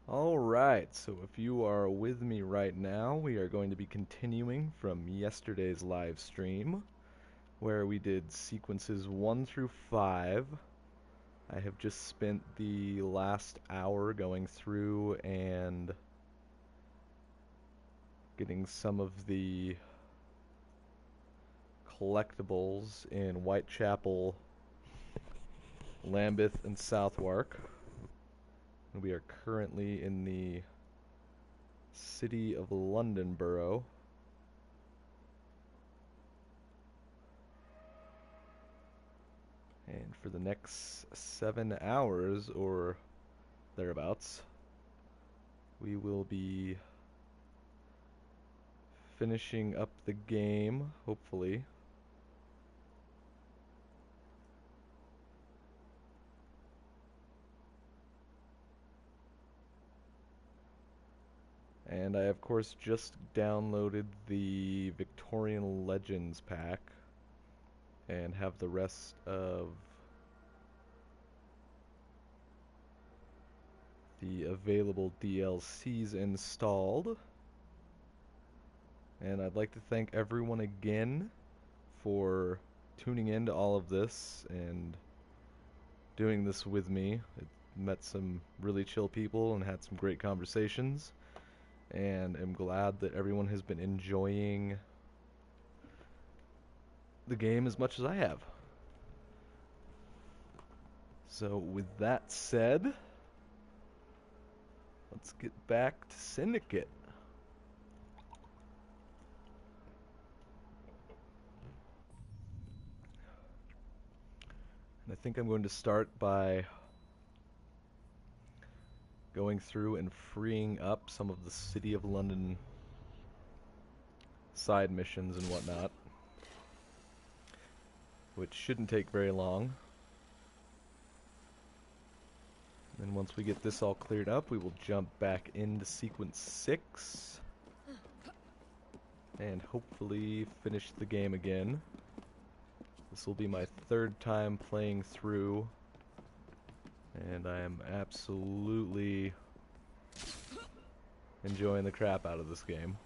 Alright, so if you are with me right now, we are going to be continuing from yesterday's live stream, where we did sequences 1 through 5. I have just spent the last hour going through and getting some of the collectibles in Whitechapel, Lambeth, and Southwark. We are currently in the City of London borough. And for the next 7 hours or thereabouts, we will be finishing up the game, hopefully. And I, of course, just downloaded the Victorian Legends pack and have the rest of the available DLCs installed. And I'd like to thank everyone again for tuning in to all of this and doing this with me. I met some really chill people and had some great conversations, and am glad that everyone has been enjoying the game as much as I have. So with that said, let's get back to Syndicate. And I think I'm going to start by going through and freeing up some of the City of London side missions and whatnot, which shouldn't take very long. And once we get this all cleared up, we will jump back into sequence 6 and hopefully finish the game again. This will be my third time playing through, and I am absolutely enjoying the crap out of this game.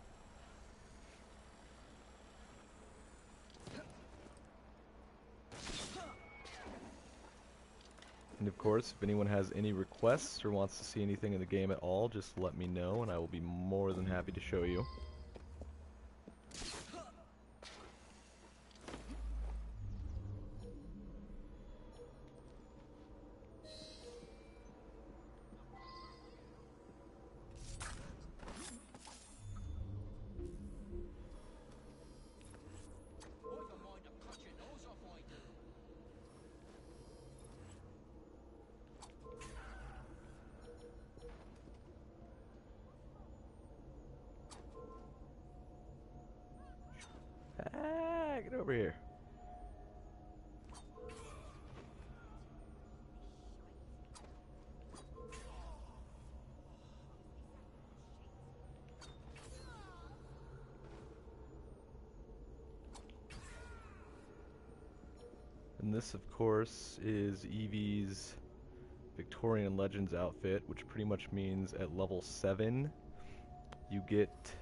And of course, if anyone has any requests or wants to see anything in the game at all, just let me know and I will be more than happy to show you. Ah, get over here. And this, of course, is Evie's Victorian Legends outfit, which pretty much means at level 7 you get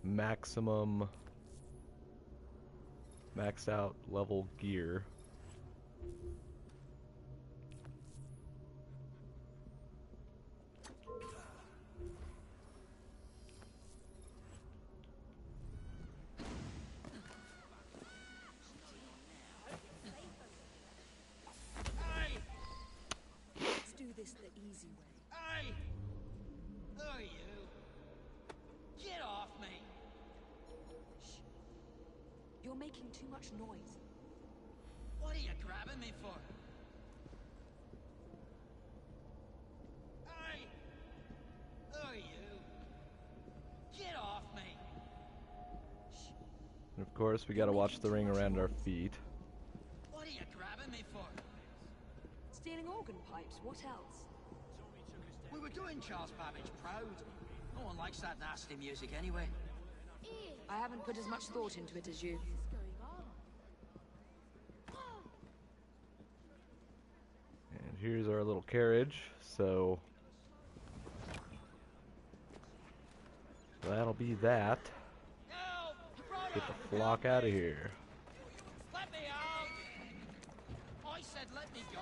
maximum maxed out level gear. Let's do this the easy way. Hey! Who are you? Get off me! Shh. You're making too much noise. What are you grabbing me for? Hey! Who are you? Get off me! Shh. And of course, we gotta watch the ring around our feet. What are you grabbing me for? Stealing organ pipes, what else? We were doing Charles Babbage proud. No one likes that nasty music anyway. I haven't put as much thought into it as you. And here's our little carriage. So That'll be that. Help! Get the flock out of here. Let me out! I said let me go.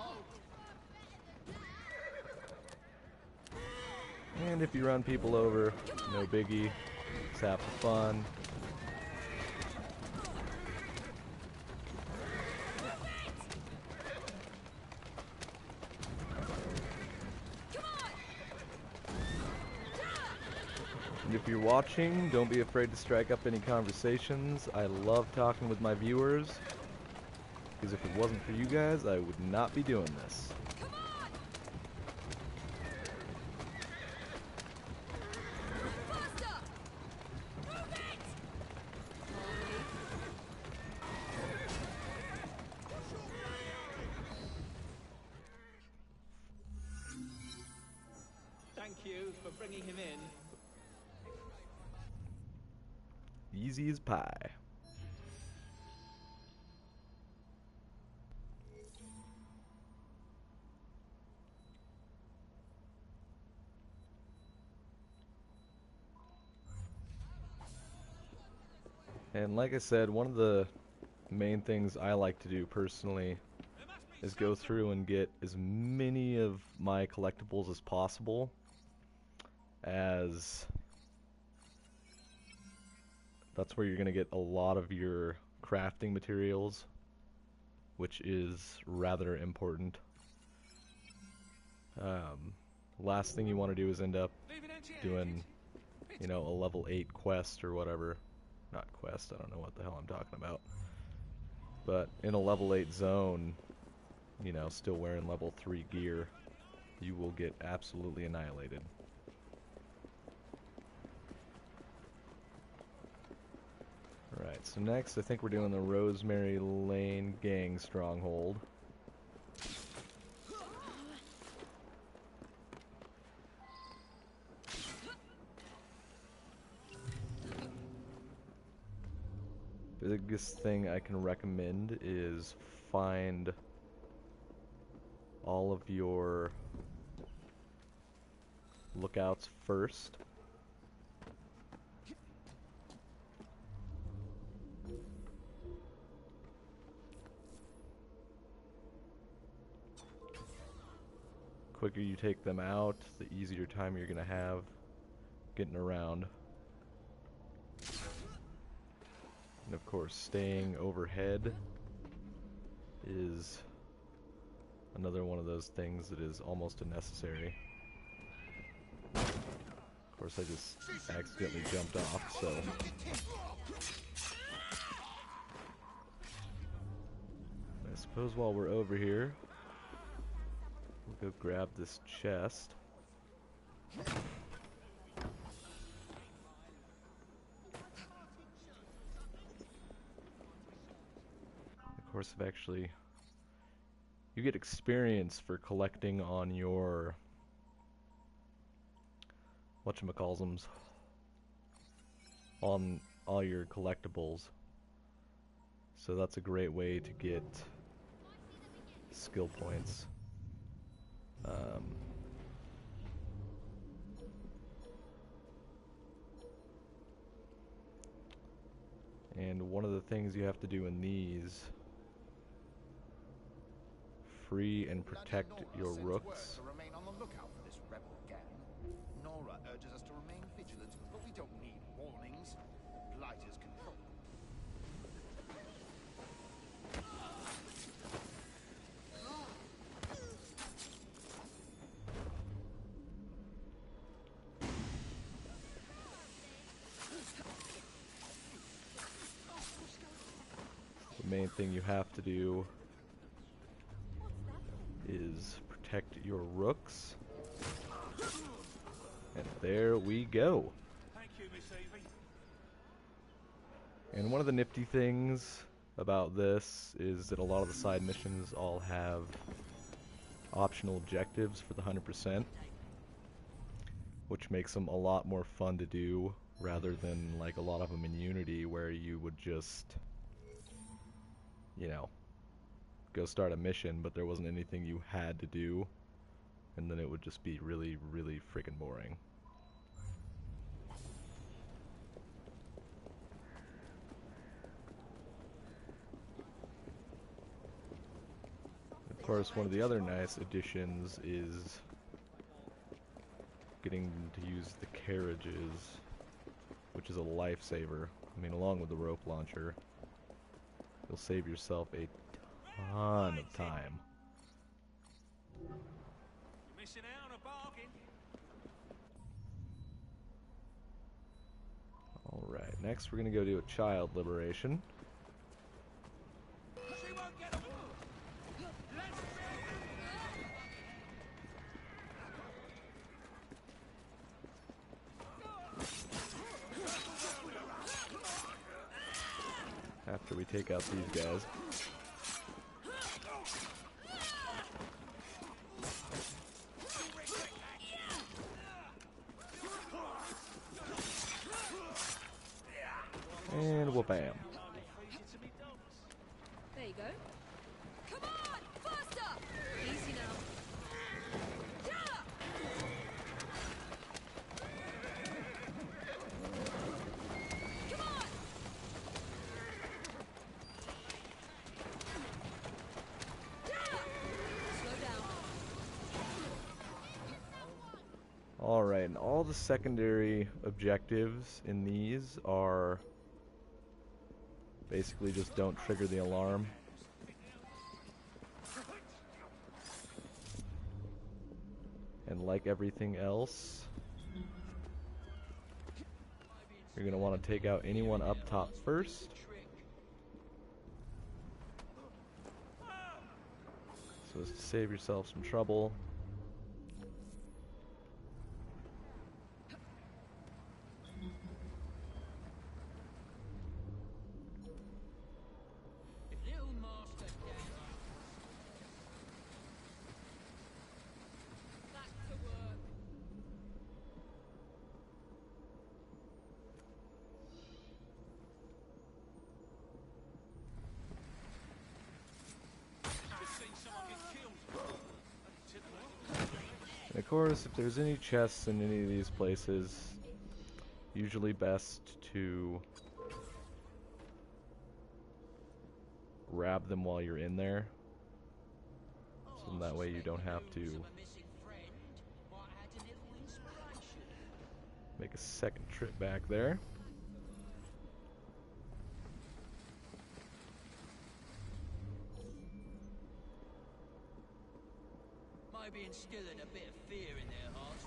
And if you run people over, no biggie. It's half the fun. And if you're watching, don't be afraid to strike up any conversations. I love talking with my viewers, because if it wasn't for you guys, I would not be doing this. Thank you for bringing him in. Easy as pie. And like I said, one of the main things I like to do personally is go through and get as many of my collectibles as possible, as that's where you're going to get a lot of your crafting materials, which is rather important. Last thing you want to do is end up doing, you know, a level 8 quest or whatever. Not quest, I don't know what the hell I'm talking about. But in a level 8 zone, you know, still wearing level 3 gear, you will get absolutely annihilated. Alright, so next I think we're doing the Rosemary Lane Gang Stronghold. Biggest thing I can recommend is find all of your lookouts first. Quicker you take them out, the easier time you're gonna have getting around. And of course, staying overhead is another one of those things that is almost unnecessary. Of course, I just accidentally jumped off, so. I suppose while we're over here, we'll go grab this chest. Of course, I've actually... You get experience for collecting on your... whatchamacallsums. On all your collectibles. So that's a great way to get skill points. And one of the things you have to do in these, free and protect your rooks. Remain on the lookout for this rebel gang. Nora urges us to remain vigilant, but we don't need warnings. Blighters control. The main thing you have to do is protect your rooks. And there we go. Thank you, Miss Evie. And one of the nifty things about this is that a lot of the side missions all have optional objectives for the 100%, which makes them a lot more fun to do rather than like a lot of them in Unity where you would just, you know, go start a mission but there wasn't anything you had to do, and then it would just be really, really freaking boring. course, one of the other nice additions is getting to use the carriages, which is a lifesaver. I mean, along with the rope launcher, you'll save yourself a ton of time. You're missing out on a bargain. Alright, next we're going to go do a child liberation. She won't get away. After we take out these guys. And whoop-bam. There you go. Come on! Faster! Easy now. Come on! Slow down. Alright, and all the secondary objectives in these are basically just don't trigger the alarm. And like everything else, you're going to want to take out anyone up top first. So as to save yourself some trouble. And of course, if there's any chests in any of these places, usually best to grab them while you're in there, so that way you don't have to make a second trip back there. Maybe instilling a bit of fear in their hearts.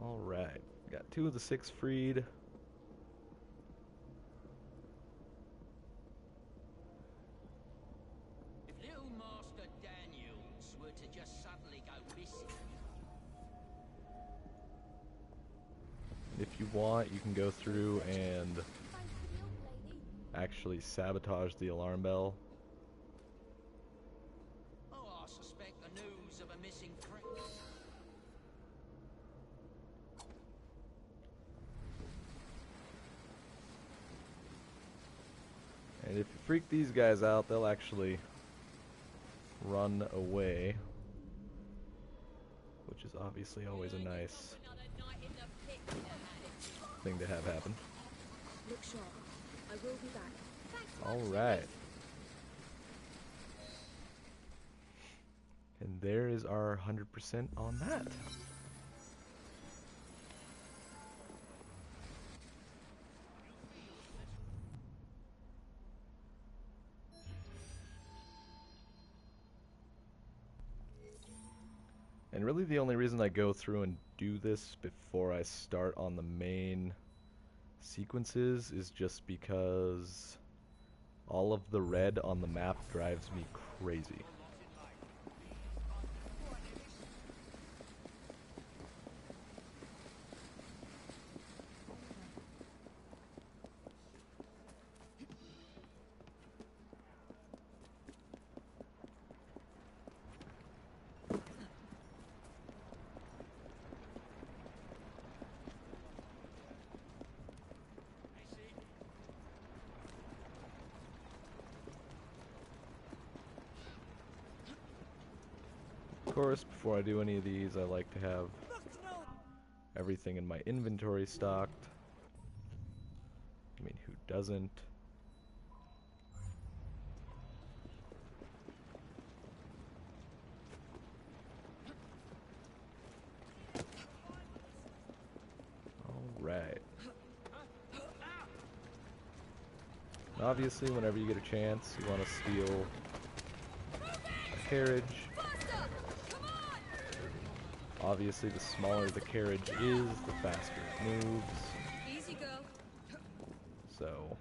Alright, got 2 of the 6 freed. If little Master Daniels were to just suddenly go missing. If you want, you can go through and actually sabotage the alarm bell. Oh, I suspect the news of a missing friend. And if you freak these guys out, they'll actually run away, which is obviously always a nice thing to have happen. Look sharp. I will be back. Alright. And there is our 100% on that. And really the only reason I go through and do this before I start on the main sequences is just because all of the red on the map drives me crazy. Of course, before I do any of these, I like to have everything in my inventory stocked. I mean, who doesn't? Alright. Obviously, whenever you get a chance, you want to steal a carriage. Obviously, the smaller the carriage is, the faster it moves. Easy go. So...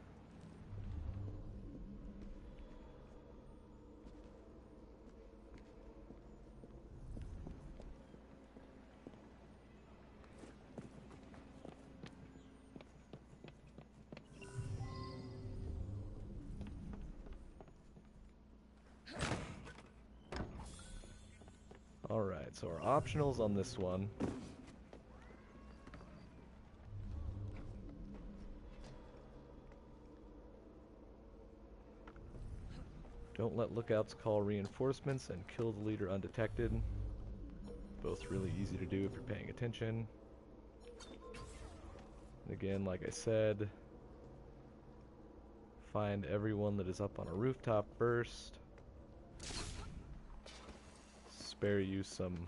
Alright, so our optionals on this one. Don't let lookouts call reinforcements and kill the leader undetected. Both really easy to do if you're paying attention. And again, like I said, find everyone that is up on a rooftop first. Spare you some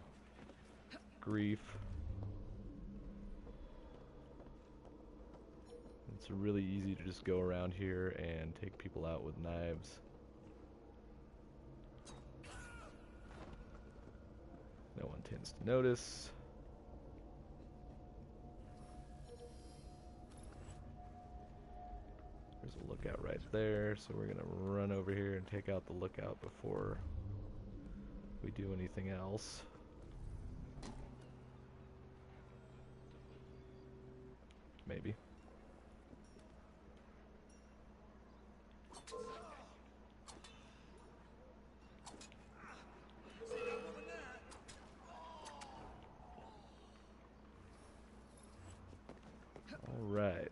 grief. It's really easy to just go around here and take people out with knives. No one tends to notice. There's a lookout right there, so we're gonna run over here and take out the lookout before we do anything else. Maybe. Alright.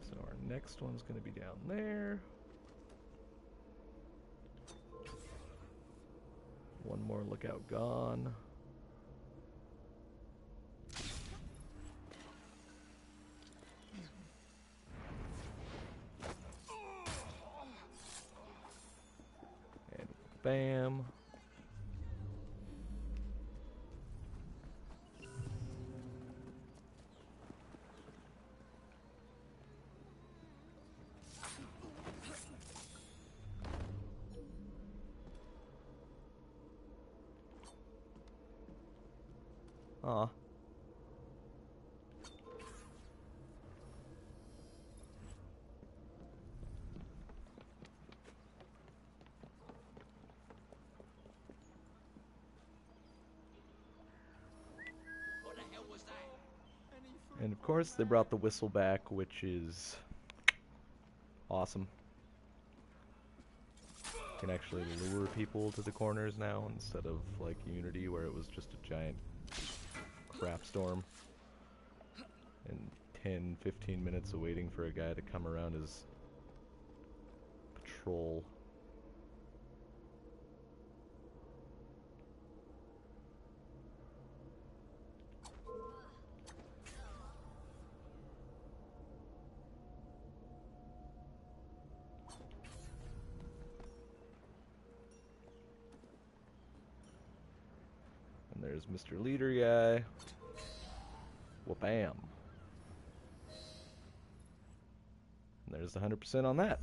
So our next one's going to be down there. One more lookout gone. And bam. Aw. What the hell was that? And of course they brought the whistle back, which is awesome. You can actually lure people to the corners now instead of like Unity where it was just a giant crap storm. And 10-15 minutes of waiting for a guy to come around his patrol. And there's Mr. Leader guy. Wha-bam. And there's the 100% on that.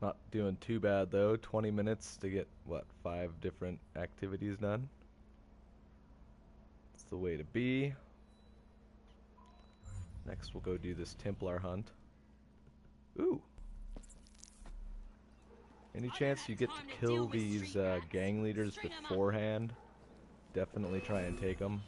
Not doing too bad though. 20 minutes to get, what, 5 different activities done? That's the way to be. Next we'll go do this Templar hunt. Ooh! Any chance you get to kill these gang leaders beforehand? Definitely try and take them.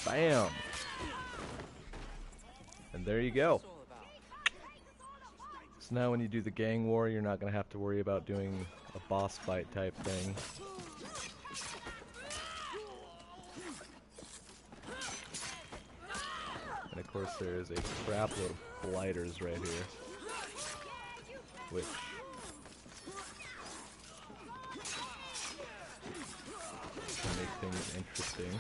Bam! And there you go. So now when you do the gang war, you're not going to have to worry about doing a boss fight type thing. And of course there is a crapload of blighters right here, which can make things interesting.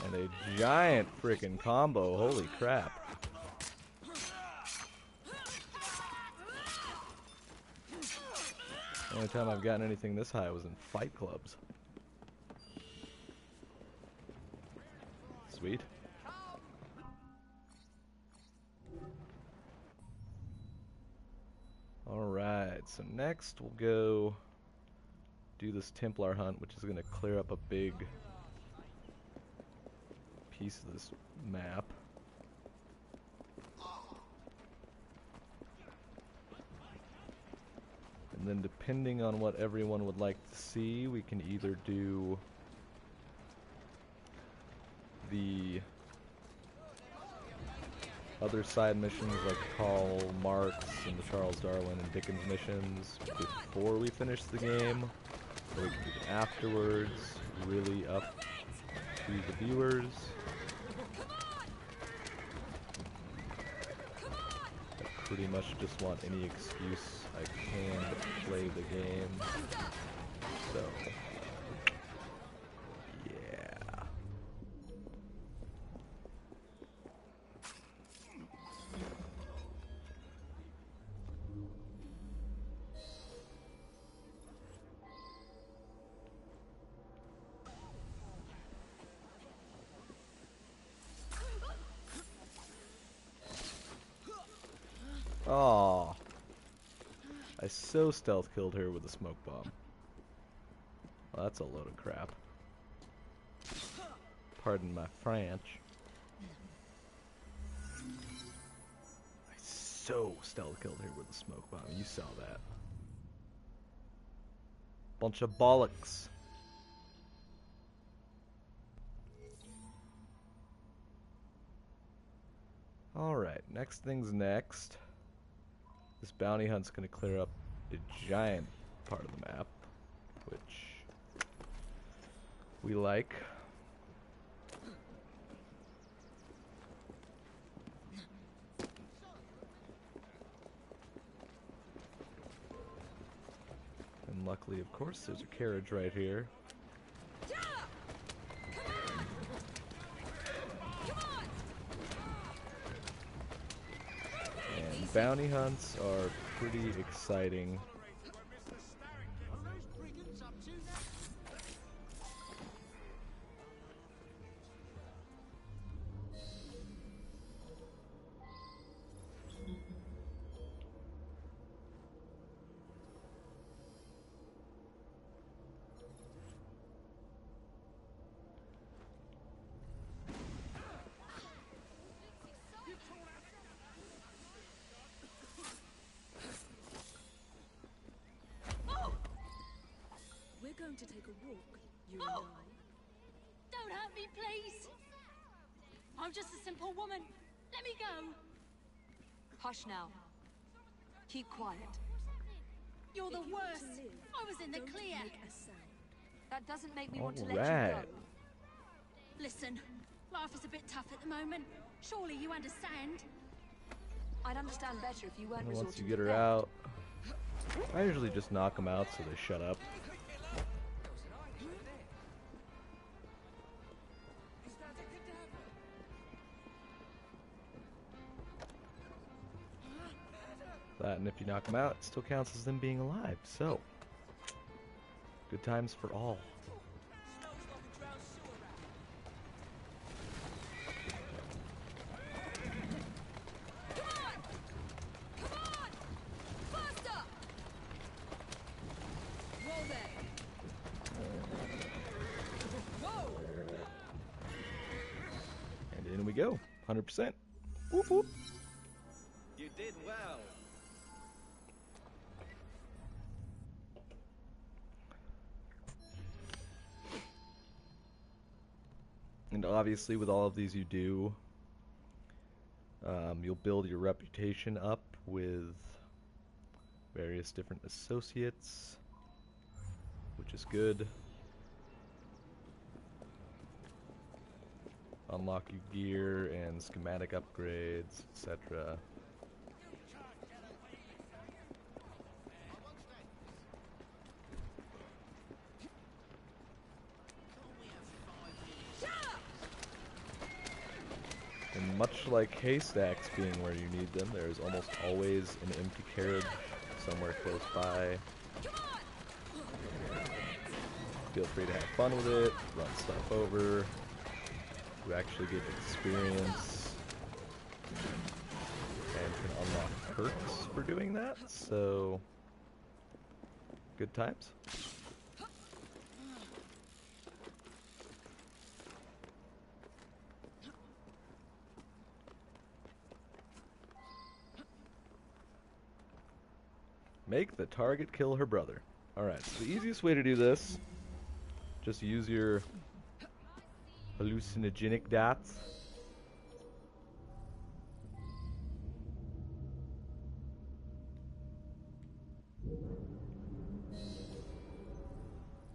And a giant frickin' combo, holy crap. The only time I've gotten anything this high was in fight clubs. Sweet. Alright, so next we'll go do this Templar hunt, which is going to clear up a big piece of this map. And then depending on what everyone would like to see, we can either do the other side missions like Karl Marx and the Charles Darwin and Dickens missions before we finish the game, or we can do them afterwards, really up to the viewers. I pretty much just want any excuse I can to play the game, so yeah. Aww. I so stealth killed her with a smoke bomb. Well, that's a load of crap. Pardon my French. I so stealth killed her with a smoke bomb. You saw that. Bunch of bollocks. Alright, next thing's next. This bounty hunt's going to clear up a giant part of the map, which we like. And luckily, of course, there's a carriage right here. And bounty hunts are pretty exciting. To take a walk, you and I. Don't hurt me, please. I'm just a simple woman. Let me go. Hush now. Keep quiet. You're the worst. I was in the clear. That doesn't make me want to let Alright. you go. Listen, life is a bit tough at the moment. Surely you understand. I'd understand better if you weren't And resorting once you to get her death. out, I usually just knock them out so they shut up. That, and if you knock them out, it still counts as them being alive. So, good times for all. then. Whoa! And in we go. 100%. Whoop whoop. You did well. And obviously with all of these you do, you'll build your reputation up with various different associates, which is good. Unlock your gear and schematic upgrades, etc. And much like haystacks being where you need them, there is almost always an empty carriage somewhere close by. Feel free to have fun with it, run stuff over. You actually get experience and can unlock perks for doing that, so good times. Make the target kill her brother. Alright, so the easiest way to do this, just use your hallucinogenic dots.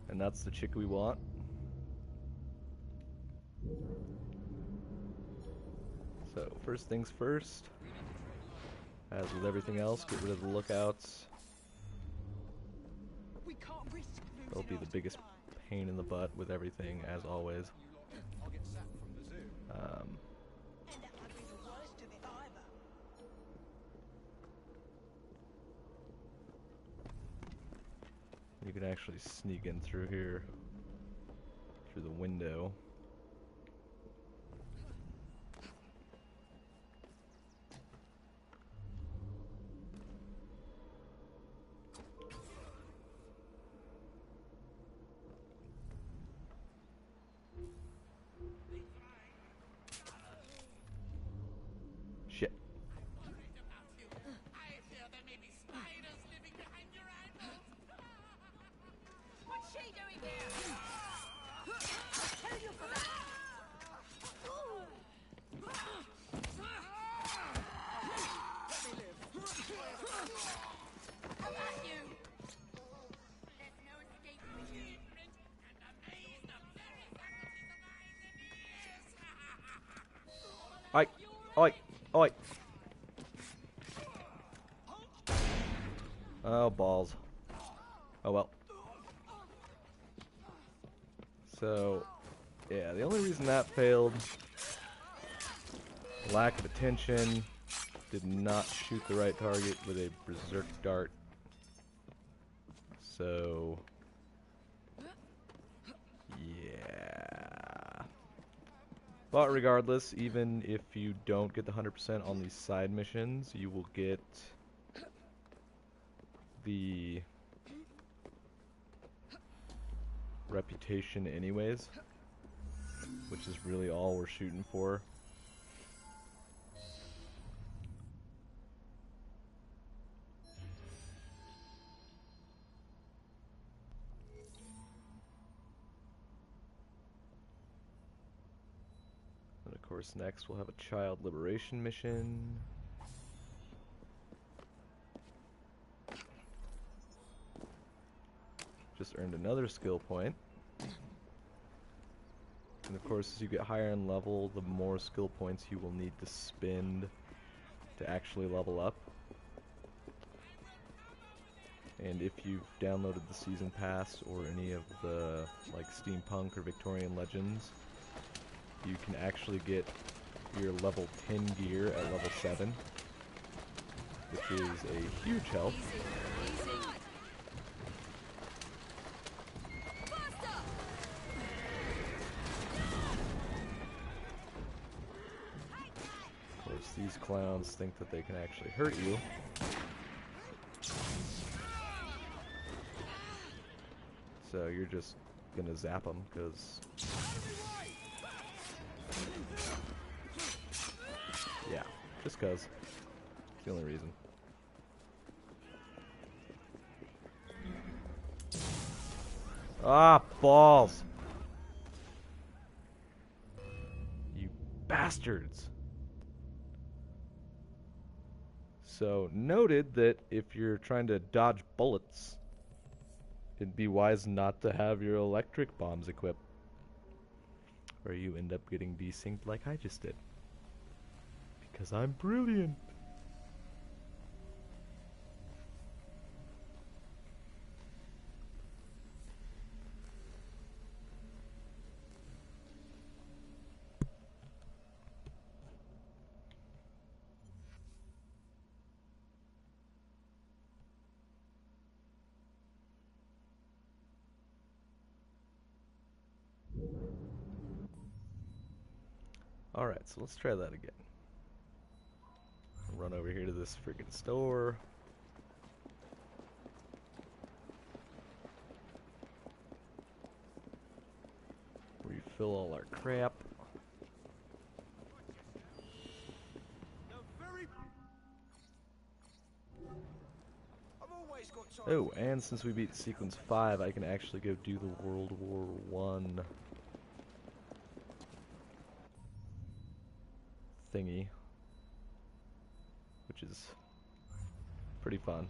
And that's the chick we want. So, first things first, as with everything else, get rid of the lookouts. They'll be the biggest pain in the butt with everything, as always. You can actually sneak in through here, through the window. Shit. What's she doing here? Kill you for that! Come at you! There's no escape from you. And amaze the very faculties of eyes and ears. Oi! Oi! Oi! Oh, balls. Oh well. So, yeah, the only reason that failed, lack of attention, did not shoot the right target with a berserk dart. So, yeah. But regardless, even if you don't get the 100% on these side missions, you will get the reputation anyways, which is really all we're shooting for. And of course next we'll have a child liberation mission. Just earned another skill point. And of course, as you get higher in level, the more skill points you will need to spend to actually level up. And if you've downloaded the Season Pass or any of the like Steampunk or Victorian Legends, you can actually get your level 10 gear at level 7, which is a huge help. These clowns think that they can actually hurt you. So you're just gonna zap them, because... Yeah, just cause. It's the only reason. Ah, balls! You bastards! So, noted that if you're trying to dodge bullets, it'd be wise not to have your electric bombs equipped. Or you end up getting desynced like I just did. Because I'm brilliant! Alright, so let's try that again. Run over here to this freaking store. Refill all our crap. Oh, and since we beat sequence 5, I can actually go do the World War I thingy, which is pretty fun.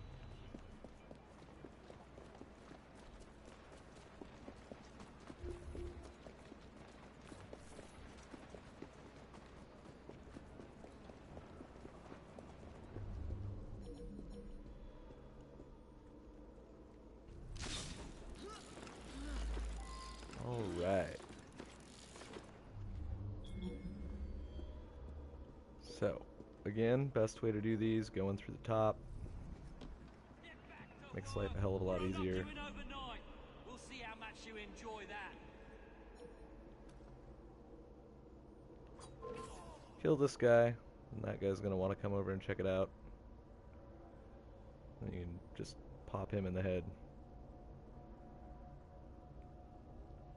Alright. So, again, best way to do these, going through the top. Makes life a hell of a lot easier. We'll see how much you enjoy that. Kill this guy, and that guy's gonna want to come over and check it out. And you can just pop him in the head.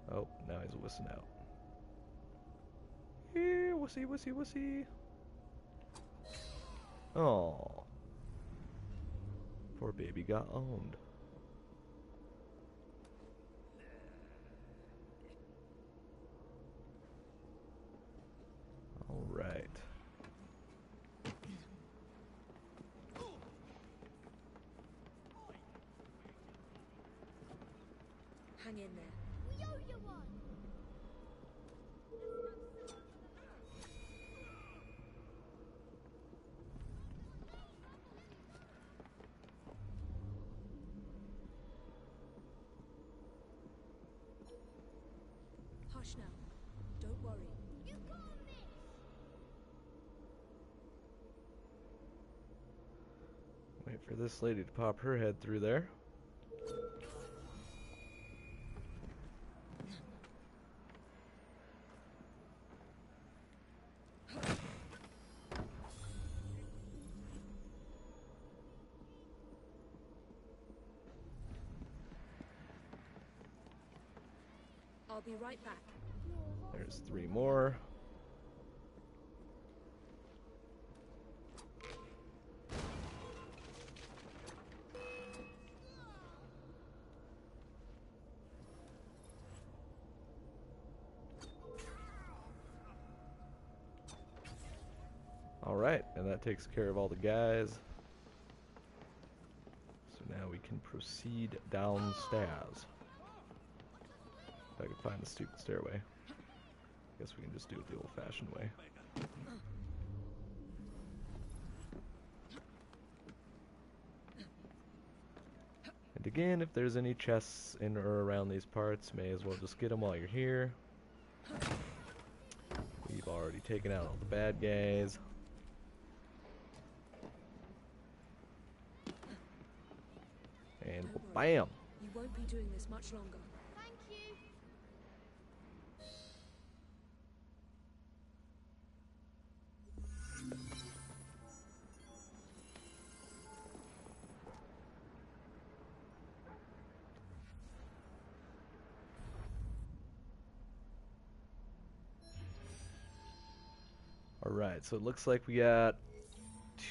Oh, now he's wussing out. Yeah, wussy, wussy, wussy. Oh, poor baby got owned. All right. Hang in there. We owe you one. Hush now. Don't worry. You can't miss. Wait for this lady to pop her head through there. I'll be right back. There's 3 more. Alright, and that takes care of all the guys. So now we can proceed downstairs. If I can find the stupid stairway. Guess we can just do it the old-fashioned way. And again, if there's any chests in or around these parts, may as well just get them while you're here. We've already taken out all the bad guys. And Don't worry. bam! You won't be doing this much longer. Thank you. Alright, so it looks like we got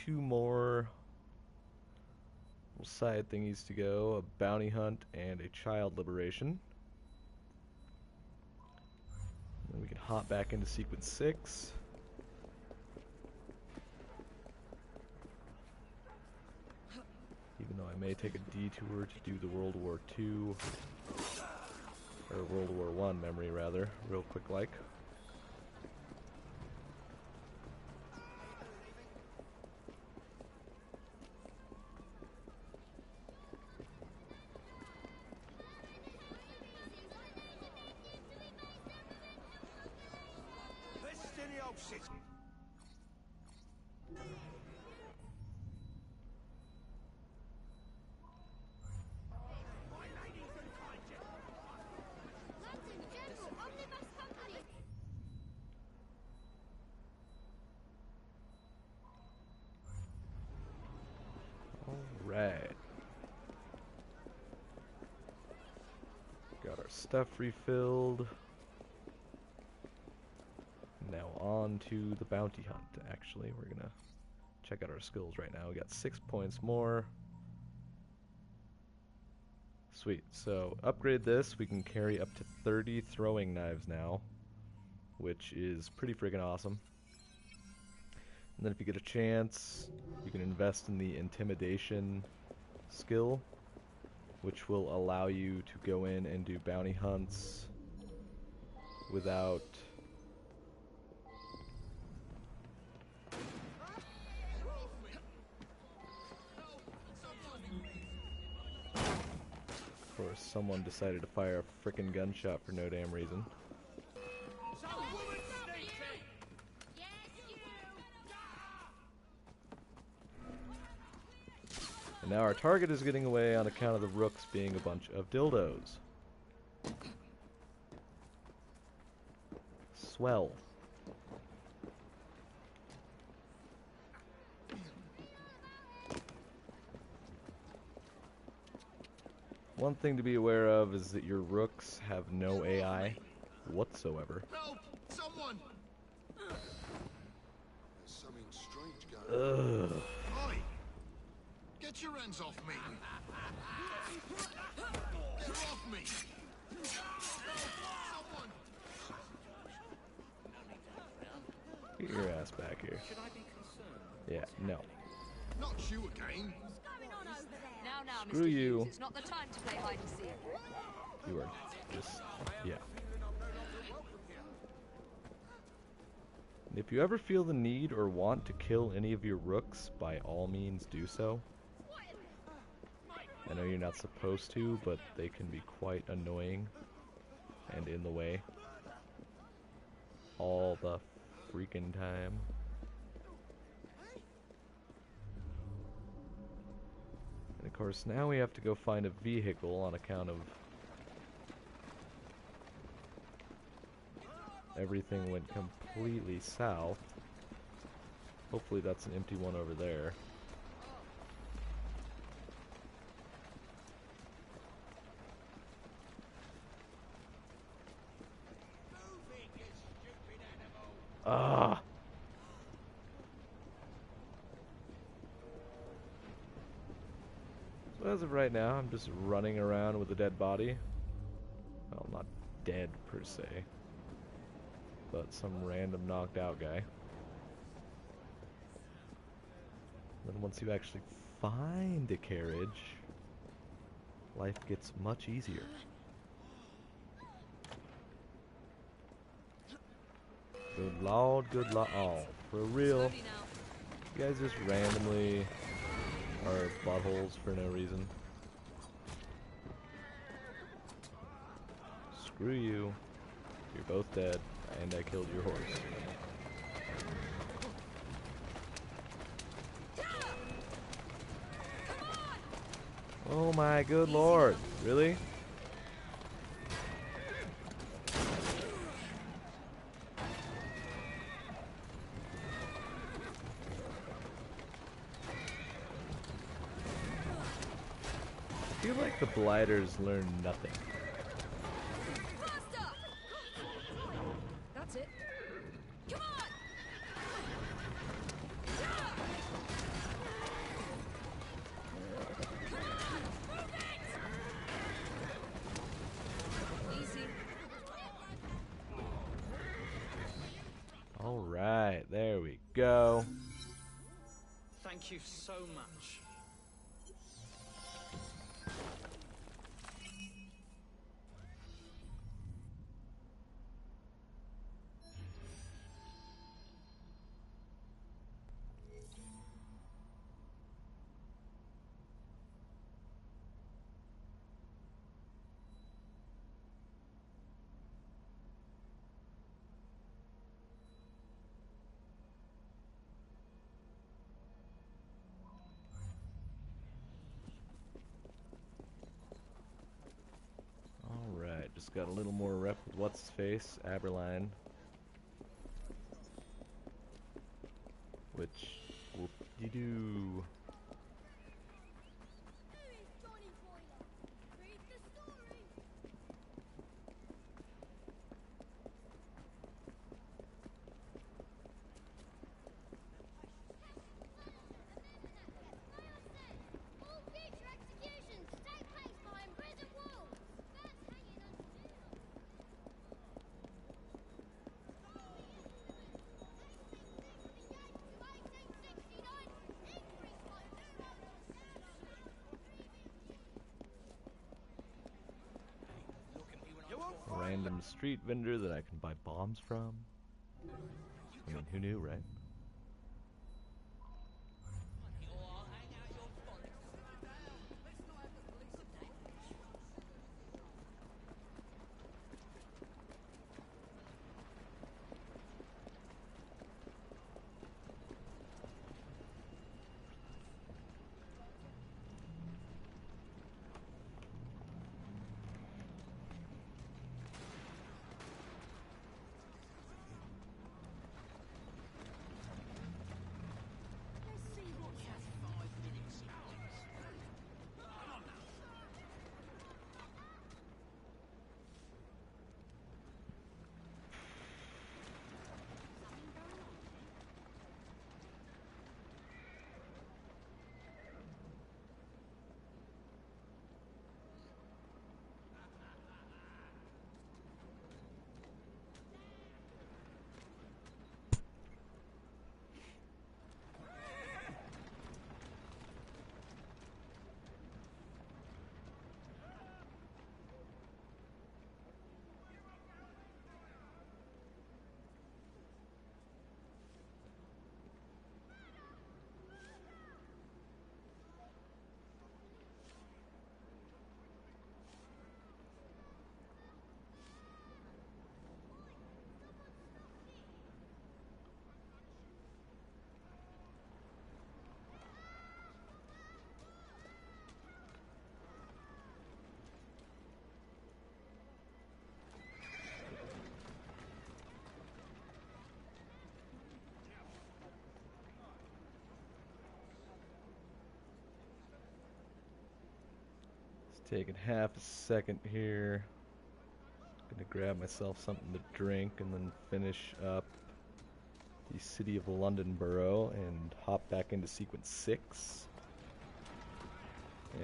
2 more little side thingies to go. A bounty hunt and a child liberation. Then we can hop back into sequence 6. Even though I may take a detour to do the World War II, or World War I memory rather, real quick like. Alright. Got our stuff refilled. Now on to the bounty hunt. Actually, we're gonna check out our skills right now. We got 6 points more. Sweet. So upgrade this. We can carry up to 30 throwing knives now, which is pretty friggin' awesome. And then if you get a chance, you can invest in the intimidation skill, which will allow you to go in and do bounty hunts without of course someone decided to fire a frickin' gunshot for no damn reason. And now our target is getting away on account of the rooks being a bunch of dildos. Swell. One thing to be aware of is that your rooks have no AI whatsoever. Help! Someone! There's something strange going on. Ugh. Oi! Get your hands off me! Get off me! Someone! Get your ass back here. Should I be concerned? Yeah, no. Not you again! Now, Screw Mr. you. Hughes, it's not the time to play hide and seek. You are just, yeah. If you ever feel the need or want to kill any of your rooks, by all means do so. I know you're not supposed to, but they can be quite annoying and in the way all the freaking time. And of course now we have to go find a vehicle on account of everything went completely south. Hopefully that's an empty one over there. Ah! So as of right now, I'm just running around with a dead body. Well, not dead per se, but some random knocked out guy. Then once you actually find a carriage, life gets much easier. Good lord, good lord. Oh, for real? Slowly now. You guys just randomly are buttholes for no reason. Screw you. You're both dead, and I killed your horse. Oh my good lord. Really? I feel like the blighters learn nothing. Faster! That's it. Come on! There we go. Thank you so much. Alright, just got a little more rep with what's-his-face, Aberline. Which, whoop-de-doo. Random street vendor that I can buy bombs from. I mean, who knew, right? Taking half a second here. Gonna grab myself something to drink and then finish up the City of London Borough and hop back into sequence 6.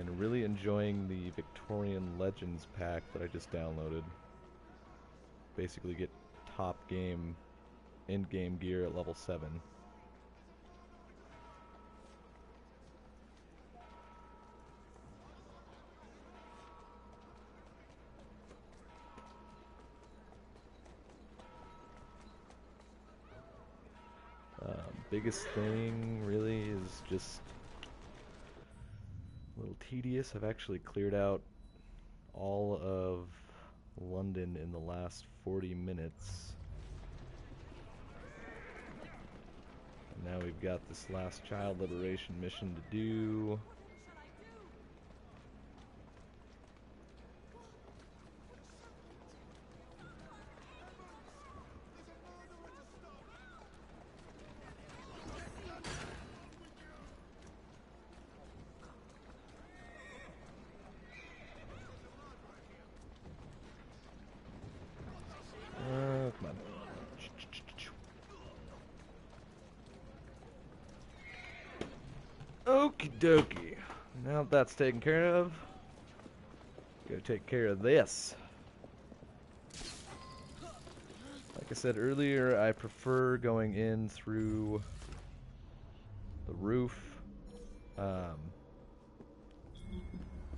And really enjoying the Victorian Legends pack that I just downloaded. Basically get top game, in-game gear at level 7. Biggest thing really is just a little tedious. I've actually cleared out all of London in the last 40 minutes. And now we've got this last child liberation mission to do. Come on. Okie dokie. Now that that's taken care of, go take care of this. Like I said earlier, I prefer going in through the roof.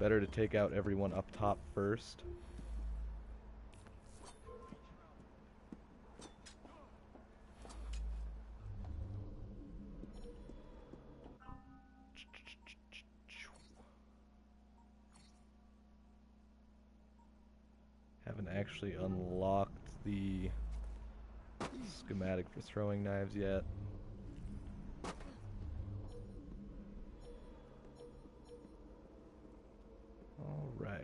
Better to take out everyone up top first. Haven't actually unlocked the schematic for throwing knives yet. All right.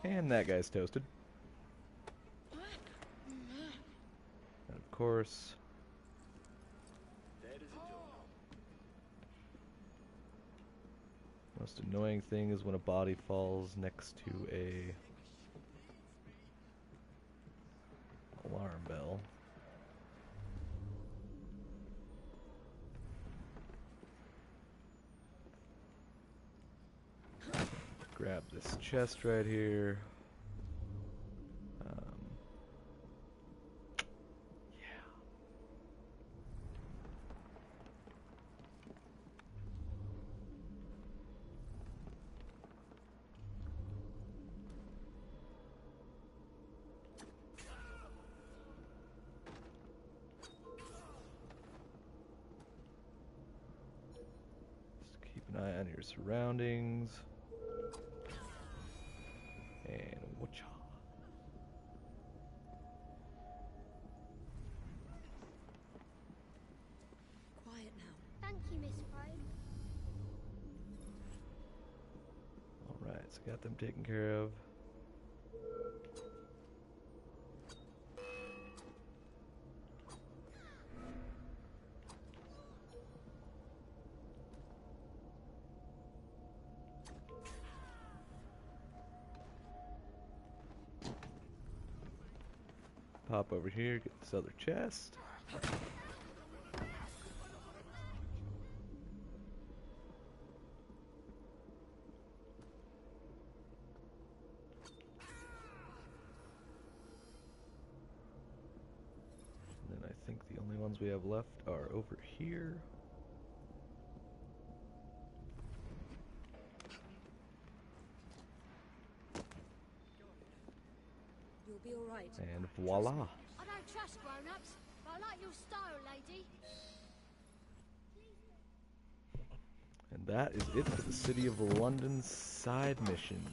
And that guy's toasted. And of course, most annoying thing is when a body falls next to a alarm bell. Grab this chest right here. Yeah. Just keep an eye on your surroundings. And whatcha? Quiet now. Thank you, Miss Frye. Alright, so got them taken care of. Pop over here, get this other chest. And then I think the only ones we have left are over here. You'll be all right. And voila. I don't trust grown-ups, but I like your style, lady. And that is it for the City of London side missions.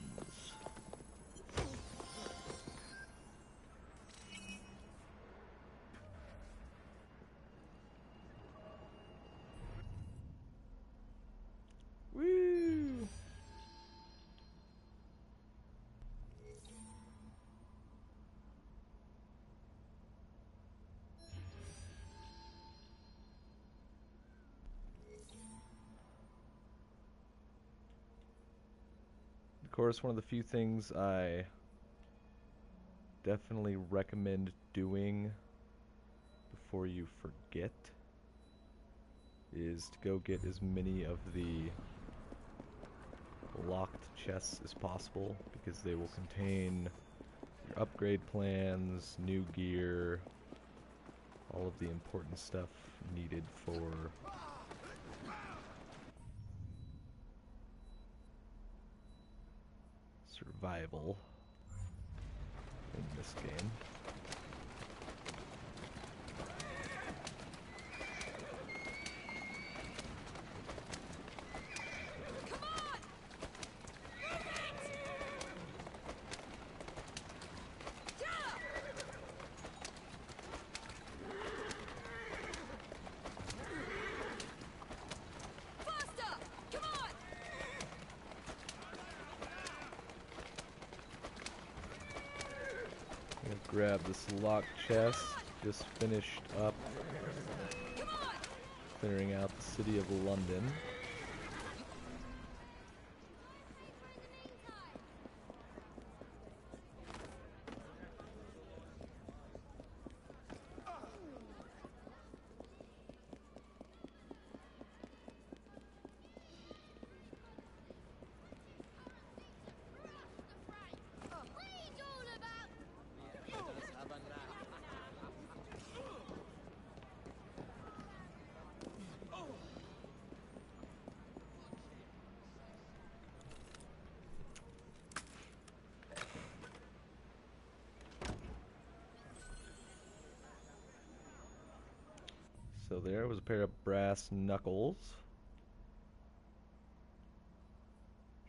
Woo! Of course, one of the few things I definitely recommend doing before you forget is to go get as many of the locked chests as possible, because they will contain your upgrade plans, new gear, all of the important stuff needed for survival in this game. Grab this locked chest. Just finished up clearing out the city of London. So there was a pair of brass knuckles.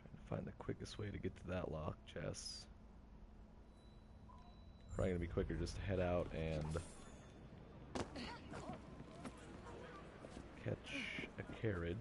Trying to find the quickest way to get to that lock chest. Probably gonna be quicker just to head out and catch a carriage.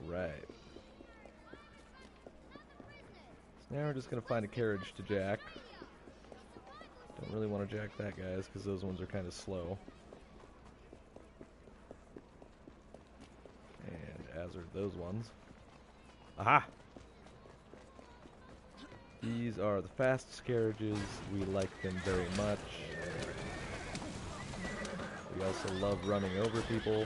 Alright. So now we're just going to find a carriage to jack. Don't really want to jack that, guys, because those ones are kind of slow. And as are those ones. Aha! These are the fastest carriages. We like them very much. We also love running over people.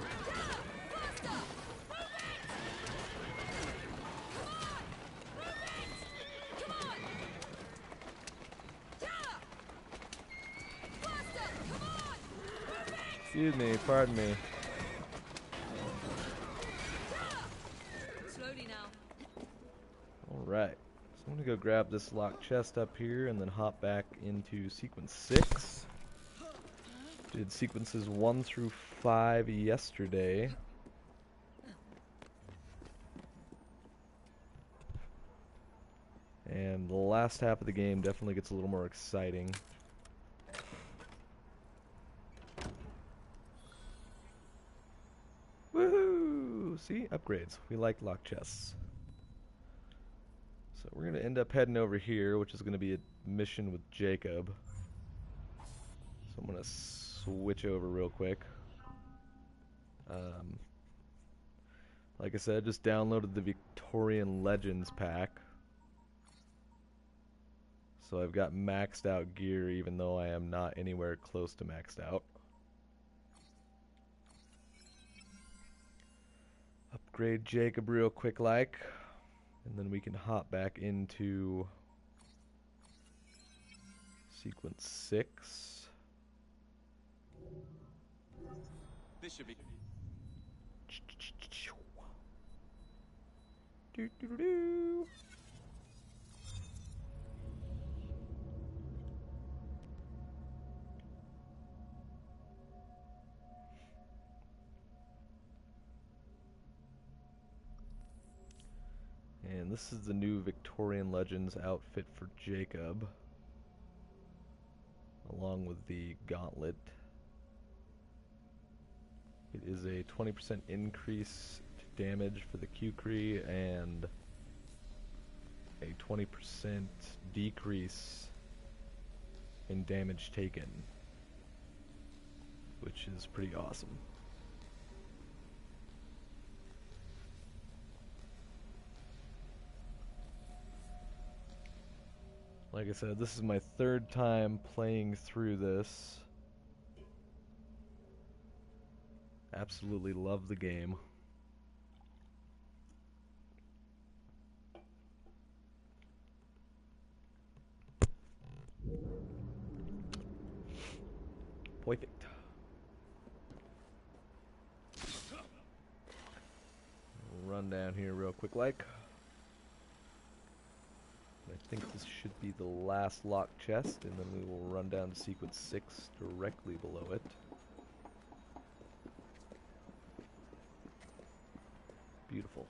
Excuse me, pardon me. Slowly now. Alright, so I'm going to go grab this locked chest up here and then hop back into sequence 6. Did sequences 1 through 5 yesterday. And the last half of the game definitely gets a little more exciting. Woohoo! See? Upgrades. We like locked chests. So we're going to end up heading over here, which is going to be a mission with Jacob. So I'm going to switch over real quick. Like I said, just downloaded the Victorian Legends pack. So I've got maxed out gear even though I am not anywhere close to maxed out. Upgrade Jacob real quick like. And then we can hop back into sequence 6. This should be... Do-do-do-do. And this is the new Victorian Legends outfit for Jacob, along with the gauntlet. It is a 20% increase to damage for the Q-Cree and a 20% decrease in damage taken, which is pretty awesome. Like I said, this is my 3rd time playing through this. Absolutely love the game. Perfect. Run down here real quick like. I think this should be the last locked chest, and then we will run down to sequence 6 directly below it. Beautiful.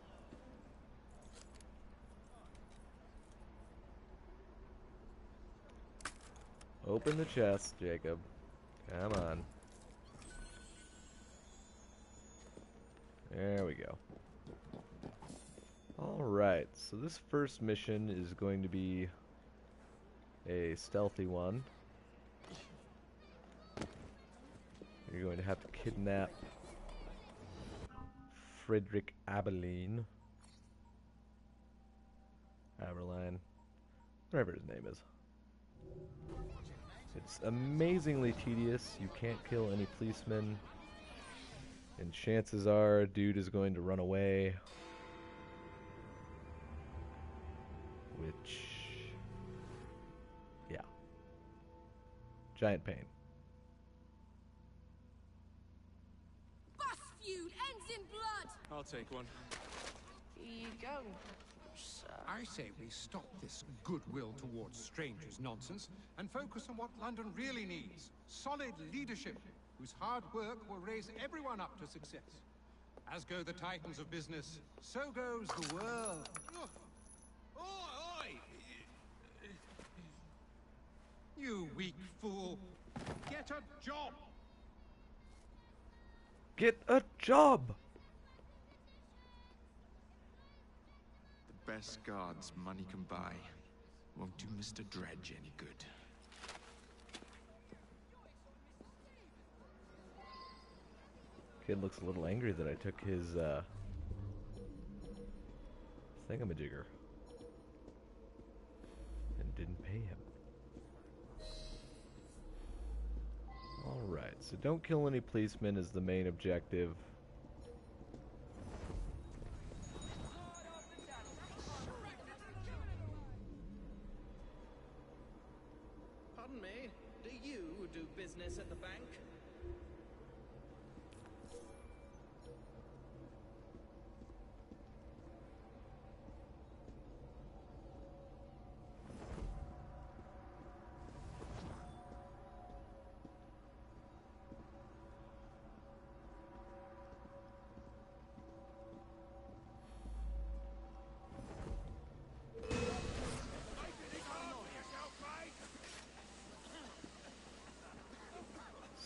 Open the chest, Jacob. Come on. There we go. Alright, so this first mission is going to be a stealthy one. You're going to have to kidnap Frederick Aberline, whatever his name is. It's amazingly tedious. You can't kill any policemen. And chances are, dude is going to run away. Which... yeah. Giant pain. Bus feud ends in blood! I'll take one. Here you go, sir. I say we stop this goodwill towards strangers nonsense and focus on what London really needs. Solid leadership, whose hard work will raise everyone up to success. As go the titans of business, so goes the world. Oi! You weak fool. Get a job! Get a job! The best guards money can buy won't do Mr. Dredge any good. Kid looks a little angry that I took his thingamajigger and didn't pay him. Alright, so don't kill any policemen is the main objective. Pardon me, do you do business at the bank?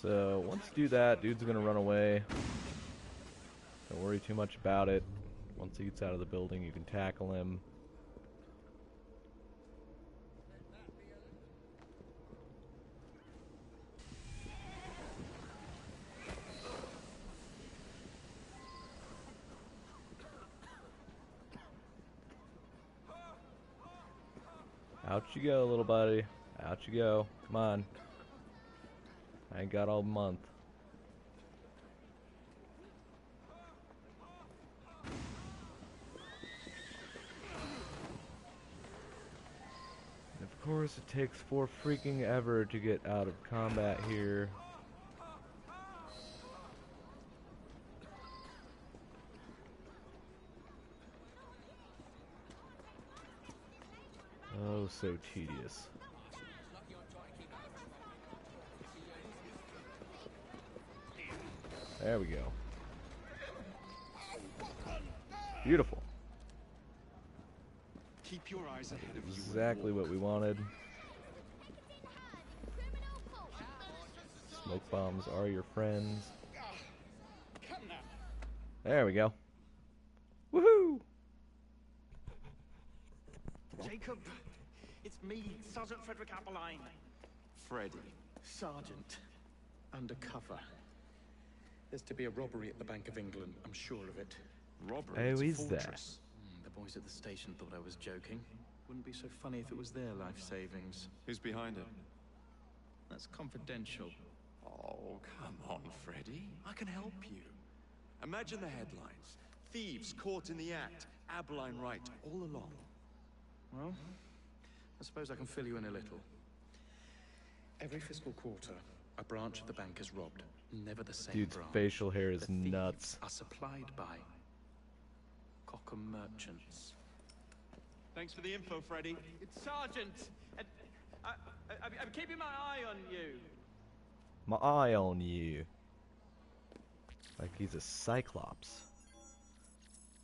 So once you do that, dude's gonna run away. Don't worry too much about it. Once he gets out of the building, you can tackle him. Out you go, little buddy. Out you go. Come on. I ain't got all month. And of course, it takes for freaking ever to get out of combat here. Oh, so tedious. There we go. Beautiful. Keep your eyes ahead of you. Exactly what we wanted. Smoke bombs are your friends. There we go. Woohoo! Jacob, it's me, Sergeant Frederick Appeline. Freddy. Sergeant, undercover. There's to be a robbery at the Bank of England, I'm sure of it. Robbery. Oh, It's a is that? fortress. The boys at the station thought I was joking. Wouldn't be so funny if it was their life savings. Who's behind it? That's confidential. Oh, come on, Freddy. I can help you. Imagine the headlines. Thieves caught in the act. Abeline right, all along. Well, I suppose I can fill you in a little. Every fiscal quarter, a branch of the bank is robbed. Never the same Dude's branch. facial hair is The thieves nuts. are supplied by Cockham merchants. Thanks for the info, Freddy. It's Sergeant! I'm keeping my eye on you. My eye on you. Like he's a cyclops.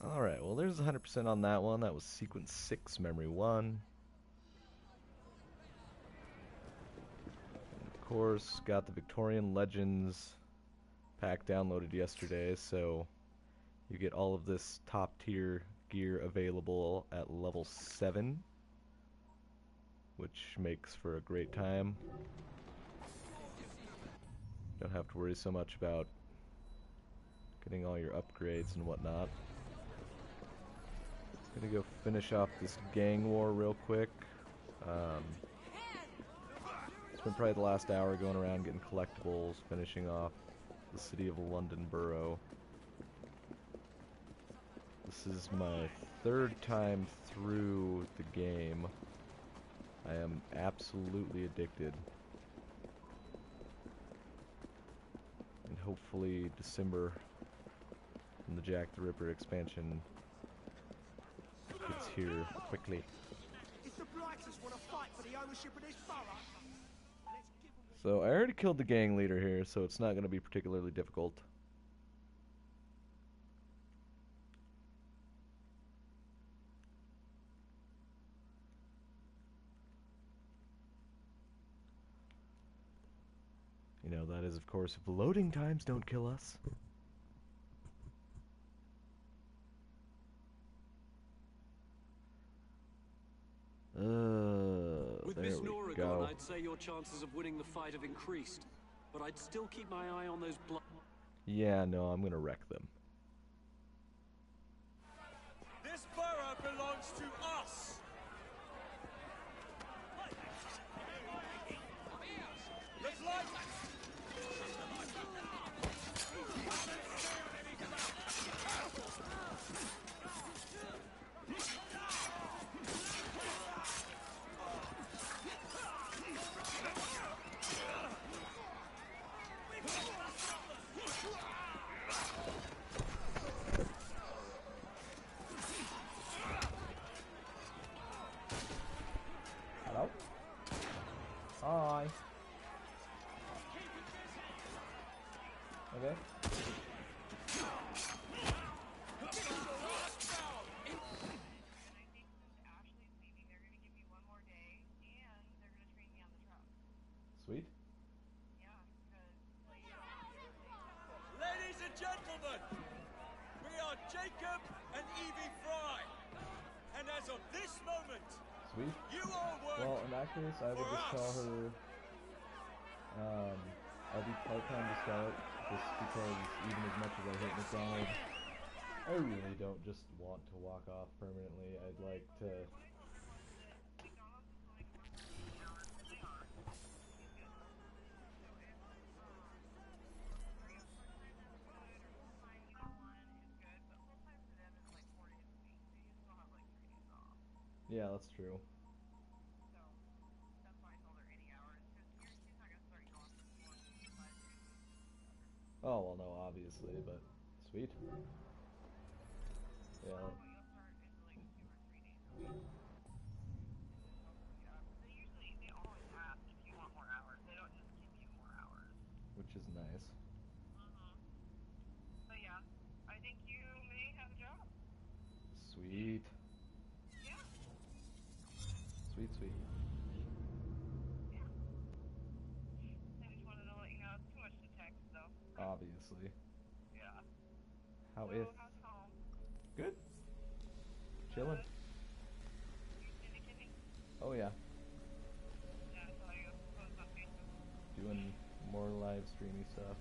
Alright, well there's 100% on that one. That was sequence 6, memory 1. And of course, got the Victorian Legends pack downloaded yesterday, so you get all of this top tier gear available at level 7, which makes for a great time. Don't have to worry so much about getting all your upgrades and whatnot. Gonna go finish off this gang war real quick. Spent probably the last hour going around getting collectibles, finishing off the City of London Borough. This is my third time through the game. I am absolutely addicted. And hopefully December, when the Jack the Ripper expansion gets here quickly. If the blighters want to fight for the ownership of this borough, So I already killed the gang leader here, so it's not going to be particularly difficult. You know, that is, of course, if the loading times don't kill us. With There Miss we Nora go. gone, I'd say your chances of winning the fight have increased. But I'd still keep my eye on those Yeah, no, I'm gonna wreck them. This borough belongs to us. Let's light. Hello? Hi. Okay. Sweet. Ladies and gentlemen, we are Jacob and Evie Frye. And as of this moment, Sweet. you all work. Well, in that case, I would just tell her, I'll be part-time to start, just because even as much as I hate McDonald's, I really don't just want to walk off permanently. I'd like to... Yeah, that's true. Oh, well, no, obviously, but sweet. Yeah. Which is nice. Sweet. Sweet, sweet. Obviously. How if? Good. Chilling. Oh yeah. Doing more live streamy stuff.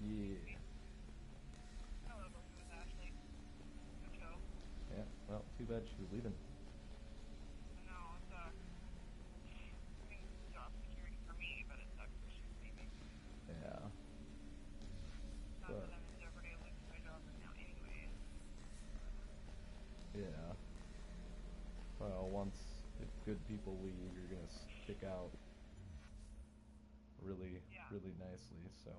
Yeah. Yeah, well, too bad she was leaving. Yeah. But, yeah. Well, once if good people leave, you're gonna stick out really, really nicely, so.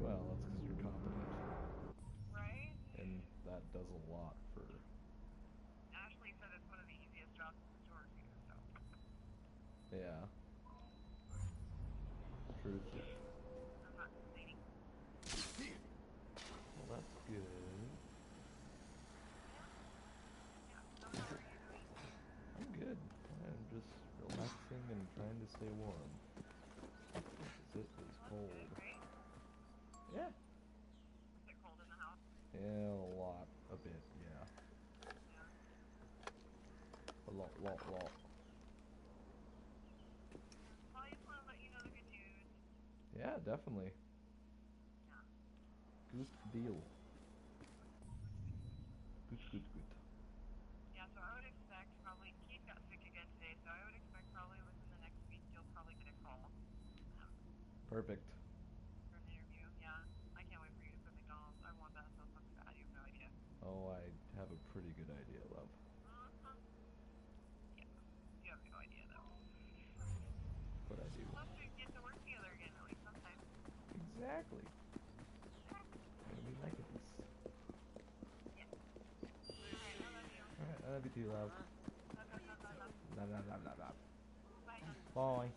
Well, that's because you're competent. And that does a lot for... Yeah. Truth. Well, that's good. I'm good. I'm just relaxing and trying to stay warm. It is cold. Yeah. Yeah, a lot. A bit, yeah. A lot. Yeah, definitely. Good deal. Good. Perfect. For an interview, yeah. I can't wait for you to put McDonald's. I want that so fucking bad. You have no idea. Oh, I have a pretty good idea, love. Yeah. You have no idea, though. But I do. Plus, we get to work together again, at least sometimes. Exactly. And we like it. Yeah. Alright, I love you. Alright, I love you too, love. Love. Love, love, love, love, love. Bye. Bye.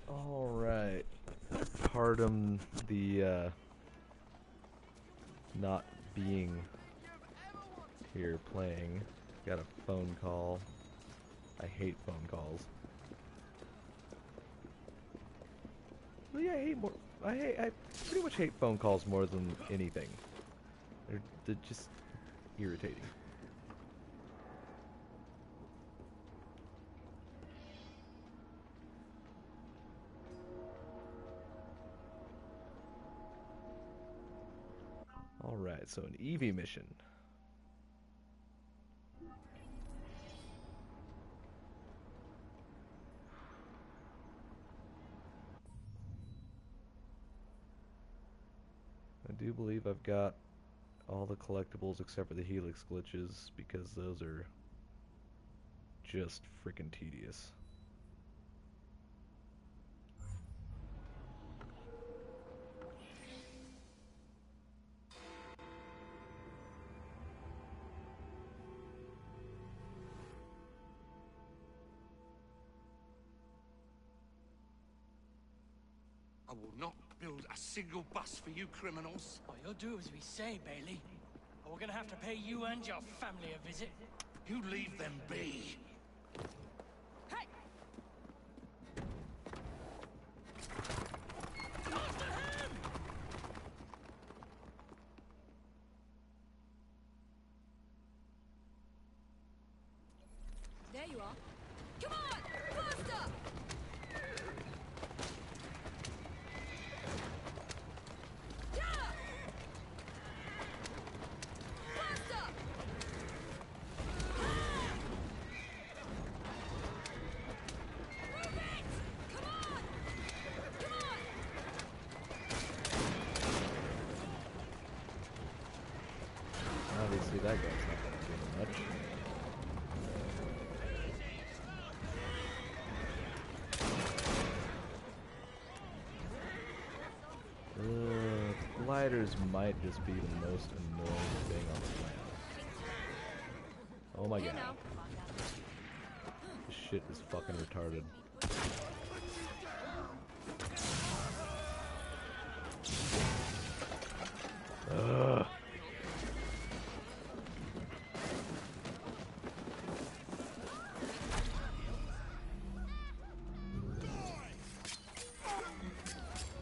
Alright. Pardon the, not being here playing. Got a phone call. I hate phone calls. Well, yeah, I pretty much hate phone calls more than anything. They're just irritating. Alright, so an Evie mission. I do believe I've got all the collectibles except for the Helix glitches, because those are just freaking tedious. I will not build a single bus for you criminals. Oh, you'll do as we say, Bailey. Or we're gonna have to pay you and your family a visit. You leave them be. Hey! There you are. Come on! Faster! Yeah! Faster! Move it! Come on! Come on! Obviously that guy's not gonna do much. Gliders might just be the most annoying thing on the planet. Oh my god. This shit is fucking retarded. Ugh.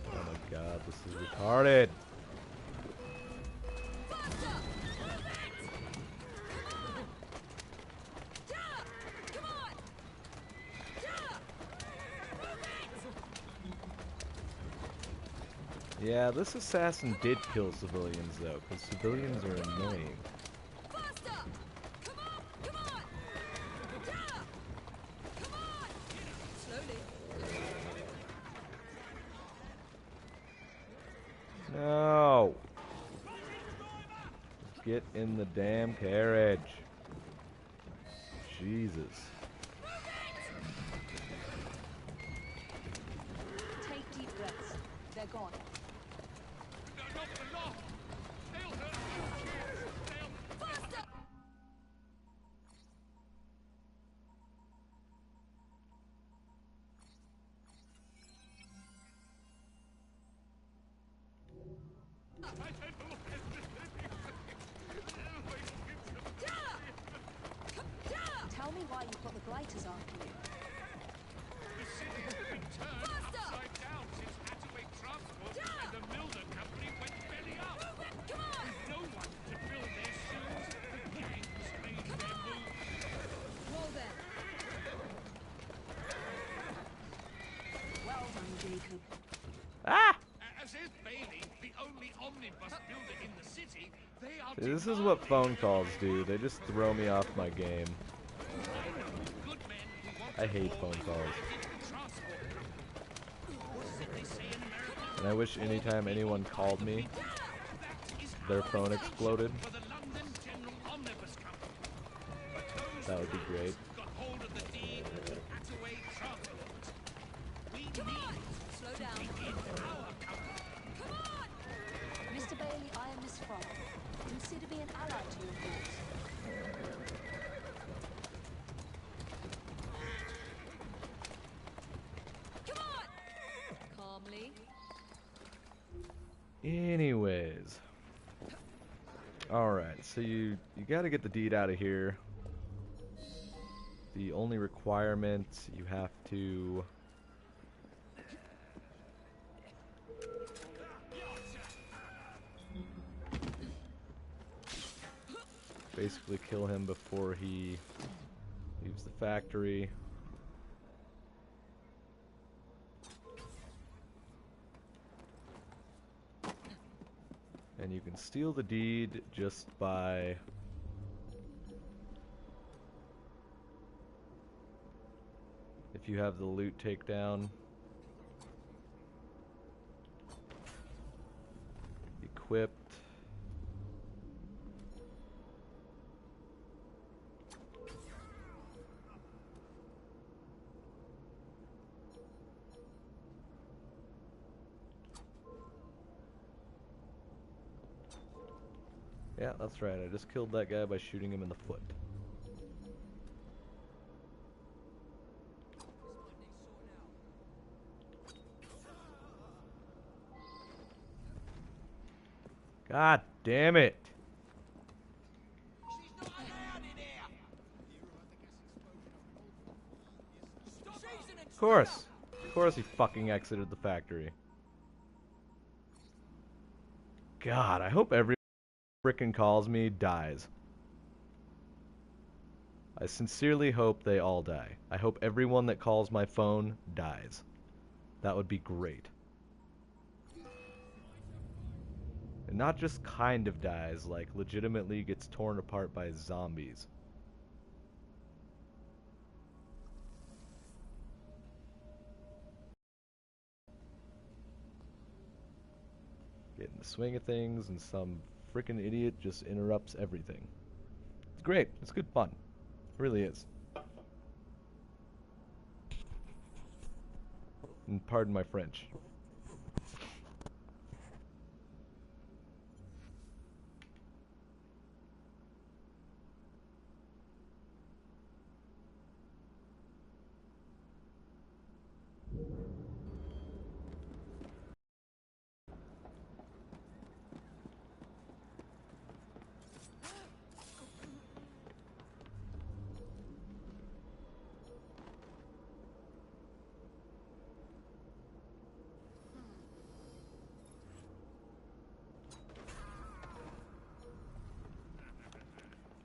Oh my god, this is retarded. Yeah, this assassin did kill civilians though, because civilians are annoying. Faster! Come on! Come on! Yeah! Come on! Slowly. No! Get in the damn carriage. Jesus. Take deep breaths. They're gone. Faster! Tell me why you've got the blighters after you. The city has been turned upside down since Attaway Transport and the Milner Company went belly up. Come on! No one only omnibus builder in the city, they are See, this is what phone calls do. They just throw me off my game. I hate phone calls. And I wish anytime anyone called me, their phone exploded. That would be great. Slow down. Come on! Mr. Bailey, I am Miss Frye. Consider me an ally to your cause. Come on! Calmly. Anyways. Alright, so you gotta get the deed out of here. The only requirement, you have to basically kill him before he leaves the factory. And you can steal the deed just by if you have the loot takedown. Equipped. Yeah, that's right. I just killed that guy by shooting him in the foot. God damn it! Of course he fucking exited the factory. God, I hope every frickin' calls me dies. I sincerely hope they all die. I hope everyone that calls my phone dies. That would be great. And not just kind of dies, like legitimately gets torn apart by zombies. Get in the swing of things and some frickin' idiot just interrupts everything. It's great. It's good fun. It really is. And pardon my French.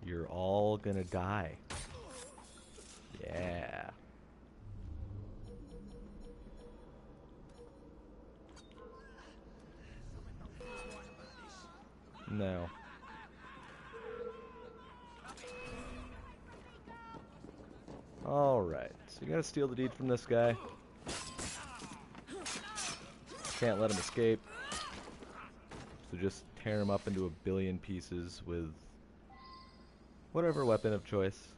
You're all gonna die. Yeah. No. Alright, so you gotta steal the deed from this guy. Can't let him escape. So just tear him up into a billion pieces with whatever weapon of choice.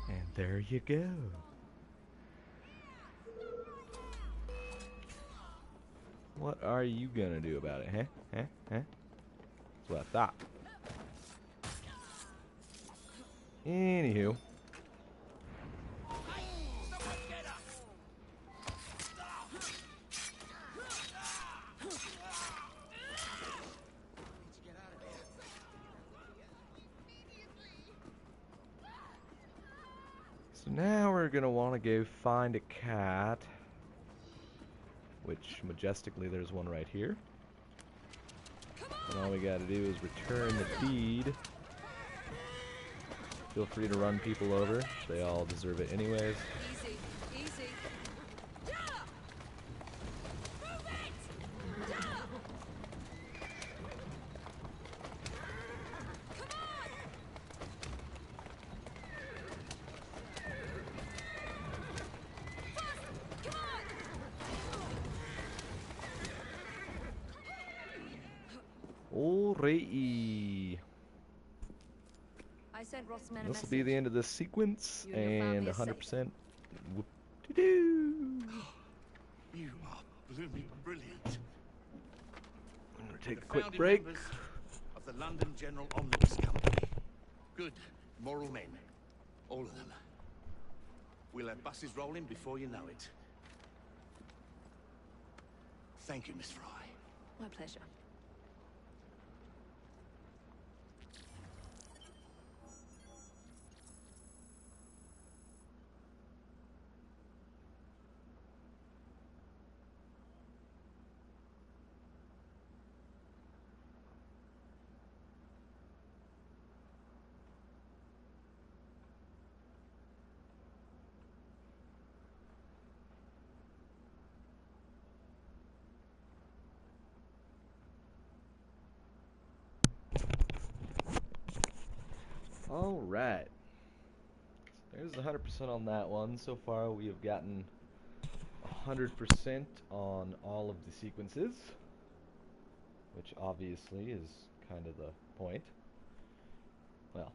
And there you go. What are you gonna do about it, huh? That's what I thought. Anywho. So now we're gonna want to go find a cat, which majestically there's one right here. And all we gotta do is return the deed. Feel free to run people over. They all deserve it anyways. Easy, easy. Alrighty. I sent Rossman a This will be the message. end of this sequence, You and your and family are 100% whoop-de-doo. You are blooming brilliant. I'm gonna take The a quick founding break. members of the London General Omnibus Company. Good, moral men. All of them. We'll have buses rolling before you know it. Thank you, Miss Frye. My pleasure. Alright. There's 100% on that one. So far we have gotten 100% on all of the sequences, which obviously is kind of the point. Well,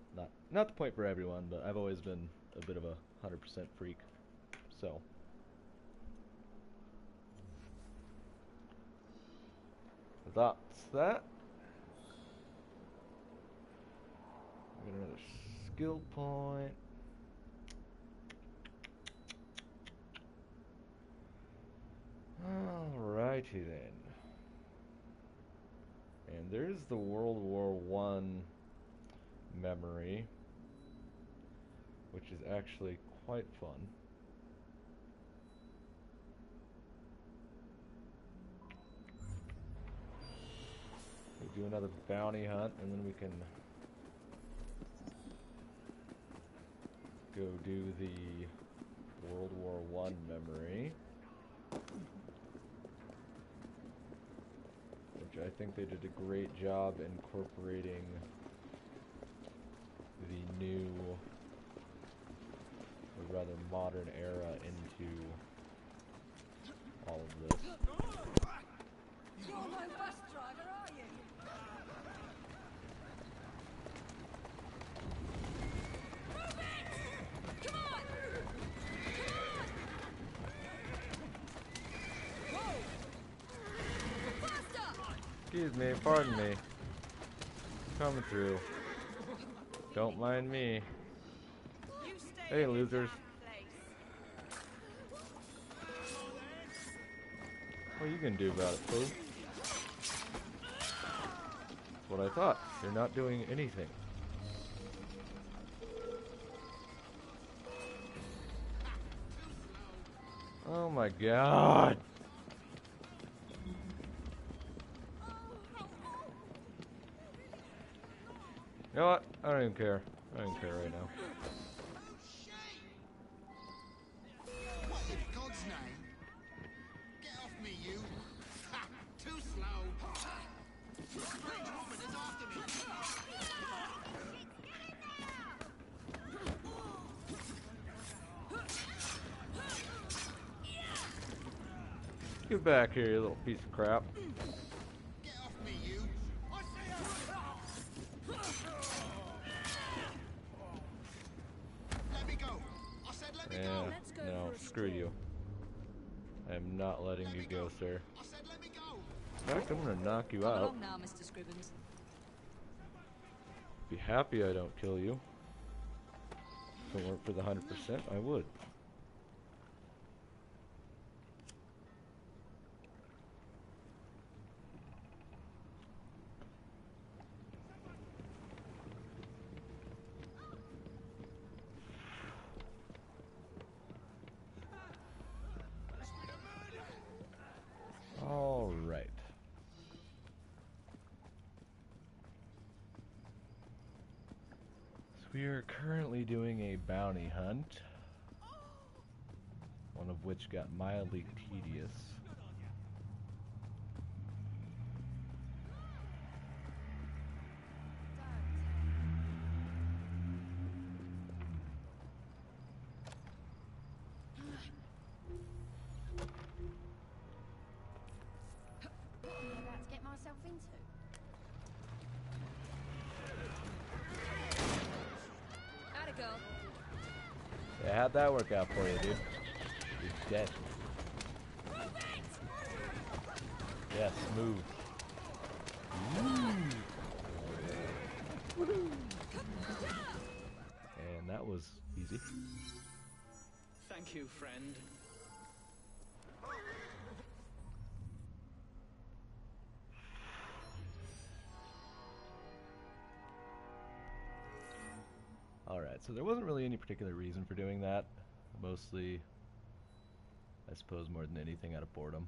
not the point for everyone, but I've always been a bit of a 100% freak. So that's that. Get another skill point. Alrighty then. And there's the World War I memory, which is actually quite fun. We do another bounty hunt, and then we can go do the World War I memory, which I think they did a great job incorporating the new, or rather modern era into all of this. You're no bus driver, are you? Move it! Come on! Come on! Whoa! Faster! Excuse me, pardon me. Coming through. Don't mind me. Hey, losers. What are you gonna do about it, fool? That's what I thought. You're not doing anything. Oh my god! You know what? I don't even care. I don't even care right now. What in God's name? Get off me, you! Ha! Too slow! Strange woman is after me! Get back here, you little piece of crap. Get off me, you! I say let me go! I said let me go! Let's go No, for a screw you. I am not letting you go, sir. I said let me go! In fact, I'm gonna knock you Come out. along now, Mr. Scribbins. Be happy I don't kill you. If it weren't for the 100%, I would. All right. So we are currently doing a bounty hunt, one of which got mildly tedious. What am I about to get myself into? girl. Yeah, how'd that work out for you, dude? You're dead. Yes, move. And that was easy. Thank you, friend. Alright, so there wasn't really any particular reason for doing that. Mostly, I suppose, more than anything out of boredom.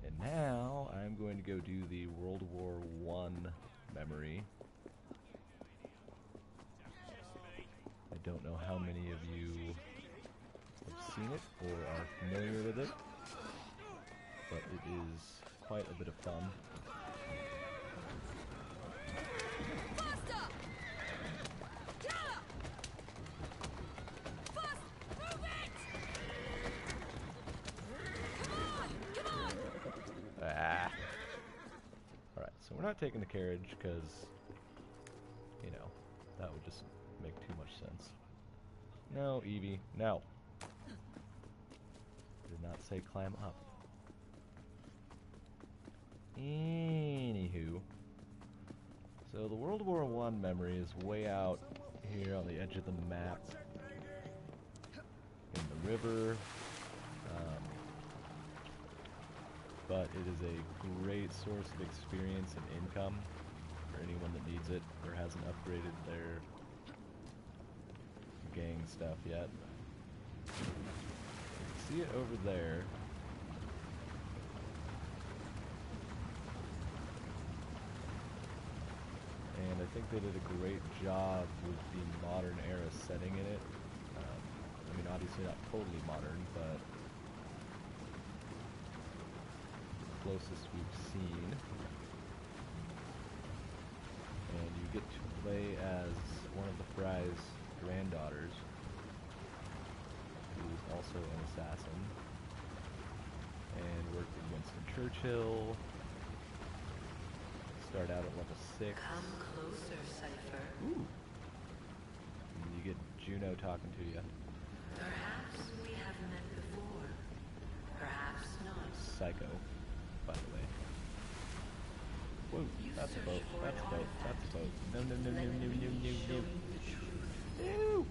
And now, I'm going to go do the World War I memory. I don't know how many of you have seen it or are familiar with it, but it is quite a bit of fun. So we're not taking the carriage because, you know, that would just make too much sense. No, Evie, no. Did not say climb up. Anywho. So the World War I memory is way out here on the edge of the map. In the river. But it is a great source of experience and income for anyone that needs it or hasn't upgraded their gang stuff yet. See it over there. And I think they did a great job with the modern era setting in it. I mean, obviously not totally modern, but closest we've seen. And you get to play as one of the Frye's granddaughters, who is also an assassin, and worked with Winston Churchill. Start out at level 6. Come closer, Cypher. Ooh. And you get Juno talking to you. Perhaps we have met before. Perhaps not. Psycho, by the way. Whoa, that's a boat, that's a boat, that's a boat. No, no, no, no, no, no, no, no. Ew!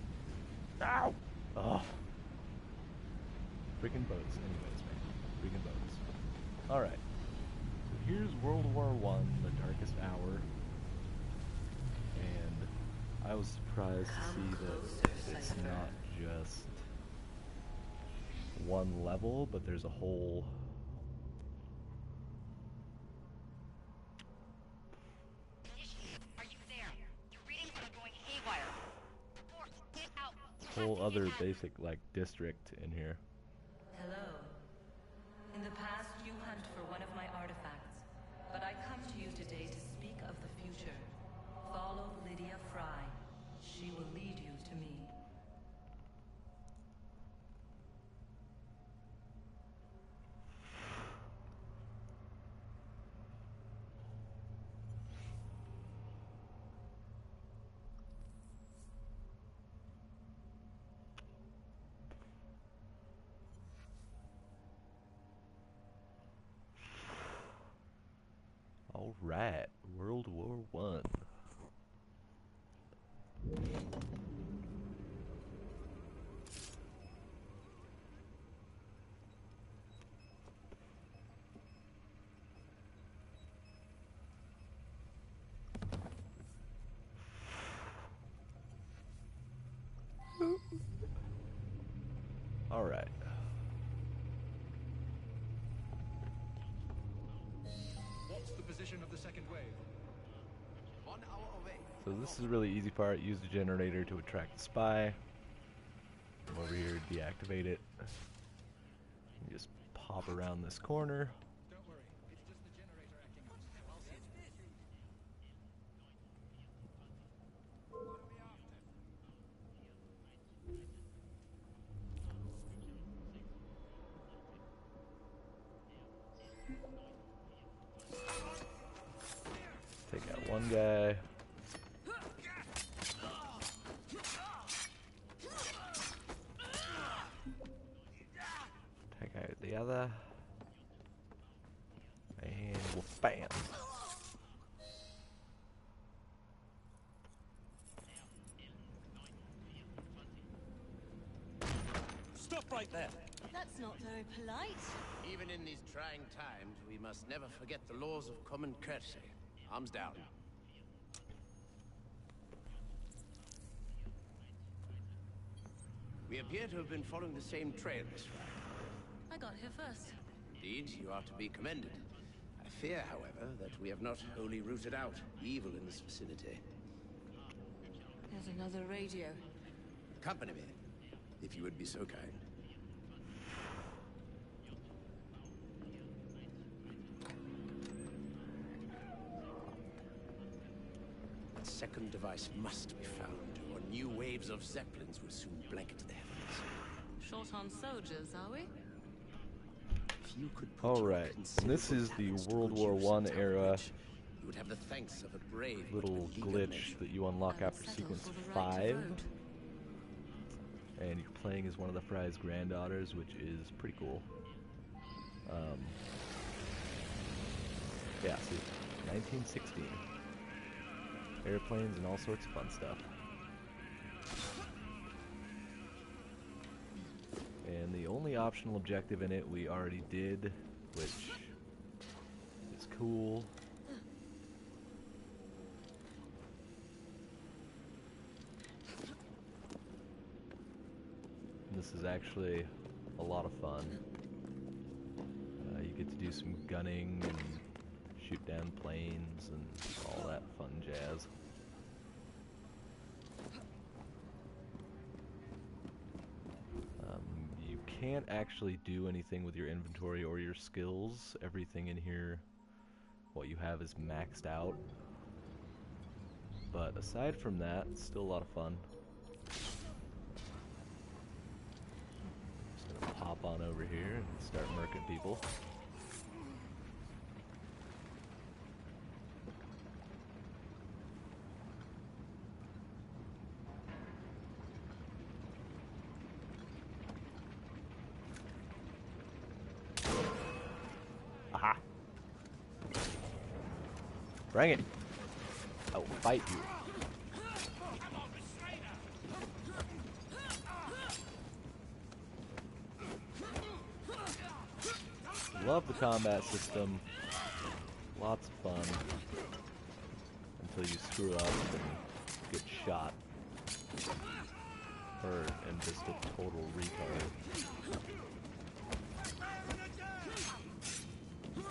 Ow! Oh. Freaking boats, anyways, man. Freaking boats. Alright. So here's World War I, the darkest hour. And I was surprised to see that it's not just one level, but there's a whole other basic like district in here. Hello. In the past you hunt for one of my artifacts, but I come to you today to speak of the future. Follow Lydia Frye. She will lead you to me. Alright, World War I. Alright. What's the position of the second wave? 1 hour away. So this is a really easy part. Use the generator to attract the spy. Come over here, deactivate it. You just pop around this corner. Don't worry, it's just the generator acting up. I'll see to it. What are we after? Take out one guy. the other. And bam. Stop right there. That's not very polite. Even in these trying times, we must never forget the laws of common courtesy. Arms down. We appear to have been following the same trail, Miss Frye. I got here first. Indeed, you are to be commended. I fear, however, that we have not wholly rooted out evil in this vicinity. There's another radio. Accompany me, if you would be so kind. The second device must be found, or new waves of Zeppelins will soon blanket the heavens. Short on soldiers, are we? If you could put Alright, this is the World War I era you would have the thanks of a brave little glitch that you unlock after sequence 5. And you're playing as one of the Frye's granddaughters, which is pretty cool. Yeah, see, 1916. Airplanes and all sorts of fun stuff. And the only optional objective in it we already did, which is cool. This is actually a lot of fun. You get to do some gunning and shoot down planes and all that fun jazz. You can't actually do anything with your inventory or your skills. Everything in here, what you have is maxed out. But aside from that, it's still a lot of fun. Just gonna pop on over here and start murking people. Aha! Bring it! I will fight you. Love the combat system. Lots of fun. Until you screw up and get shot. Hurt and just a total retard.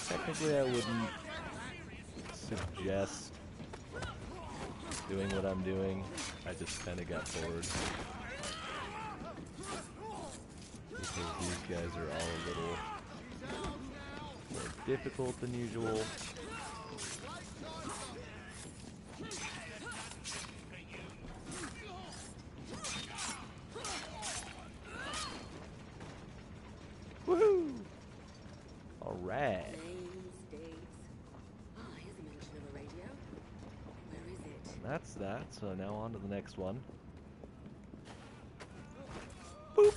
Technically, I wouldn't suggest doing what I'm doing. I just kind of got bored. Because these guys are all a little more difficult than usual. Woohoo! Alright. That's that, so now on to the next one. Boop!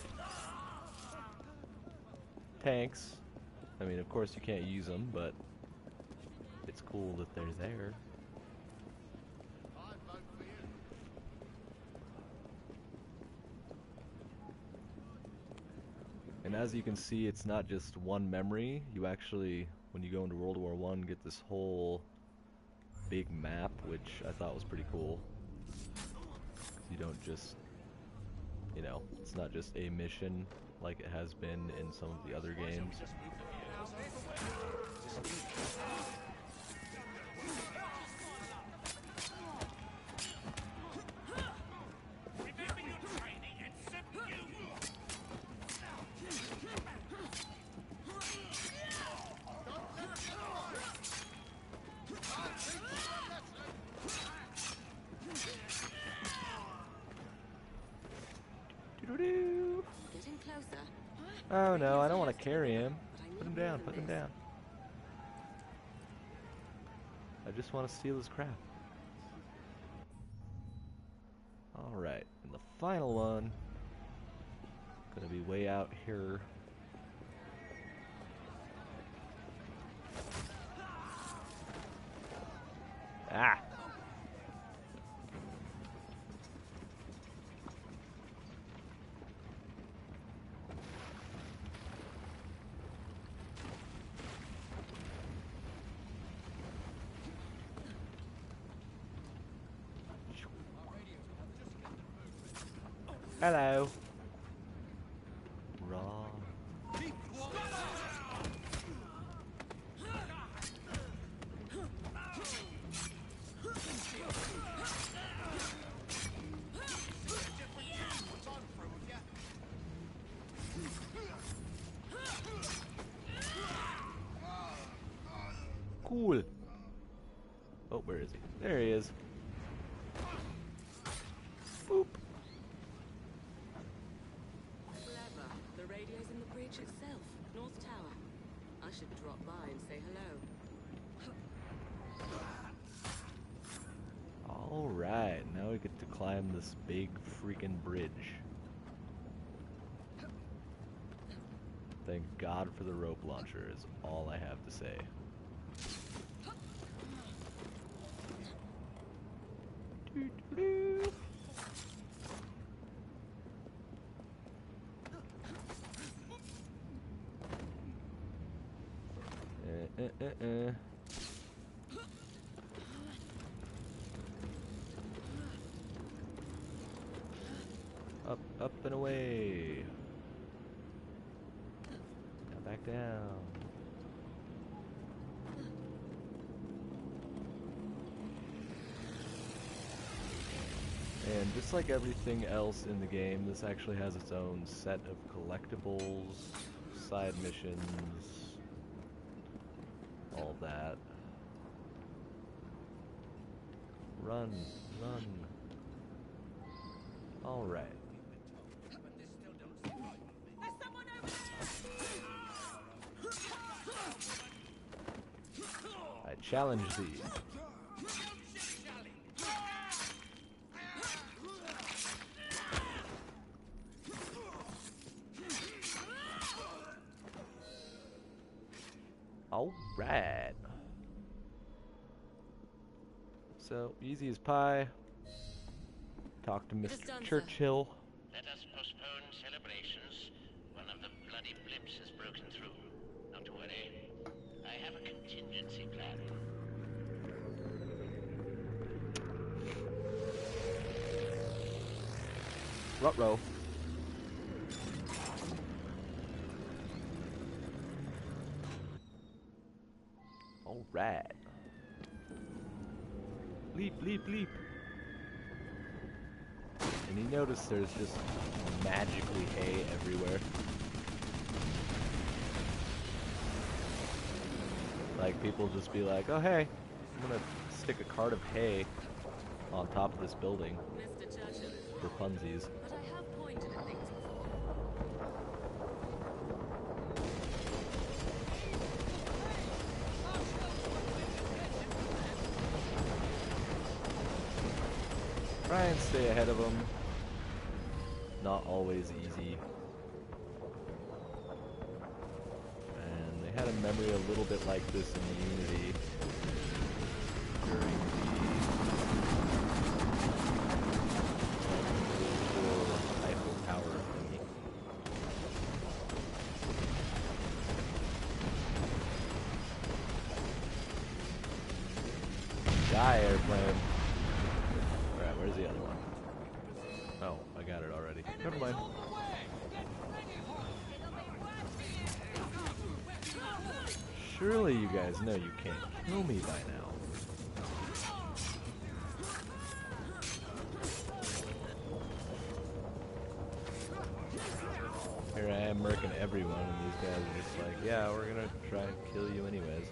Tanks. I mean, of course you can't use them, but it's cool that they're there. And as you can see, it's not just one memory. You actually, when you go into World War I, get this whole big map, which I thought was pretty cool. You don't just, you know, it's not just a mission like it has been in some of the other games. Getting closer. Oh no, I don't want to carry him. Put him down, put him down. I just want to steal his crap. Alright, and the final one, gonna be way out here. Ah! Hello. Raw. Cool. Oh, where is he? There he is. Boop. Clever. The radio's in the bridge itself, North Tower. I should drop by and say hello. Alright, now we get to climb this big freaking bridge. Thank God for the rope launcher is all I have to say. Doo-doo-doo. Up, up and away. Now back down. And just like everything else in the game, this actually has its own set of collectibles, side missions, all that. Run, run. Alright. I challenge thee. Alright. So, easy as pie. Talk to Mr. Churchill. Let us postpone celebrations. One of the bloody blips has broken through. Not to worry. I have a contingency plan. Ruh-roh. Alright. Leap, leap, leap. And you notice there's just magically hay everywhere. Like, people just be like, oh hey, I'm gonna stick a cart of hay on top of this building for funsies. But I have pointed at things before. Try and stay ahead of them. Not always easy. And they had a memory a little bit like this in Unity during the Eiffel Tower thingy. Die, airplane. Where's the other one? Oh, I got it already. Never mind. Surely you guys know you can't kill me by now. Here I am murking everyone, and these guys are just like, yeah, we're gonna try and kill you anyways.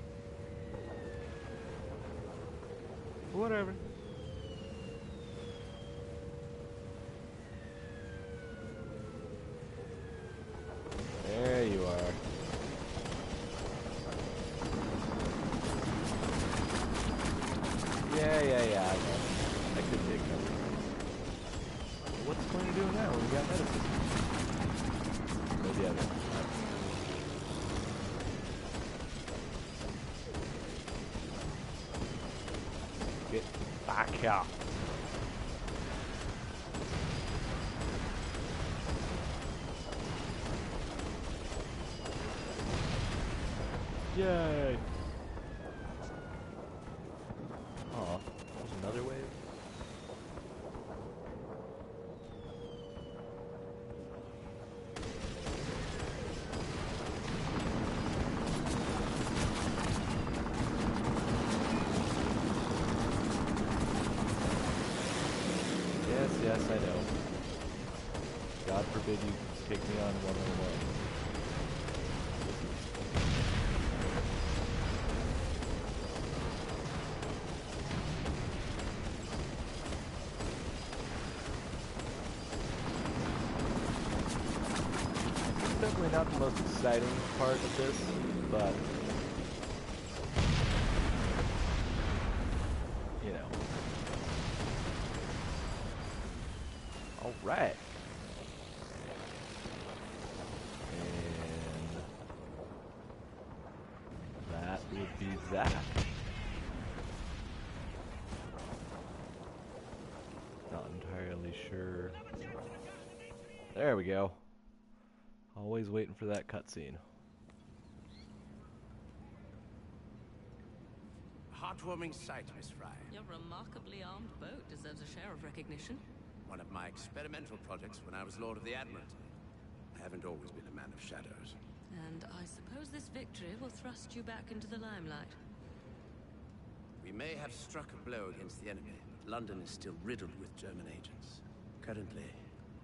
Whatever. There you are. Yeah, I could dig them. What's it going to do now when we got medicine? Where's the other? Get back here. Yay! Oh, there's another wave. Yes, I know. God forbid you take me on one-on-one. It's definitely not the most exciting part of this, but you know. Alright. And that would be that. Not entirely sure. There we go. Always waiting for that cutscene. Heartwarming sight, Miss Frye. Your remarkably armed boat deserves a share of recognition. One of my experimental projects when I was Lord of the Admiralty. I haven't always been a man of shadows. And I suppose this victory will thrust you back into the limelight. We may have struck a blow against the enemy, but London is still riddled with German agents. Currently,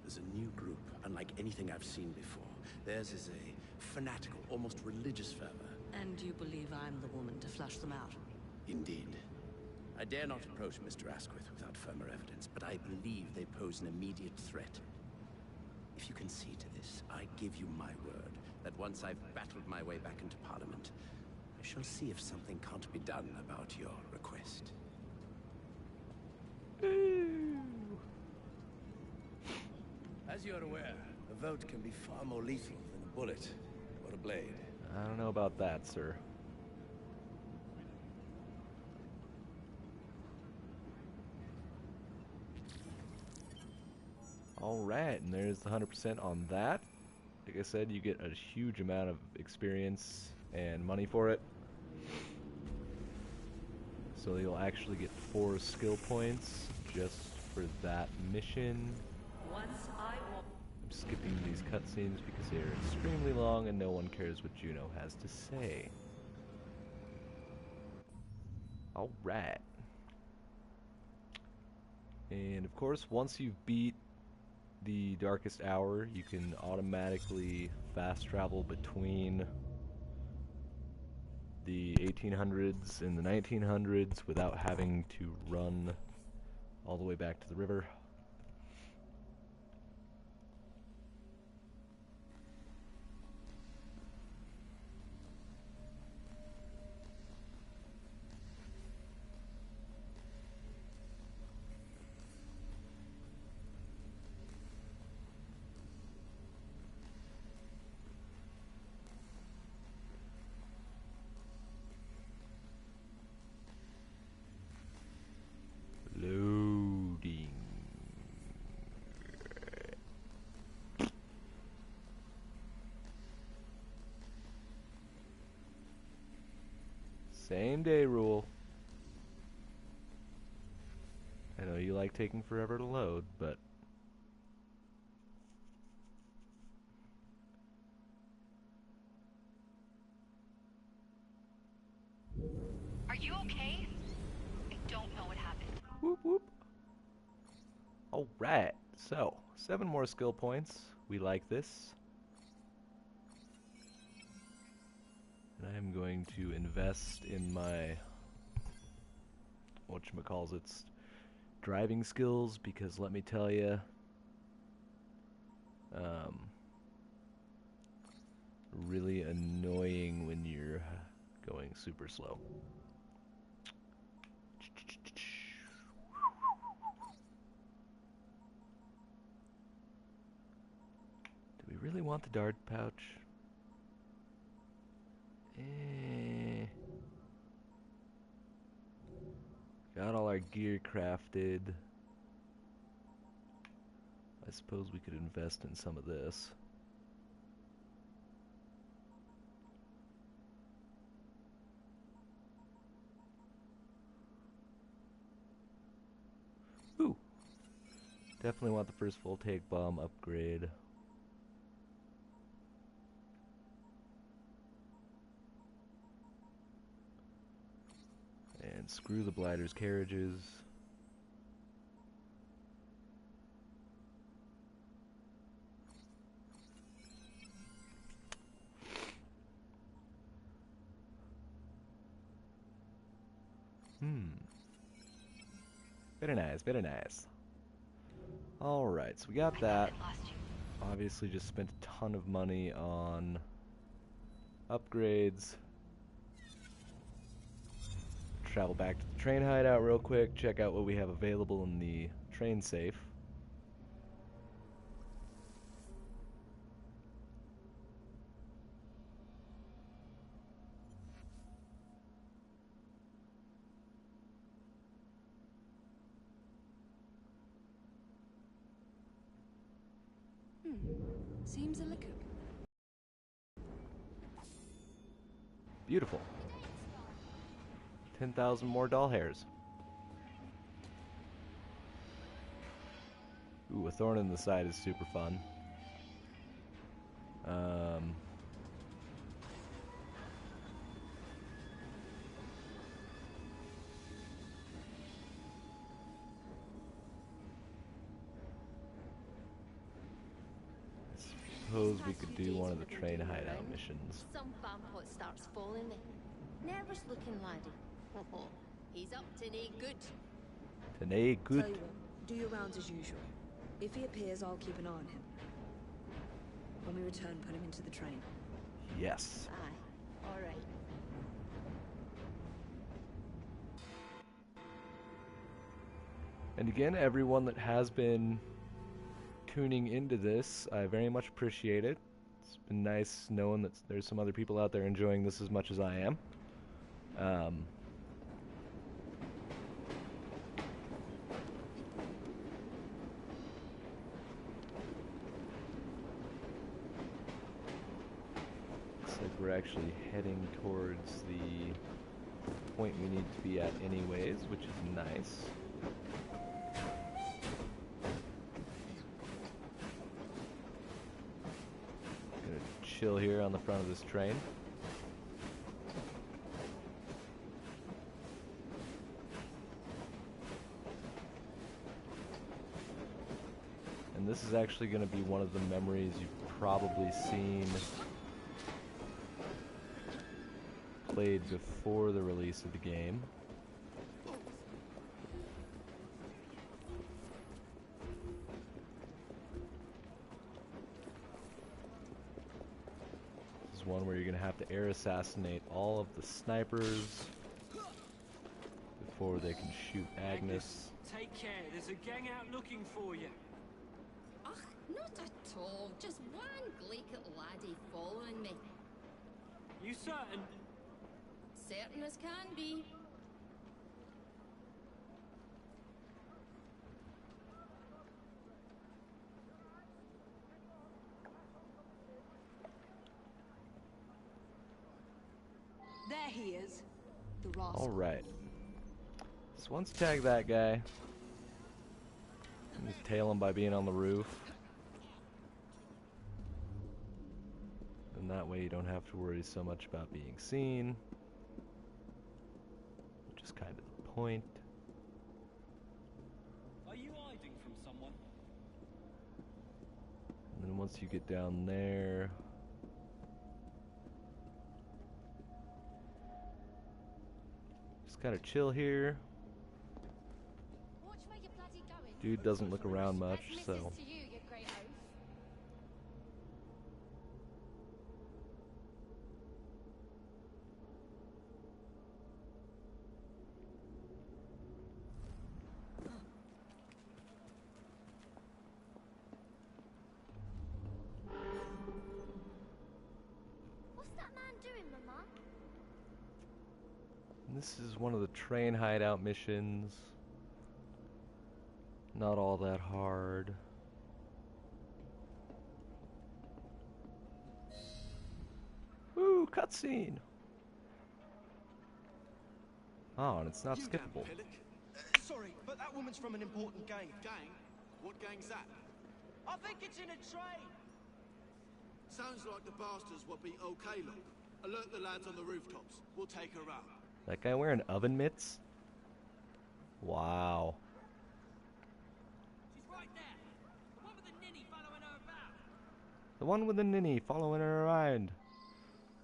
there's a new group, unlike anything I've seen before. Theirs is a fanatical, almost religious fervor. And you believe I'm the woman to flush them out? Indeed. I dare not approach Mr. Asquith without firmer evidence, but I believe they pose an immediate threat. If you concede to this, I give you my word that once I've battled my way back into Parliament, I shall see if something can't be done about your request. As you're aware, a vote can be far more lethal than a bullet or a blade. I don't know about that, sir. Alright, and there's the 100% on that. Like I said, you get a huge amount of experience and money for it. So you'll actually get 4 skill points just for that mission. I'm skipping these cutscenes because they are extremely long and no one cares what Juno has to say. Alright. And of course, once you've beat the darkest hour, you can automatically fast travel between the 1800s and the 1900s without having to run all the way back to the river. Loading. Same day rule. I know you like taking forever to load, but Are you okay? I don't know what happened. whoop whoop. Alright, so 7 more skill points. We like this. And I am going to invest in my whatchamacallits driving skills, because let me tell you, really annoying when you're going super slow. Do we really want the dart pouch? Got all our gear crafted. I suppose we could invest in some of this. Ooh. Definitely want the first voltaic bomb upgrade. And screw the blighter's carriages. Very nice, very nice. Alright, so we got that. Obviously just spent a ton of money on upgrades. Travel back to the train hideout real quick, check out what we have available in the train safe. Seems a liquor. Beautiful. 10,000 more doll hairs. Ooh, a thorn in the side is super fun. Suppose we could do one of the train hideout missions. Some vampot starts following me. Nervous looking laddie. He's up to nae good. To nae good. Tell you what, do your rounds as usual. If he appears, I'll keep an eye on him. When we return, put him into the train. Yes. Aye, all right. And again, everyone that has been tuning into this, I very much appreciate it. It's been nice knowing that there's some other people out there enjoying this as much as I am. Looks like we're actually heading towards the point we need to be at anyways, which is nice. Chill here on the front of this train. And this is actually going to be one of the memories you've probably seen played before the release of the game. One where you're going to have to air assassinate all of the snipers before they can shoot Agnes. Take care, there's a gang out looking for you. Ach, not at all. Just one glaikit laddie following me. You certain? Certain as can be. There he is. The rascal. Alright. So once tag that guy. Just tail him by being on the roof. And that way you don't have to worry so much about being seen. Which is kind of the point. Are you hiding from someone? And then once you get down there, just kind of chill here. Dude doesn't look around much, so This is one of the train hideout missions. Not all that hard. Woo, cutscene! Oh, and it's not skippable. Sorry, but that woman's from an important gang. Gang? What gang's that? I think it's in a train. Sounds like the bastards what be okay, look. Alert the lads on the rooftops. We'll take her out. That guy wearing oven mitts? Wow. She's right there. The one with the ninny following her about. The one with the ninny following her around.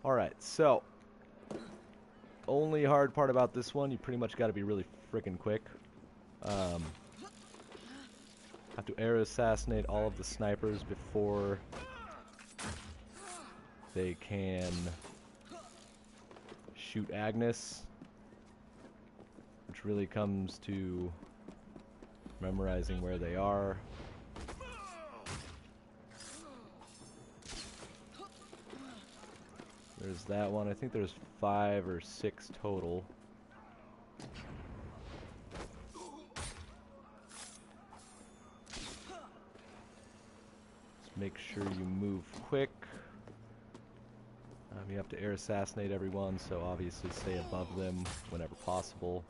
Alright, so. Only hard part about this one, you pretty much gotta be really freaking quick. Have to air assassinate all of the snipers before they can shoot Agnes, which really comes to memorizing where they are. There's that one. I think there's 5 or 6 total. Just make sure you move quick. You have to air assassinate everyone, so obviously stay above them whenever possible.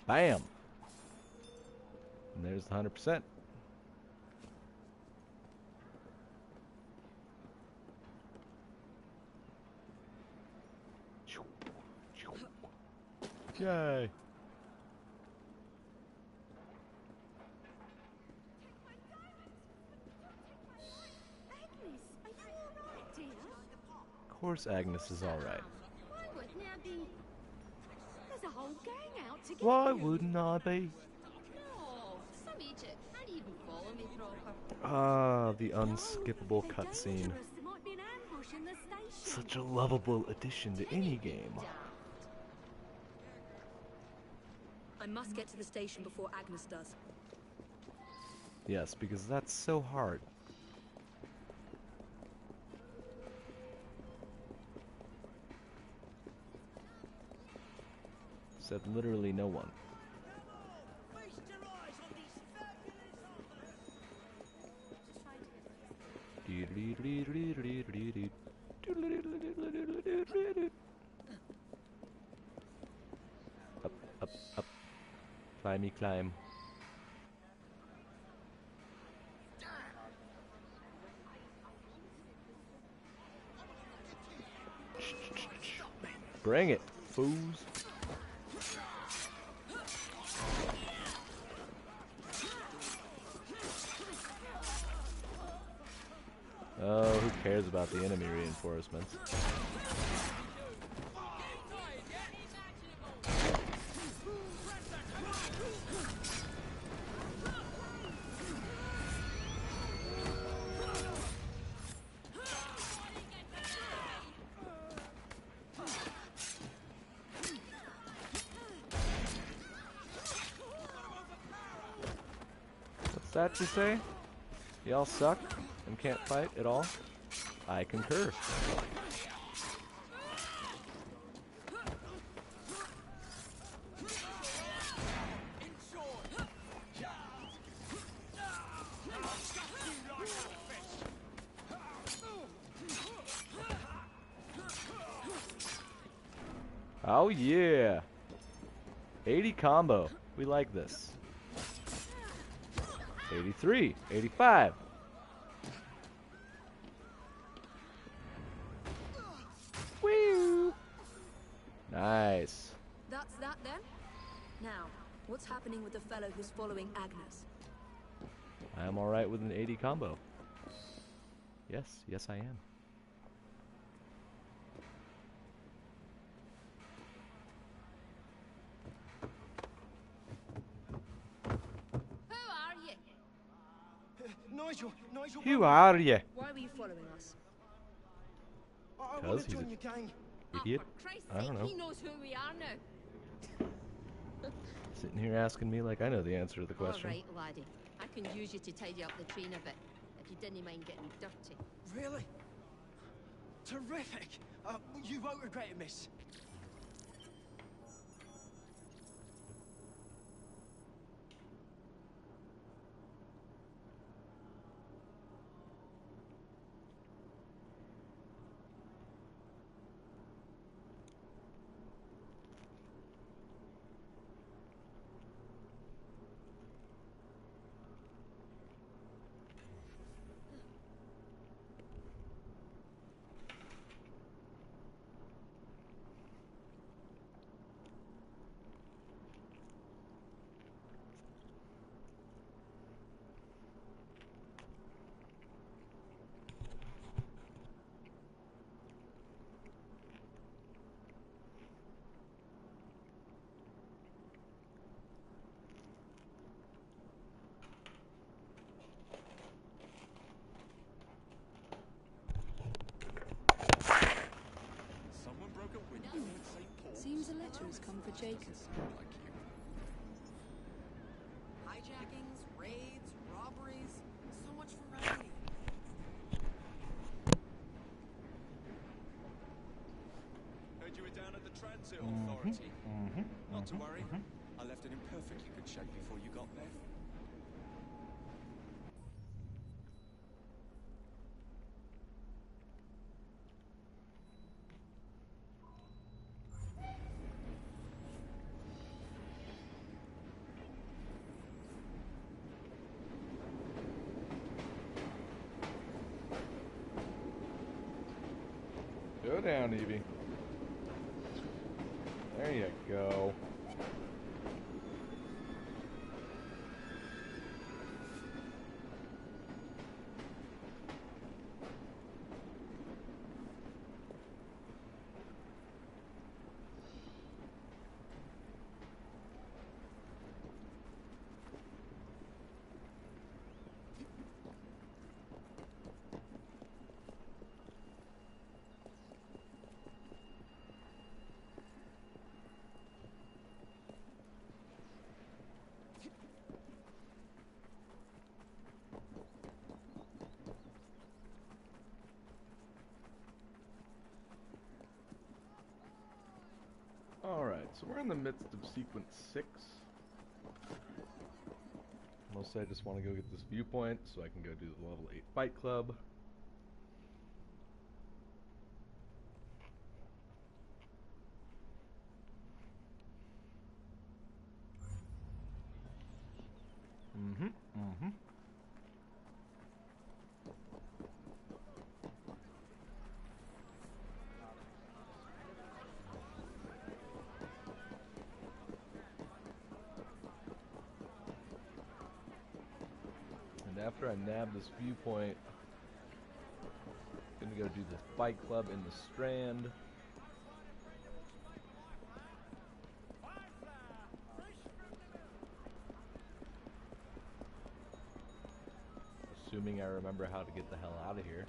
Bam! And there's the 100%. Yay! Of course Agnes is alright. There's a whole gang out to get Why you. wouldn't I be? No, some idiot can't even follow me proper. Ah, the unskippable cutscene. There might be an ambush in the station. Such a lovable addition to any game. I must get to the station before Agnes does. Yes, because that's so hard. Said literally no one. Up, up, up. Climby, climb. Bring it, fools. Oh, who cares about the enemy reinforcements? What's that you say? Y'all suck and can't fight at all? I concur. Oh yeah! 80 combo. We like this. 83, 85. Woo! Nice. That's that then? Now, what's happening with the fellow who's following Agnes? I am alright with an 80 combo. Yes, yes I am. Nigel, Who are you? Why were you following us? Because he's an idiot. I don't know. He knows who we are now. Sitting here asking me like I know the answer to the question. All right, laddie. I can use you to tidy up the train a bit, if you didn't mind getting dirty. Really? Terrific! You won't regret it, miss. Seems a letter has come for Jacob. Hijackings, raids, robberies, so much variety. Heard you were down at the Transit Authority. Not to worry. I left it in perfectly good shape before you got there. Go down, Evie. There you go. Alright, so we're in the midst of sequence 6. Mostly I just want to go get this viewpoint so I can go do the level 8 fight club. And after I nab this viewpoint, I'm gonna go do the fight club in the Strand. Assuming I remember how to get the hell out of here.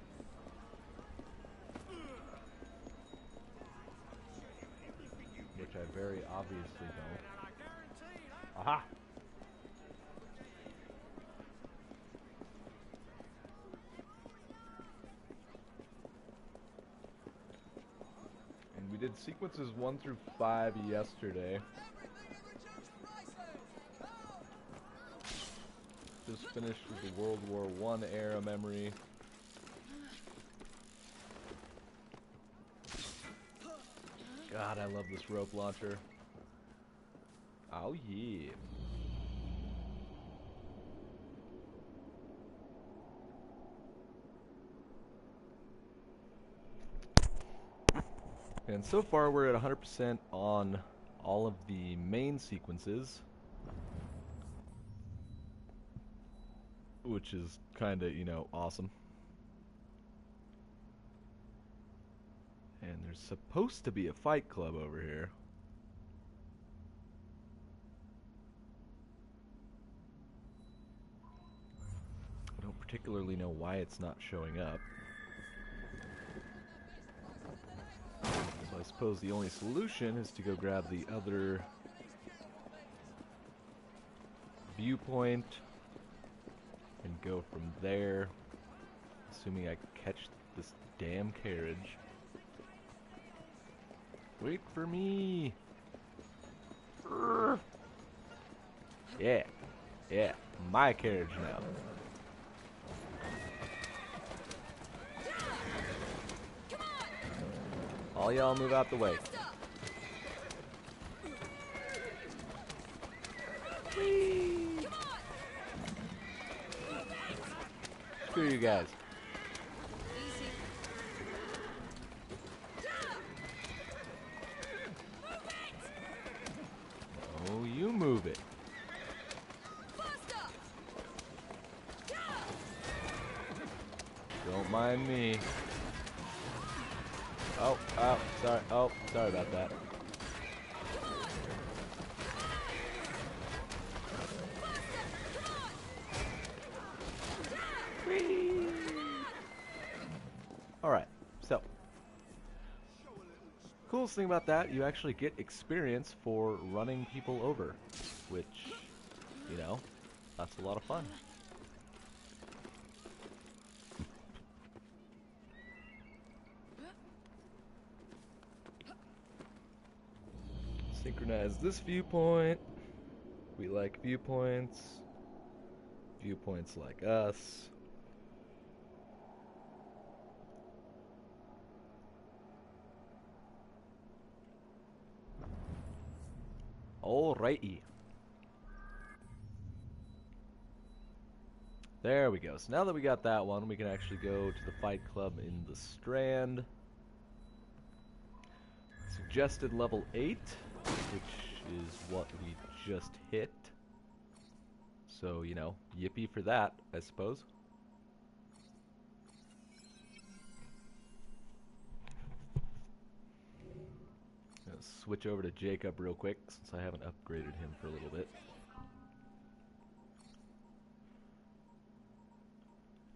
Which I very obviously don't. Aha! And we did sequences 1 through 5 yesterday. Just finished with the World War I era memory. God, I love this rope launcher. Oh yeah. And so far we're at 100% on all of the main sequences, which is kind of, awesome. And there's supposed to be a fight club over here. I don't particularly know why it's not showing up. So I suppose the only solution is to go grab the other viewpoint go from there, assuming I catch this damn carriage. Wait for me! Urgh. Yeah, yeah, my carriage now. All y'all move out the way. Whee! Screw you guys. Oh, you move it. Don't mind me. Oh, sorry. Oh, sorry about that. Alright, so. Coolest thing about that, you actually get experience for running people over. Which, you know, that's a lot of fun. Synchronize this viewpoint. We like viewpoints. Viewpoints like us. Alrighty. There we go. So now that we got that one, we can actually go to the Fight Club in the Strand. Suggested level 8, which is what we just hit. So, you know, yippee for that, I suppose. Gonna switch over to Jacob real quick, since I haven't upgraded him for a little bit.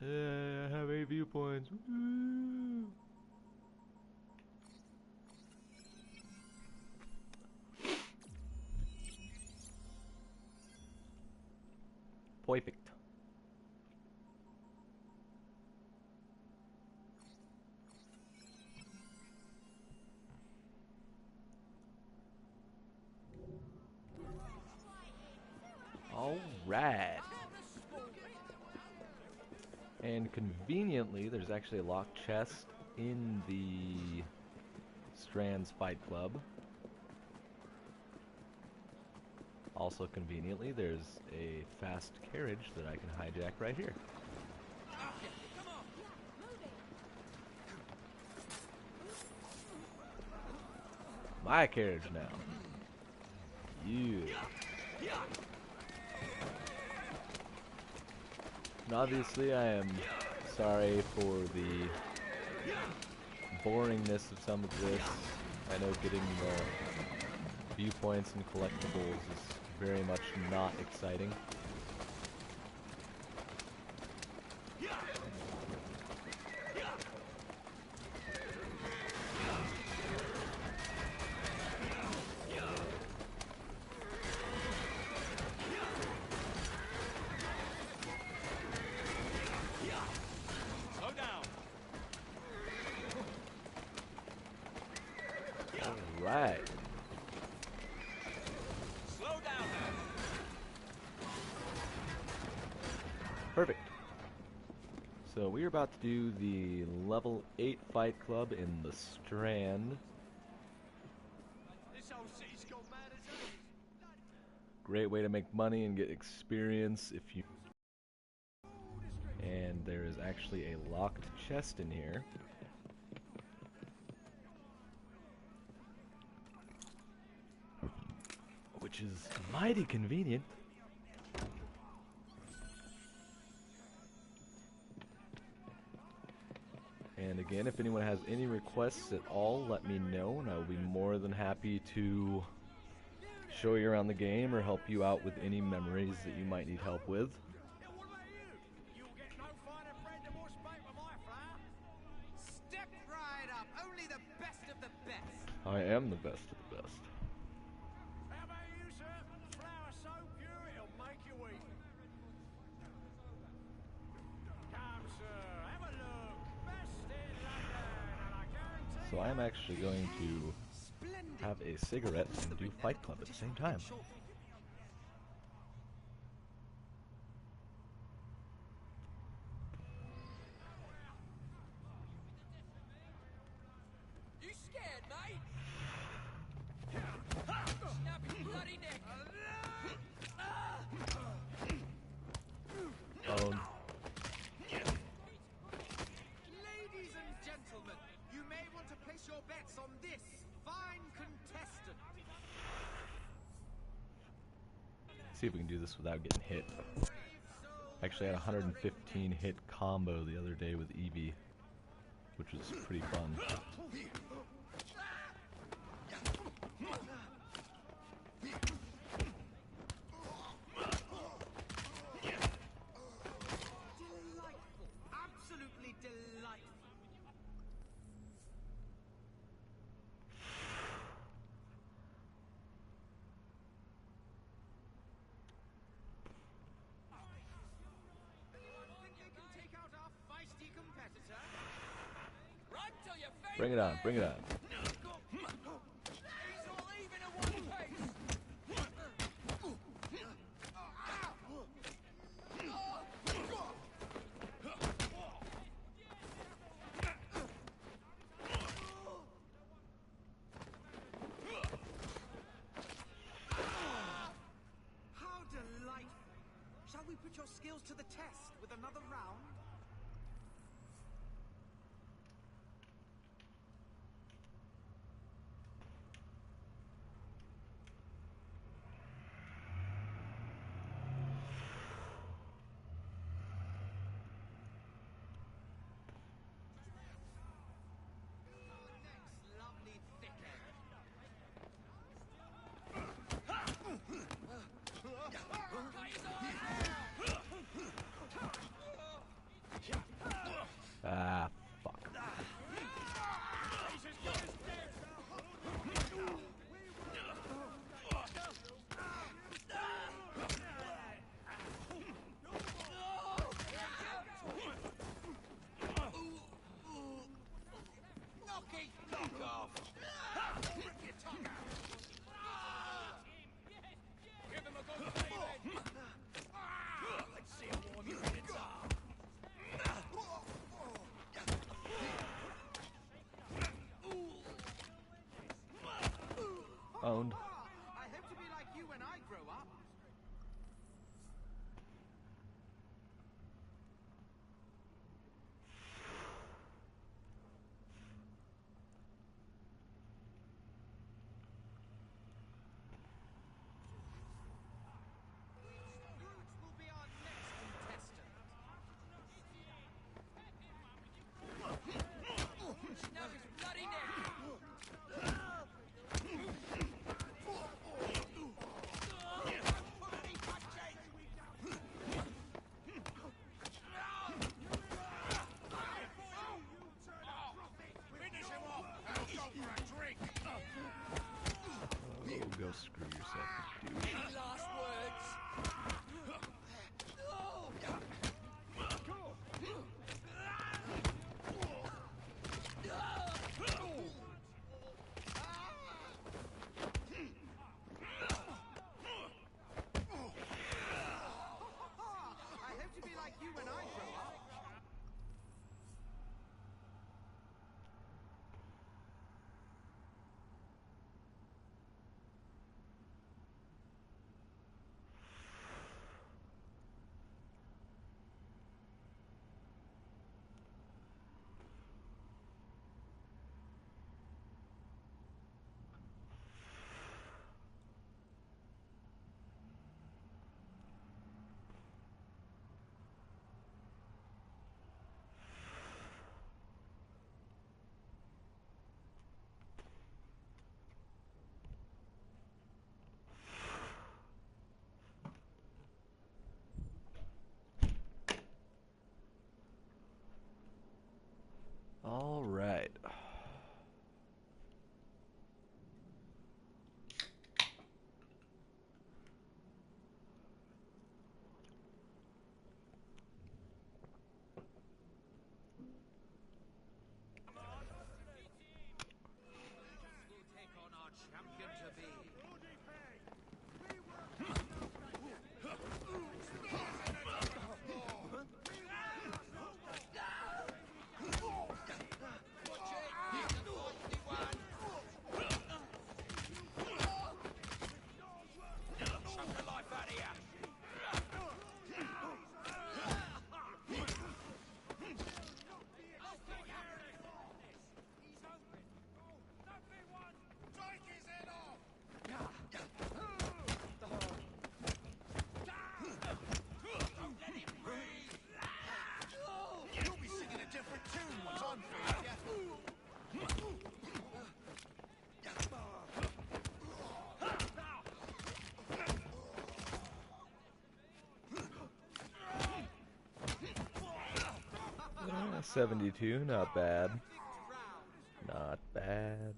I have 8 viewpoints. Woo! Perfect. All right. And conveniently, there's actually a locked chest in the Strand's Fight Club. Also conveniently, there's a fast carriage that I can hijack right here. My carriage now. You. And obviously I am sorry for the boringness of some of this. I know getting the viewpoints and collectibles is very much not exciting. Alright. Perfect. So we're about to do the level 8 Fight Club in the Strand. Great way to make money and get experience if you... And there is actually a locked chest in here. Which is mighty convenient. And again, if anyone has any requests at all, let me know, and I will be more than happy to show you around the game or help you out with any memories that you might need help with. Step right up. Only the best of the best. I am the best of the best. How about you, sir? Flour so pure it'll make you weep. So I am actually going to have a cigarette and do Fight Club at the same time. You scared, mate? Snap his bloody neck. Oh. Ladies and gentlemen, you may want to place your bets on this fine contestant. See if we can do this without getting hit. Actually, I had a 115 hit combo the other day with Evie, which was pretty fun. Delightful. Absolutely delightful. Think they can take out our feisty competitor? Run till your face. Bring it on, bring it on. He's all even at one pace. How delightful. Shall we put your skills to the test with another round? Next lovely thickhead. Ah, fuck. Knock his knock off. Rip your tongue out. Give him a good baby. Let's see him warm you in its arms. Owned. I hope to be like you when I grow up. Brute will be our next contestant. Snap his bloody neck. 72, not bad. Not bad.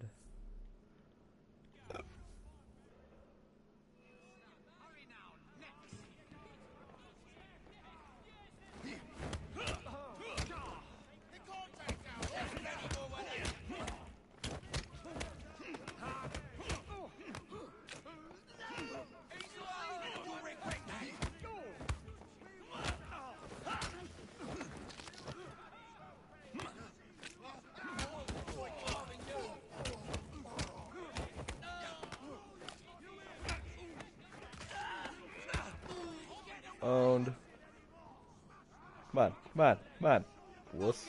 Owned. Come on, come on, come on. Wuss.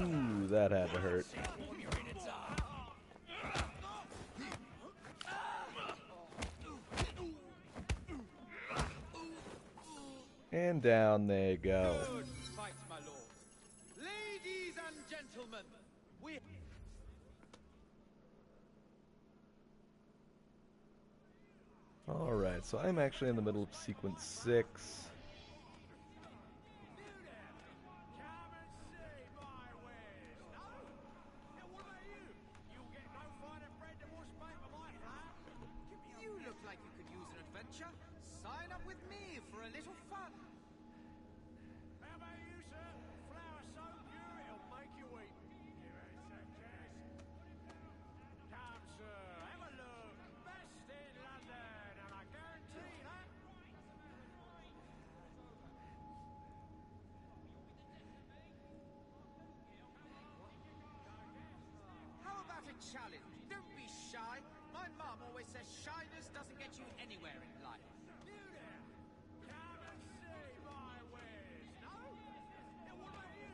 Ooh, that had to hurt. And down they go. Good fight, my lord. Ladies and gentlemen, we... Alright, so I'm actually in the middle of sequence 6. You look like you could use an adventure. Sign up with me for a little fun. How about you, sir? Flour so pure it'll make you weep. Give us a kiss. Come, sir, have a look. Best in London, and I guarantee that. How about a challenge? Don't be shy. My mum always says shyness doesn't get you anywhere in life. You there? Come and see my wares. No? Now what about you?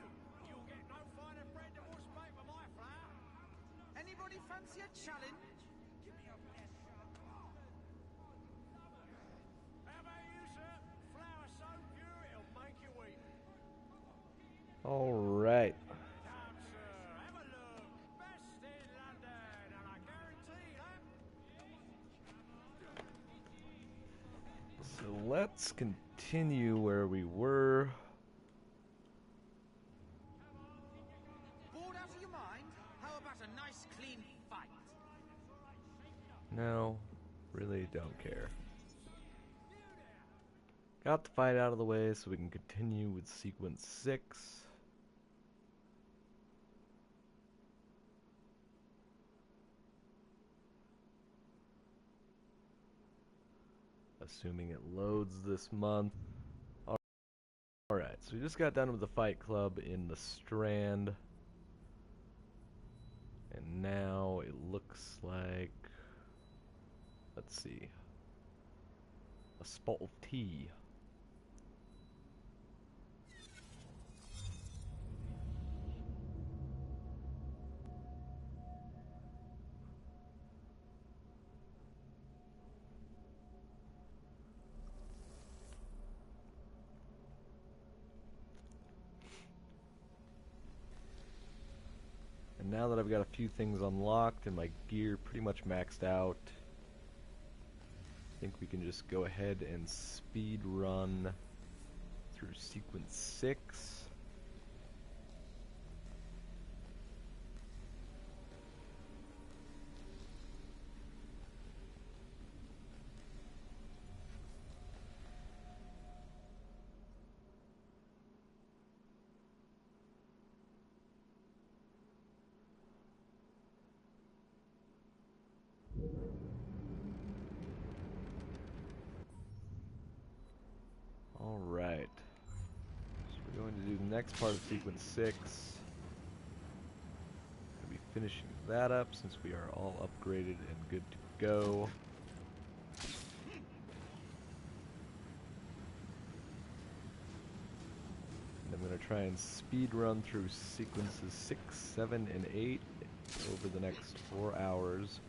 You'll get no finer bread than horse paper, my flower. Anybody fancy a challenge? Give me a best shot. How about you, sir? Flour so pure it'll make you weep. Alright. Come, sir, have a look. Best in London, and I guarantee that. So let's continue where we were. Bored out of your mind? How about a nice clean fight? No, really don't care. Got the fight out of the way so we can continue with sequence 6. Assuming it loads this month. Alright, so we just got done with the Fight Club in the Strand. And now it looks like... Let's see. A spot of tea. And now that I've got a few things unlocked and my gear pretty much maxed out, I think we can just go ahead and speed run through sequence 6. Alright, so we're going to do the next part of sequence 6. We'll be finishing that up since we are all upgraded and good to go. And then I'm going to try and speed run through sequences 6, 7, and 8 over the next 4 hours.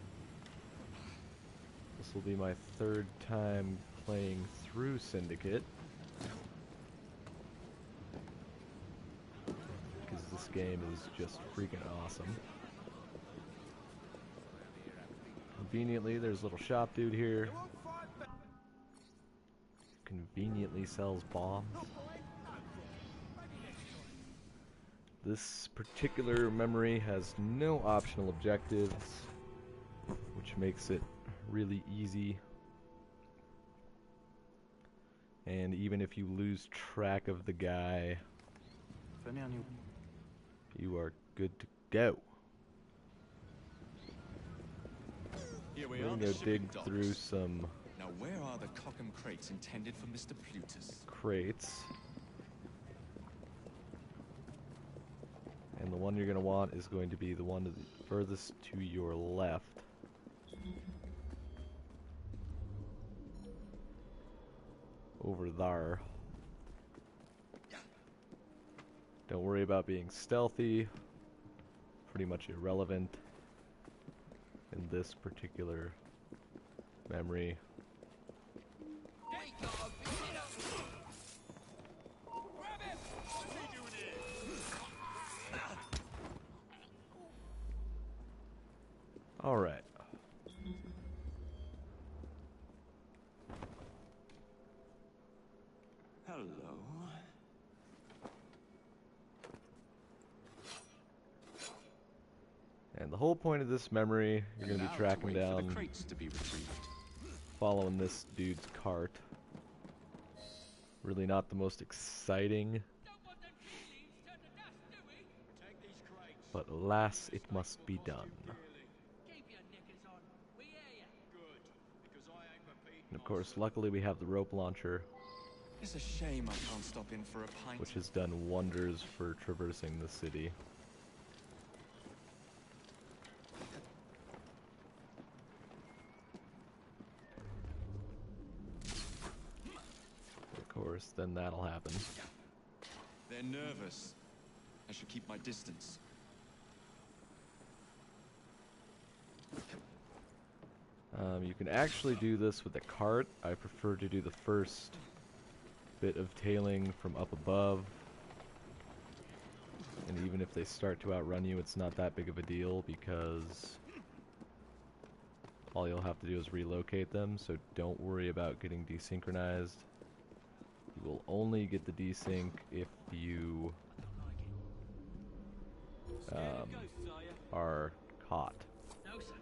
This will be my 3rd time playing through Syndicate, because this game is just freaking awesome. Conveniently, there's a little shop dude here. Conveniently sells bombs. This particular memory has no optional objectives, which makes it really easy. And even if you lose track of the guy, you are good to go. Here we We're are, gonna the go shipping dig docks. through some Now, where are the Cockham crates intended for Mr. Plutus? crates. And the one you're going to want is going to be the one furthest to your left. Over there. Don't worry about being stealthy. Pretty much irrelevant in this particular memory. All right. Hello. And the whole point of this memory, you're going to be tracking down, crates to be retrieved. following this dude's cart. Really not the most exciting, but alas, it must be done. And of course, luckily we have the rope launcher, It's a shame I can't stop in for a pint. which has done wonders for traversing the city. Of course, then that'll happen. They're nervous. I should keep my distance. You can actually do this with a cart. I prefer to do the first bit of tailing from up above. And even if they start to outrun you, it's not that big of a deal because all you'll have to do is relocate them, so don't worry about getting desynchronized. You will only get the desync if you are caught. No, sir.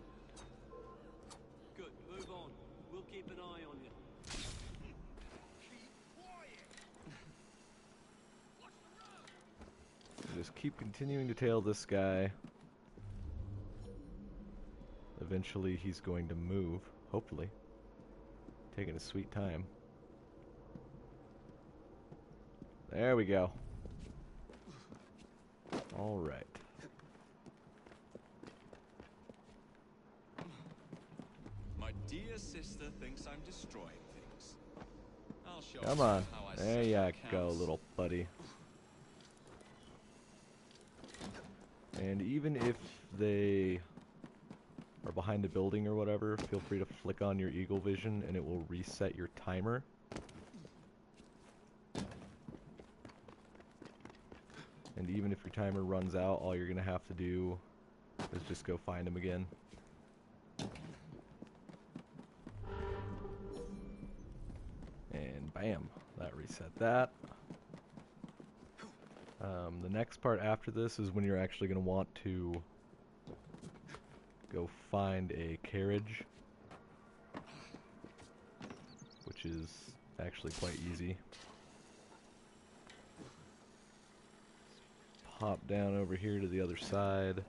Good, move on. We'll keep an eye on you. Just keep continuing to tail this guy. Eventually he's going to move, hopefully. Taking a sweet time. There we go. Alright. My dear sister thinks I'm destroying things. I'll show Come her on. how I There set you my go, counts. little buddy. And even if they are behind a building or whatever, feel free to flick on your eagle vision and it will reset your timer. And even if your timer runs out, all you're going to have to do is just go find him again. And bam, that reset that. The next part after this is when you're actually going to want to go find a carriage, which is actually quite easy. Hop down over here to the other side.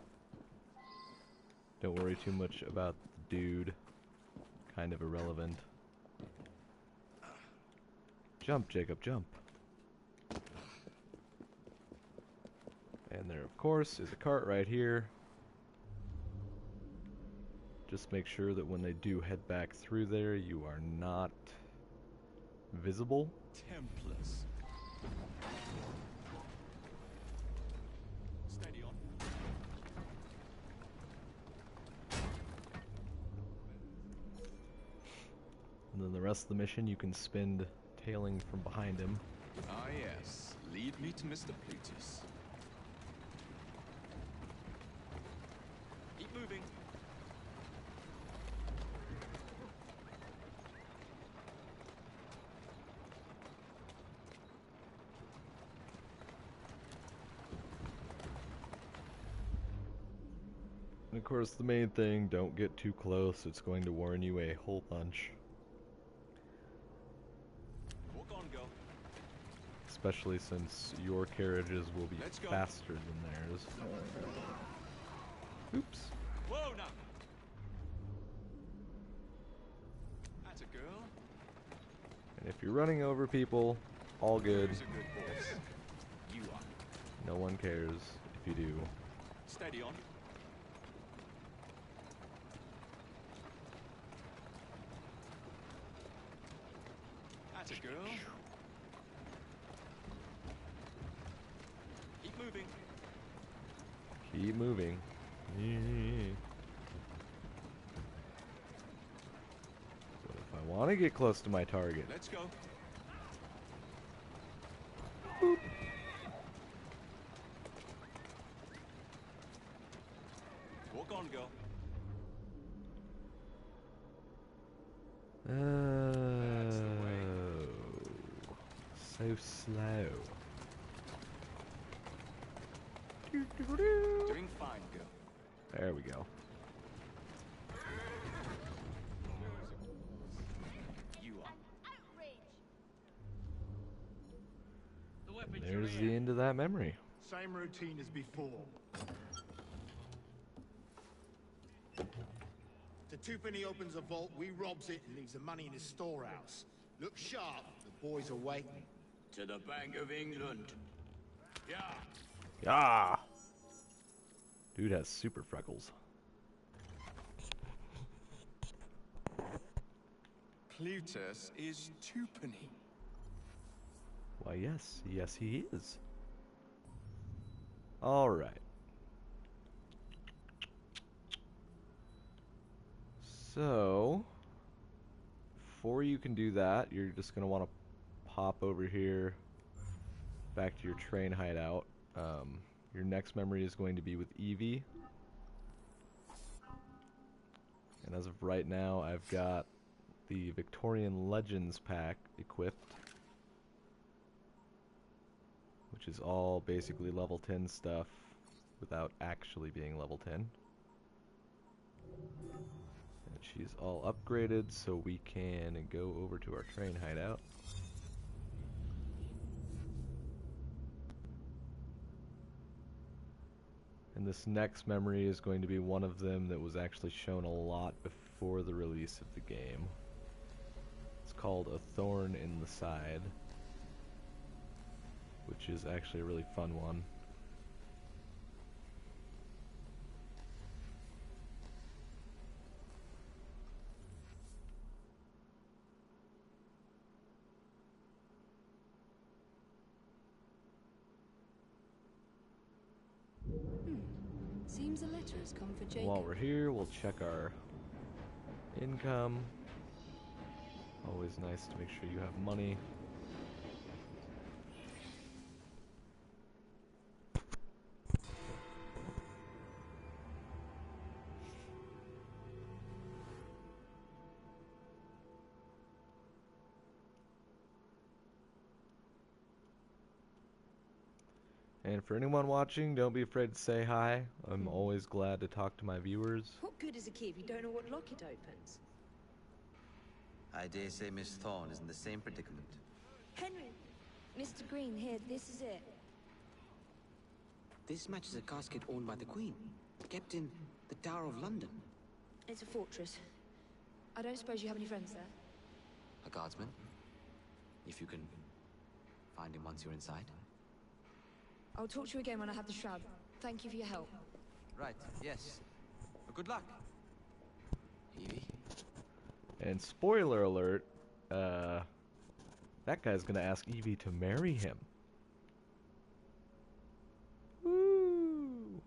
Don't worry too much about the dude. Kind of irrelevant. Jump, Jacob, jump. And there, of course, is a cart right here. Just make sure that when they do head back through there, you are not visible. Templars. then the rest of the mission you can spend tailing from behind him. Ah, yes. Lead me to Mr. Plutus. Keep moving. And of course, the main thing, don't get too close. It's going to warn you a whole bunch. Walk on, girl. Especially since your carriages will be faster than theirs. Oops. Whoa, now. That's a girl. And if you're running over people, all good. Who's a good boss? You are. No one cares if you do. Steady on. That's a girl. Keep moving. Keep moving. But if I want to get close to my target, Let's go. boop. Walk on, girl. Oh, so slow. Doing fine, girl. There we go. You are. And there's the end of that memory. Same routine as before. The twopenny opens a vault, we robs it and leaves the money in his storehouse. Look sharp, the boys are waiting. To the Bank of England. Yeah. Ah! Dude has super freckles. Plutus is twopenny. Why, yes. Yes, he is. Alright. So, before you can do that, you're just going to want to pop over here back to your train hideout. Your next memory is going to be with Evie. And as of right now, I've got the Victorian Legends pack equipped, which is all basically level 10 stuff without actually being level 10. And she's all upgraded, so we can go over to our train hideout. And this next memory is going to be one of them that was actually shown a lot before the release of the game. It's called A Thorn in the Side, which is actually a really fun one. Seems a letter has come for Jacob. While we're here, we'll check our income. Always nice to make sure you have money. And for anyone watching, don't be afraid to say hi. I'm always glad to talk to my viewers. What good is a key if you don't know what lock it opens? I dare say Miss Thorne is in the same predicament. Henry! Mr. Green, here, this is it. This matches a casket owned by the Queen, kept in the Tower of London. It's a fortress. I don't suppose you have any friends there? A guardsman? If you can find him once you're inside. I'll talk to you again when I have the shroud. Thank you for your help. Right, yes. Good luck. Evie? And spoiler alert, that guy's gonna ask Evie to marry him. Woo!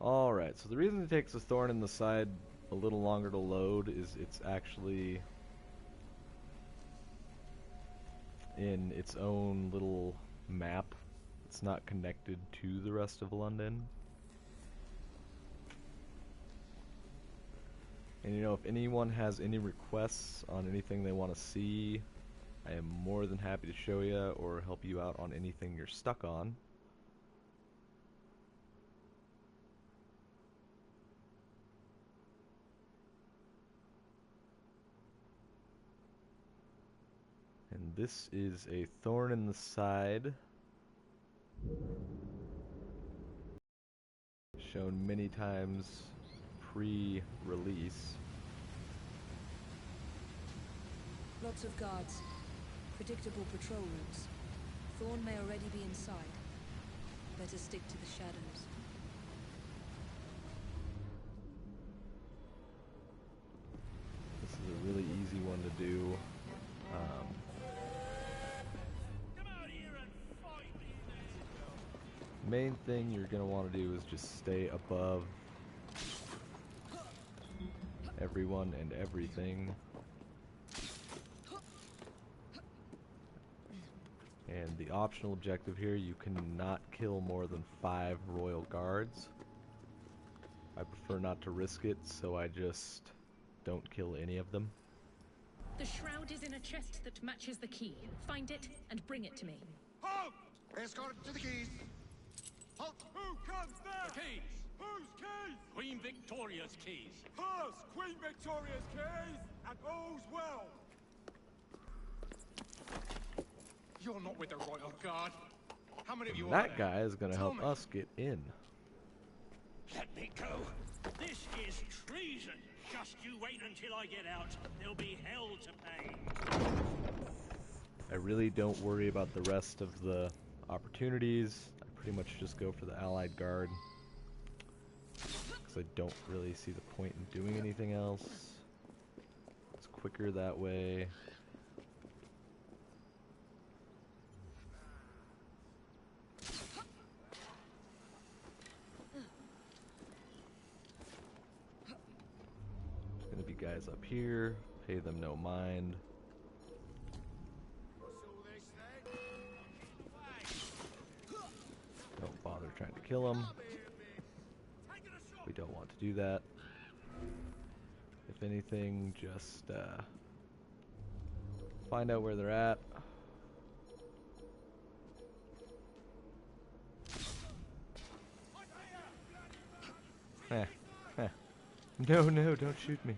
Alrighty. Alright, so the reason it takes a thorn in the side a little longer to load is it's actually in its own little map. It's not connected to the rest of London. And you know, if anyone has any requests on anything they want to see, I am more than happy to show you or help you out on anything you're stuck on. And this is a thorn in the side, shown many times pre-release. Lots of guards. Predictable patrol routes. Thorn may already be inside. Better stick to the shadows. This is a really easy one to do. Main thing you're going to want to do is just stay above everyone and everything. And the optional objective here, you cannot kill more than 5 royal guards. I prefer not to risk it, so I just don't kill any of them. The shroud is in a chest that matches the key. Find it and bring it to me. Halt! Escort to the keys. Halt! Who comes there? The keys! Whose keys? Queen Victoria's keys. Hers! Queen Victoria's keys! And all's well! You're not with the Royal Guard. How many of you are That there? guy is going to Tell help me. us get in. Let me go. This is treason. Just you wait until I get out. There'll be hell to pay. I really don't worry about the rest of the opportunities. I pretty much just go for the Allied Guard, because I don't really see the point in doing anything else. It's quicker that way. There's gonna be guys up here, pay them no mind. Don't bother trying to kill them. We don't want to do that. If anything, just find out where they're at. No, no, don't shoot me.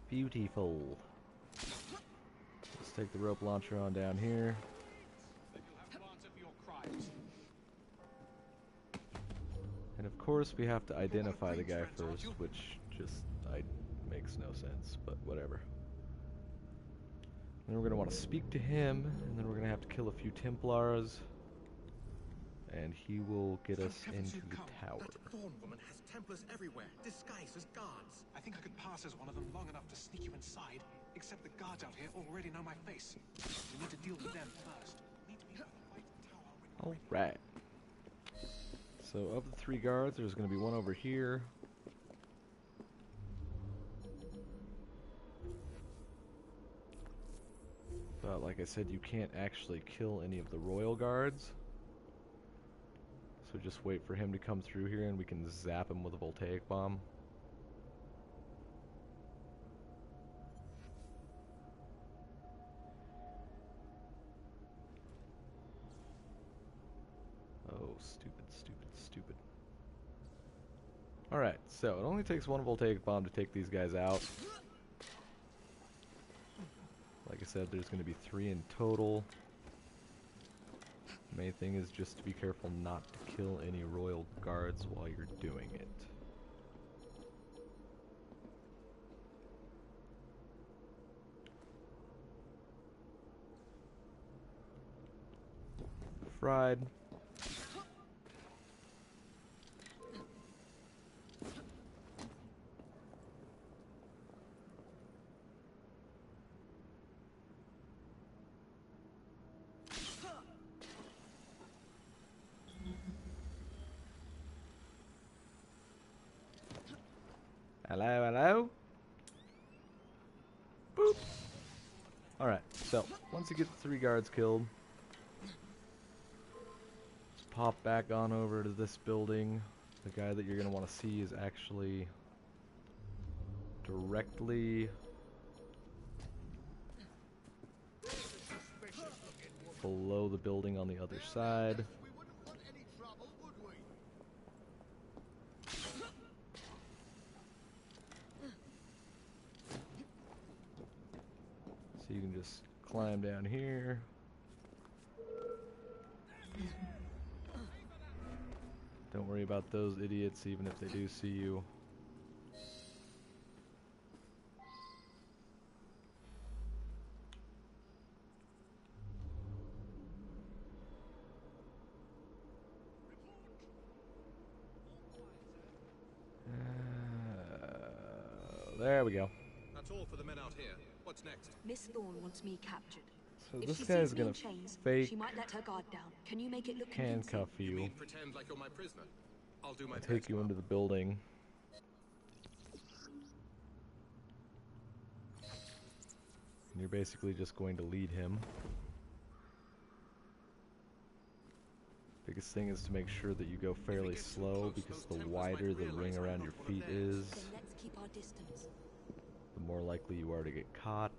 Beautiful. Let's take the rope launcher on down here. And of course we have to identify the guy first, which just makes no sense, but whatever. Then we're going to want to speak to him, and then we're going to have to kill a few Templars, and he will get us into the tower. That Thorn woman has Templars everywhere, disguised as guards. I think I could pass as one of them long enough to sneak you inside, except the guards out here already know my face. We need to deal with them first. Need to be by the White Tower when Alright. So of the 3 guards, there's going to be one over here. But like I said, you can't actually kill any of the royal guards. So just wait for him to come through here and we can zap him with a voltaic bomb. Oh, stupid, stupid, stupid. Alright, so it only takes one voltaic bomb to take these guys out. Like I said, there's going to be 3 in total. Main thing is just to be careful not to kill any royal guards while you're doing it. Fried. Hello, hello? Boop! Alright, so, once you get the 3 guards killed, just pop back on over to this building. The guy that you're going to want to see is actually directly below the building on the other side. So you can just climb down here. Don't worry about those idiots, even if they do see you. There we go. That's all for the men out here. What's next? Miss Thorne wants me captured. So If this she guy's sees me gonna in chains, fake she might let her guard down. Can you make it look handcuff convincing? you, Pretend like you're my prisoner. I'll do my take you into the building. And you're basically just going to lead him. Biggest thing is to make sure that you go fairly slow, because the wider the ring around your feet is, Then let's keep our distance. the more likely you are to get caught.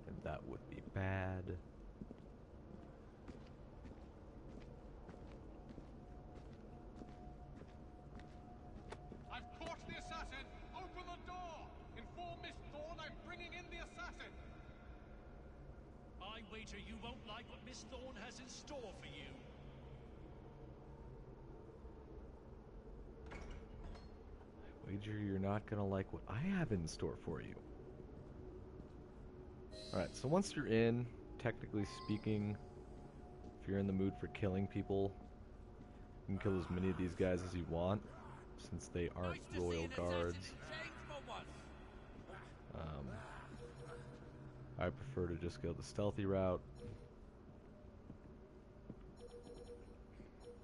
And that would be bad. I've caught the assassin! Open the door! Inform Miss Thorne I'm bringing in the assassin! I wager you won't like what Miss Thorne has in store for you. Wager you're not gonna like what I have in store for you. Alright, so once you're in, technically speaking, if you're in the mood for killing people, you can kill as many of these guys as you want, since they aren't royal guards. I prefer to just go the stealthy route.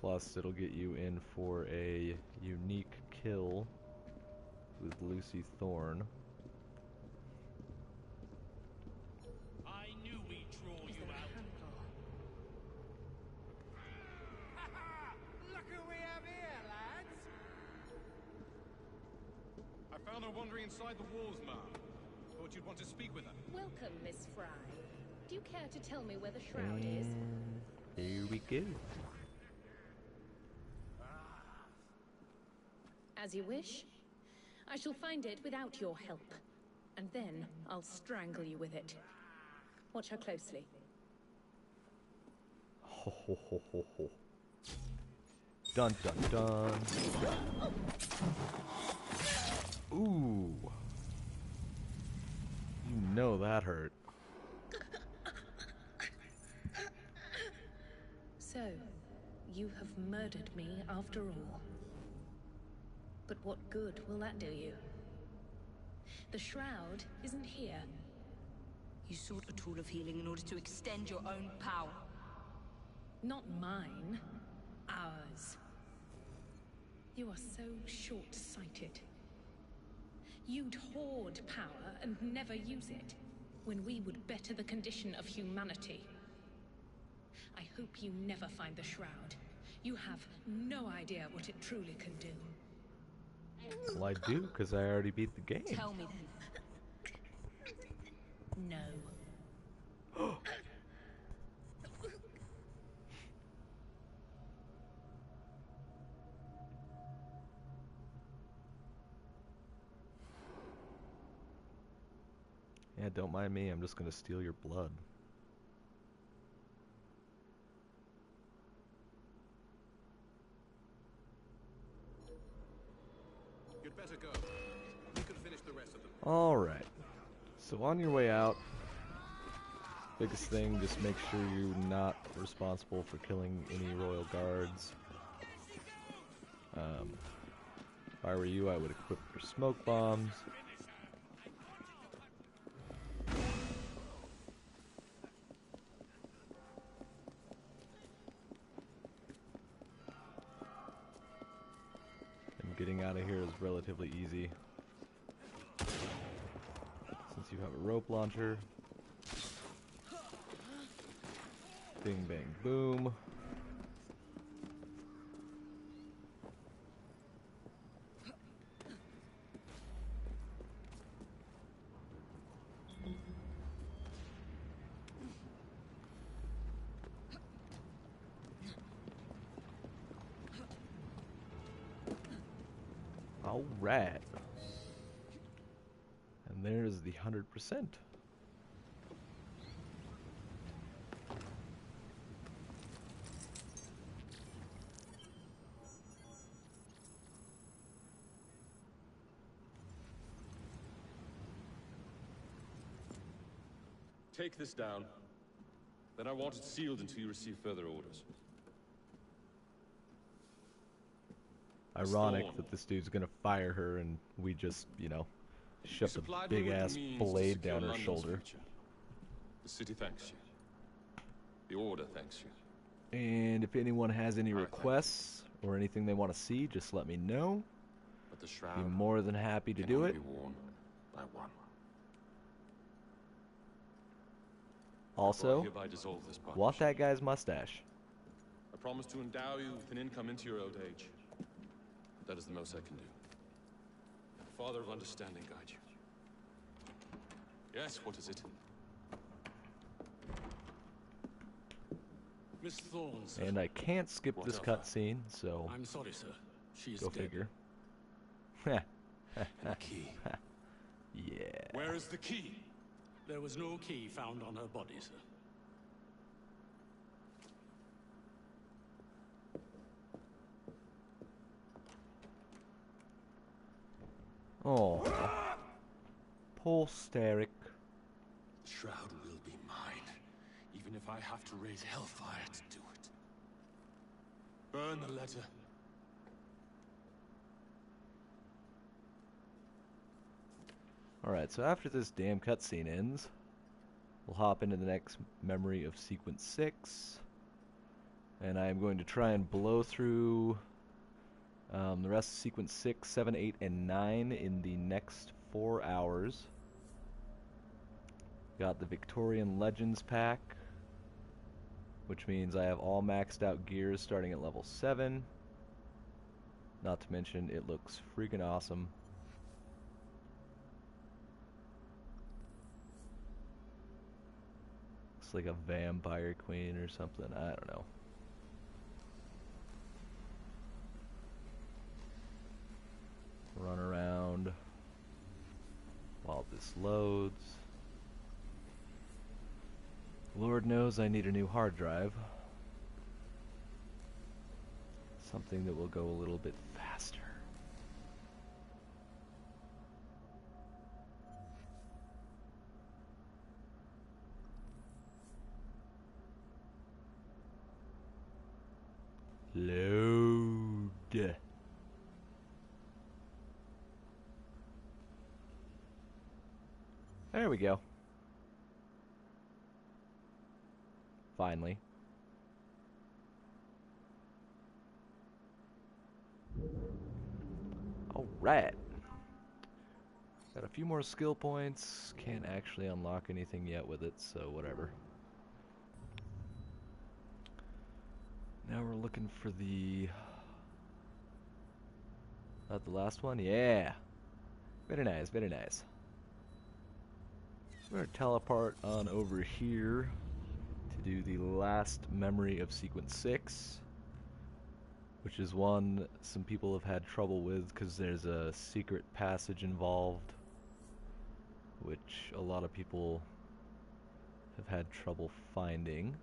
Plus, it'll get you in for a unique kill with Lucy Thorne. I knew we'd draw you out. Look who we have here, lads! I found her wandering inside the walls, ma'am. Thought you'd want to speak with her. Welcome, Miss Frye. Do you care to tell me where the shroud is? There we go. As you wish. I shall find it without your help. And then I'll strangle you with it. Watch her closely. Ho ho ho ho ho. Dun dun dun. Ooh. You know that hurt. So, you have murdered me after all. But what good will that do you? The shroud isn't here. You sought a tool of healing in order to extend your own power. Not mine. Ours. You are so short-sighted. You'd hoard power and never use it, when we would better the condition of humanity. I hope you never find the shroud. You have no idea what it truly can do. Well, I do, because I already beat the game. Tell me then. No. Yeah, don't mind me, I'm just gonna steal your blood. You'd better go. You can finish the rest of them. Alright. So on your way out, biggest thing, just make sure you're not responsible for killing any royal guards. If I were you, I would equip your smoke bombs. getting out of here is relatively easy. Since you have a rope launcher. Bing, bang, boom. All right. And there's the 100%. Take this down. Then I want it sealed until you receive further orders. Ironic that this dude's gonna fire her and we just, you know, shoved a big ass blade down her shoulder. The city thanks you. The order thanks you. And if anyone has any requests or anything they want to see, just let me know. But the shroud be more than happy to do it. be worn by one. Also, hereby dissolve this wash that guy's mustache. I promise to endow you with an income into your old age. That is the most I can do. Father of understanding, guide you. Yes, what is it? Miss Thorne, sir. And I can't skip this cutscene, so I'm sorry, sir. She is go dead. figure. The key. Yeah. Where is the key? There was no key found on her body, sir. Oh, poor Starrick. The shroud will be mine, even if I have to raise hellfire to do it. Burn the letter. Alright, so after this damn cutscene ends, we'll hop into the next memory of Sequence 6. And I am going to try and blow through the rest of Sequence 6, 7, 8, and 9 in the next 4 hours. Got the Victorian Legends pack, which means I have all maxed out gears starting at level 7. Not to mention, it looks freaking awesome. Looks like a vampire queen or something, I don't know. Run around while this loads. Lord knows I need a new hard drive. Something that will go a little bit faster. Load. There we go. Finally. Alright. Got a few more skill points. Can't actually unlock anything yet with it, so whatever. Now we're looking for the... That the last one? Yeah! Very nice, very nice. We're going to teleport on over here to do the last memory of Sequence 6, which is one some people have had trouble with because there's a secret passage involved, which a lot of people have had trouble finding.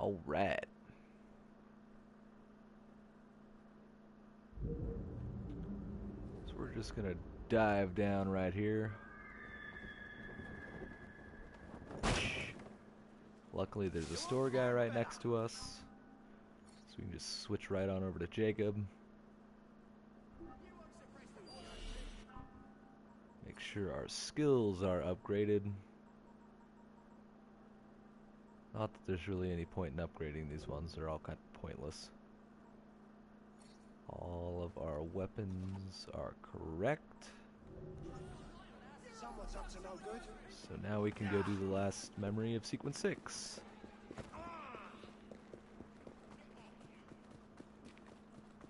Alright. We're just gonna dive down right here. Luckily, there's a store guy right next to us, so we can just switch right on over to Jacob. Make sure our skills are upgraded. Not that there's really any point in upgrading these ones, they're all kind of pointless. All of our weapons are correct. Someone's up to no good. So now we can go do the last memory of sequence 6.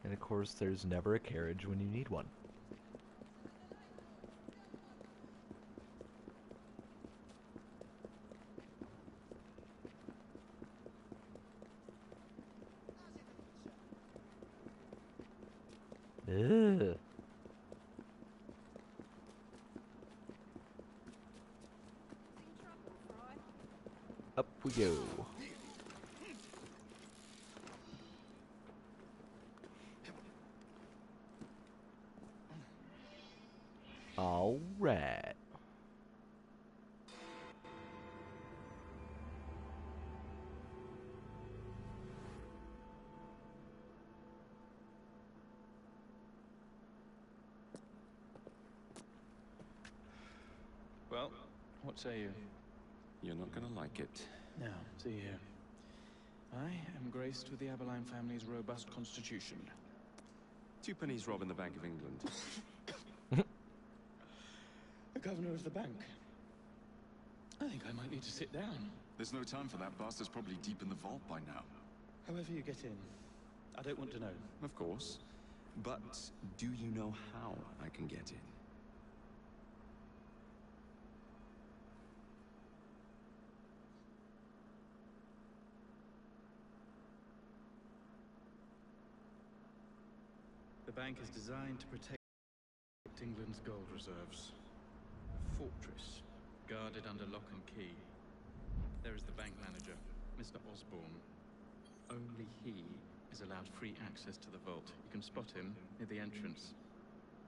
And of course, there's never a carriage when you need one. Ugh. Up we go. All right. Well, what say you? You're not gonna like it. Now, see here. I am graced with the Aberline family's robust constitution. 2 pennies robbing the Bank of England. The governor of the bank. I think I might need to sit down. There's no time for that. Bastard's probably deep in the vault by now. However you get in. I don't want to know. Of course. But do you know how I can get in? The bank is designed to protect England's gold reserves. A fortress, guarded under lock and key. There is the bank manager, Mr. Osborne. Only he is allowed free access to the vault. You can spot him near the entrance.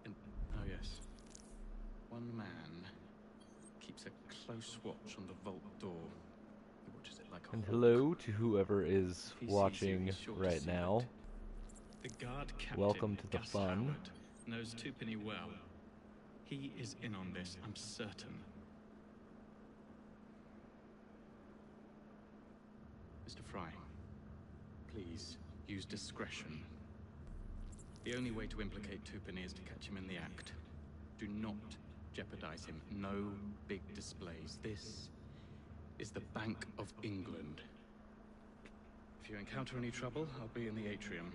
And, oh yes, one man keeps a close watch on the vault door. He watches it like a And hawk. hello to whoever is If he sees watching you, he's sure to right see now. it. The guard captain, Welcome to the Gus fun. Howard, knows Twopenny well. He is in on this, I'm certain. Mr. Frye, please use discretion. The only way to implicate Twopenny is to catch him in the act. Do not jeopardize him. No big displays. This is the Bank of England. If you encounter any trouble, I'll be in the atrium.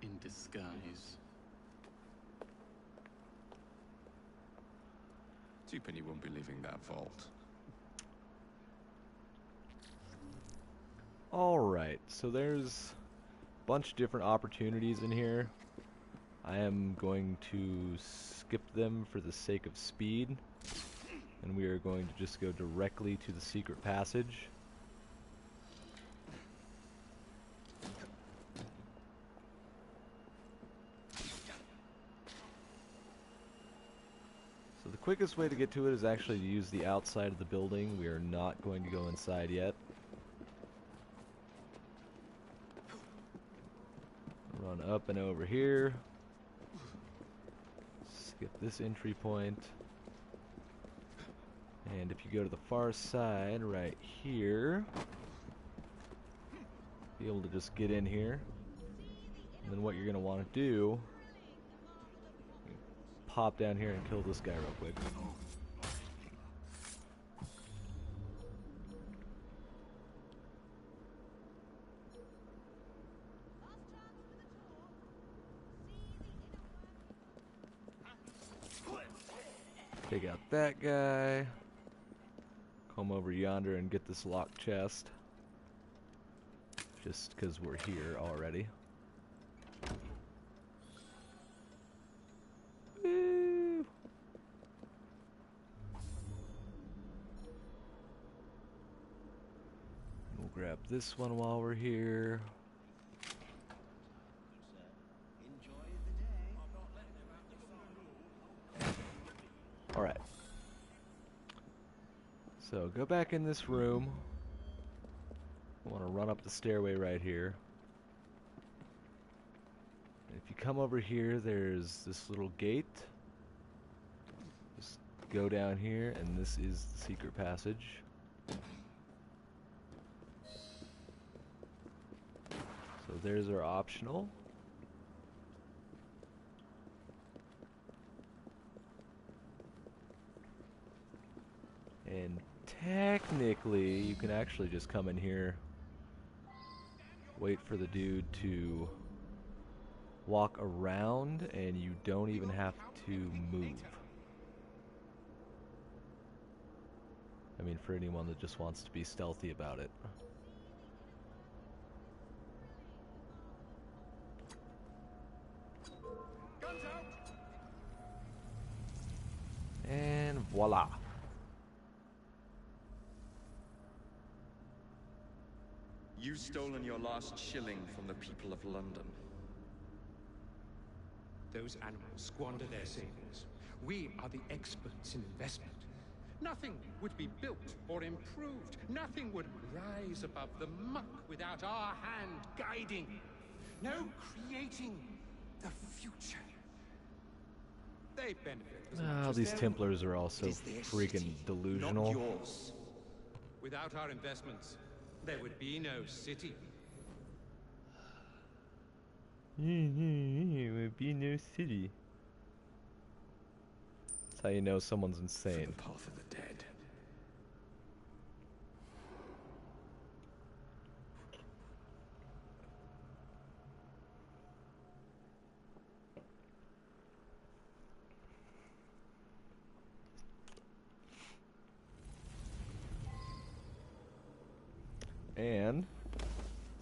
In disguise. 2penny won't be leaving that vault. Alright, so there's a bunch of different opportunities in here. I am going to skip them for the sake of speed. And we are going to just go directly to the secret passage. So the quickest way to get to it is actually to use the outside of the building. We are not going to go inside yet. Run up and over here. Skip this entry point. And if you go to the far side right here, be able to just get in here. And then what you're going to want to do, pop down here and kill this guy real quick. Take out that guy. Come over yonder and get this locked chest. Just because we're here already. Woo! We'll grab this one while we're here. Alright. So, go back in this room. I want to run up the stairway right here. And if you come over here, there's this little gate. Just go down here, and this is the secret passage. So there's our optional. And technically, you can actually just come in here, wait for the dude to walk around, and you don't even have to move. I mean, for anyone that just wants to be stealthy about it. And voila. You've stolen your last shilling from the people of London. Those animals squander their savings. We are the experts in investment. Nothing would be built or improved. Nothing would rise above the muck without our hand guiding. No creating the future. They benefit as much as These their Templars are also freaking delusional. not yours. Without our investments, there would be no city. There would be no city. That's how you know someone's insane. For the path of the dead. And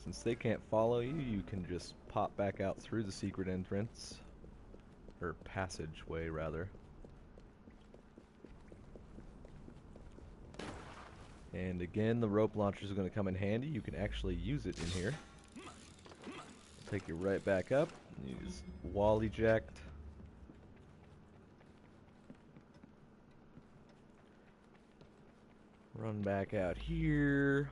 since they can't follow you, you can just pop back out through the secret entrance. Or passageway, rather. And again, the rope launchers are going to come in handy. You can actually use it in here. Take you right back up. Use wall eject. Run back out here.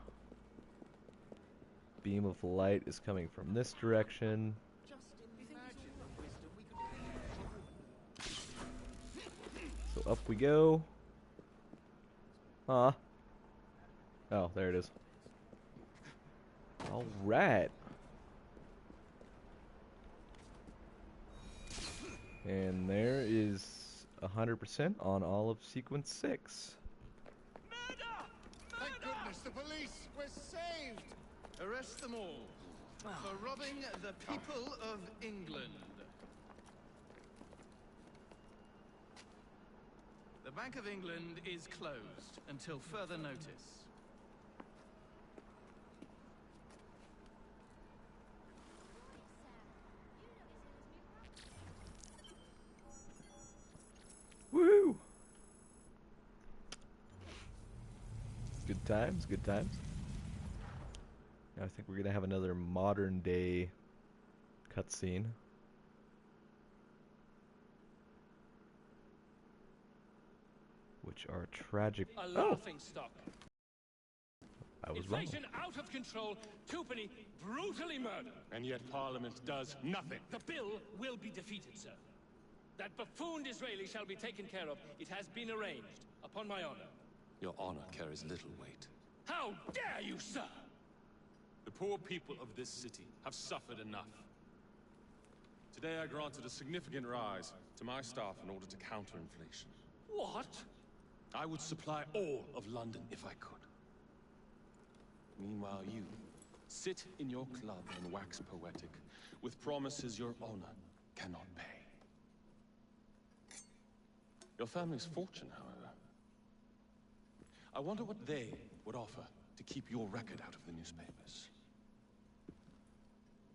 Beam of light is coming from this direction. So up we go. Oh, there it is. Alright. And there is 100% on all of sequence 6. Thank goodness, the police! We're saved! Arrest them all for robbing the people of England. The Bank of England is closed until further notice. Woo! Good times, good times. I think we're gonna have another modern day cutscene. Which are tragic. A laughing stock. I was wrong. Inflation out of control, twopenny brutally murdered. And yet Parliament does nothing. The bill will be defeated, sir. That buffoon Disraeli shall be taken care of. It has been arranged, upon my honor. Your honor carries little weight. How dare you, sir! The poor people of this city have suffered enough. Today I granted a significant rise to my staff in order to counter inflation. What? I would supply all of London if I could. Meanwhile, you sit in your club and wax poetic with promises your honor cannot pay. Your family's fortune, however. I wonder what they would offer to keep your record out of the newspapers.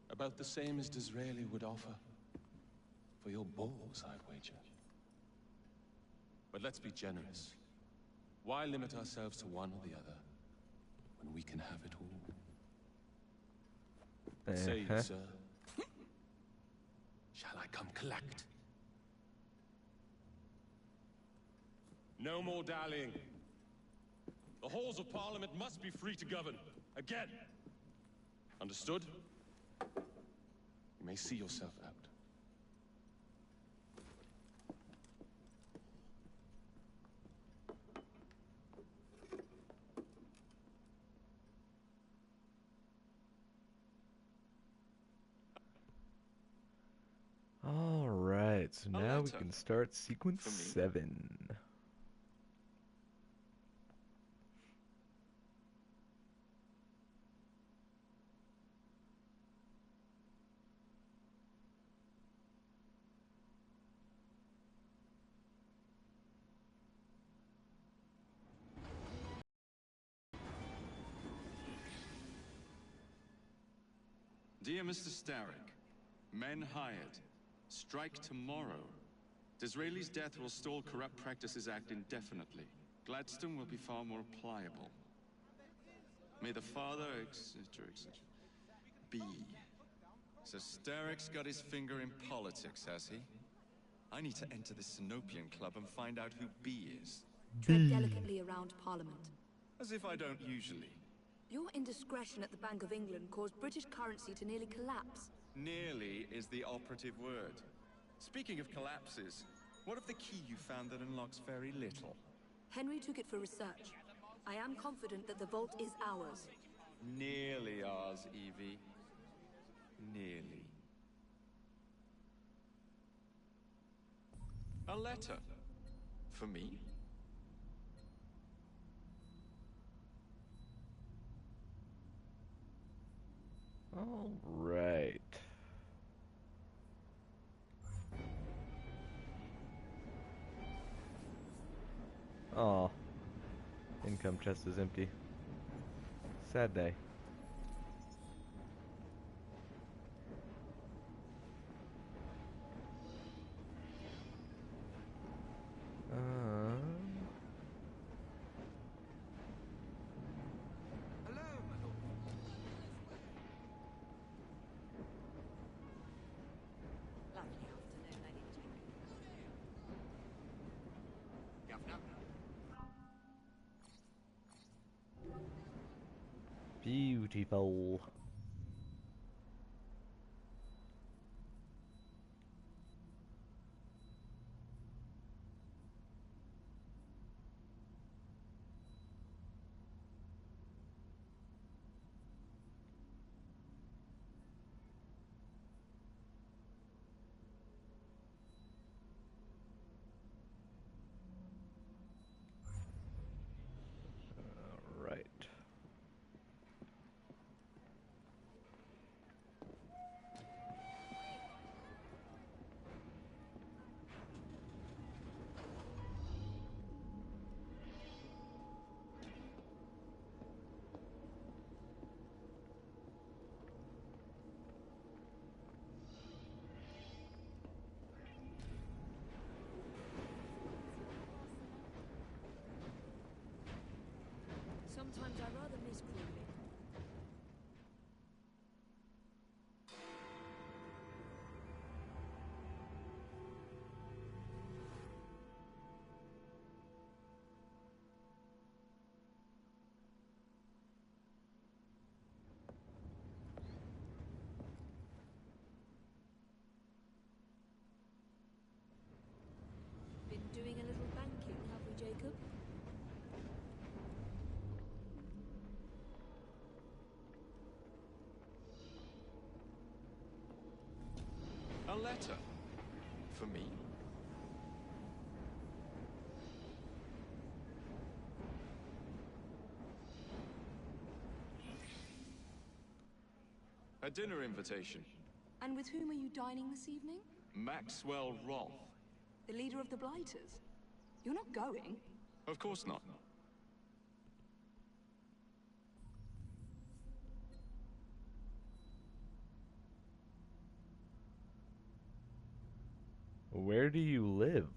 About the same as Disraeli would offer for your balls, I'd wager. But let's be generous. Why limit ourselves to one or the other when we can have it all? What say you, sir? Shall I come collect? No more dallying. The halls of Parliament must be free to govern. Again. Understood? You may see yourself out. All right, so now we can start sequence 7. Dear Mr. Starrick, men hired. Strike tomorrow. Disraeli's death will stall Corrupt Practices Act indefinitely. Gladstone will be far more pliable. May the father, etc., etc. be. So Starrick's got his finger in politics, has he? I need to enter the Sinopian Club and find out who B is. Tread delicately around Parliament. As if I don't usually. Your indiscretion at the Bank of England caused British currency to nearly collapse. Nearly is the operative word. Speaking of collapses, what of the key you found that unlocks very little? Henry took it for research. I am confident that the vault is ours. Nearly ours, Evie. Nearly. A letter. For me? All right. Oh, income chest is empty. Sad day. Beautiful. Sometimes I rather miss Crawley. Been doing a little banking, have we, Jacob? A letter. For me? A dinner invitation. And with whom are you dining this evening? Maxwell Roth. The leader of the Blighters? You're not going? Of course not. Where do you live?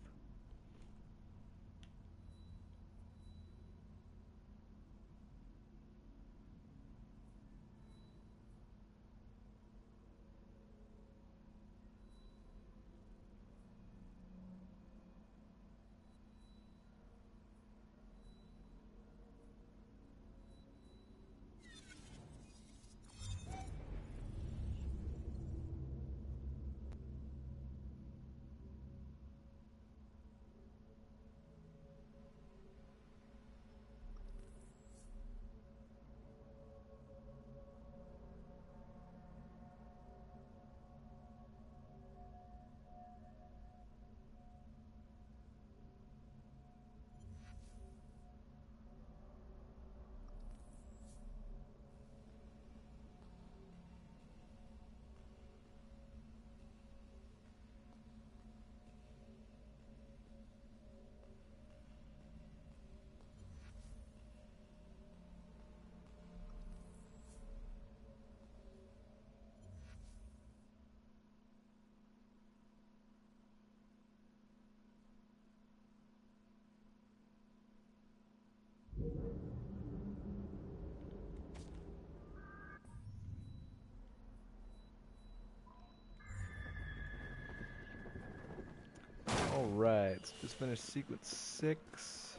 Alright, so just finished sequence 6.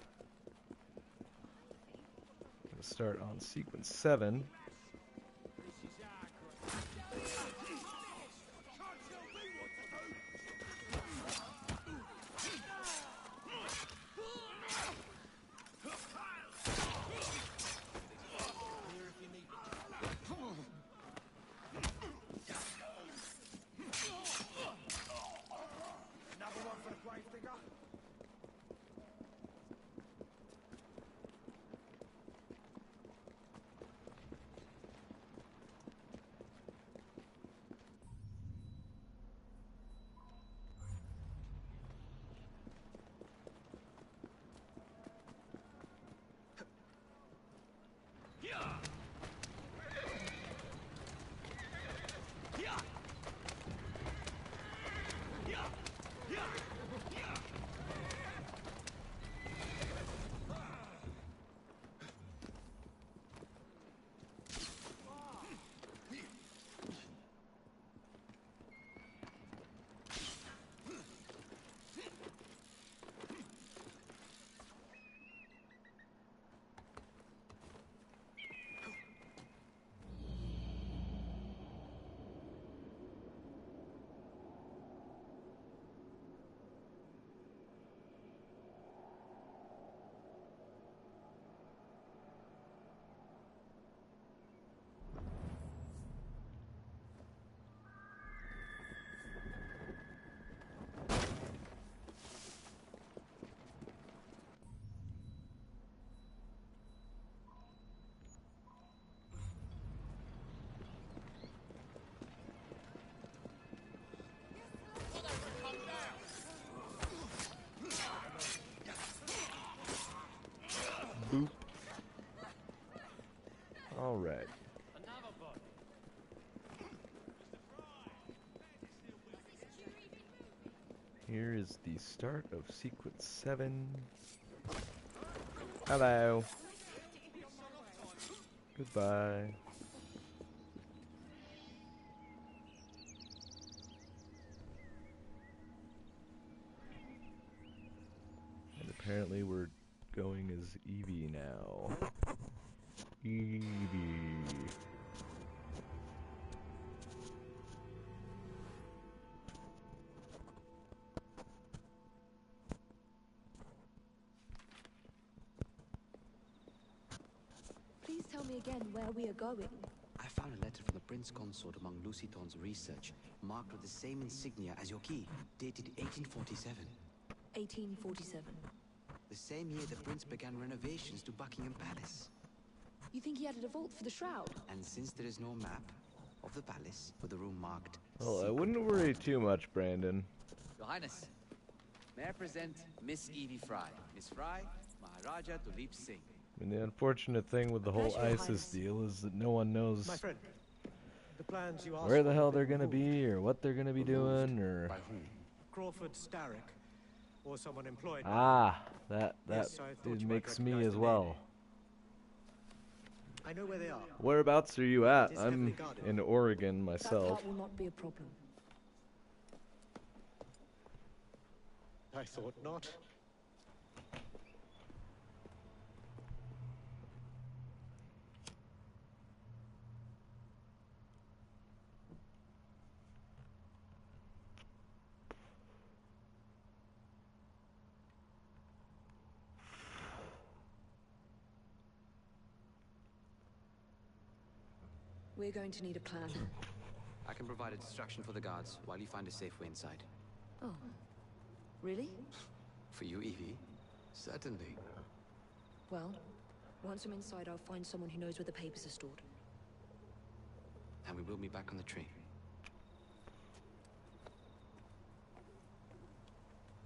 Gonna start on sequence 7. Boop. All right. Here is the start of sequence 7. Hello. Goodbye. And apparently we're going as Evie now. Evie. Please tell me again where we are going. I found a letter from the Prince Consort among Lucy Thorne's research, marked with the same insignia as your key, dated 1847. 1847. The same year the Prince began renovations to Buckingham Palace. You think he added a vault for the shroud? And since there is no map of the palace with the room marked... Well, I wouldn't worry too much, Brandon. Your Highness, may I present Miss Evie Frye. Miss Frye, Maharaja Duleep Singh. I mean, the unfortunate thing with the whole ISIS deal is that no one knows My friend, the plans you asked where the for hell have they're been gonna removed. be or what they're gonna be doing or... By whom? Crawford, Starrick, or someone employed. Ah, that Yes, I thought it you might makes me recognize as the well. name. I know where they are. Whereabouts are you at? It is I'm heavily guarded. in Oregon That myself. part will not be a problem. I thought not. We're going to need a plan. I can provide a distraction for the guards while you find a safe way inside. Oh. Really? For you, Evie? Certainly. Well, once I'm inside, I'll find someone who knows where the papers are stored. And we will be back on the train.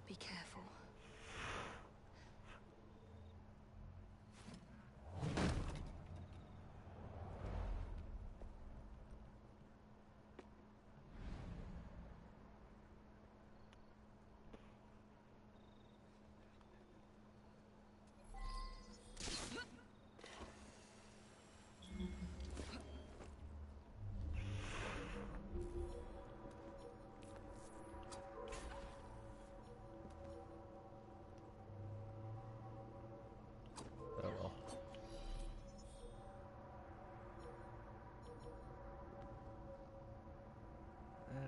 Be careful.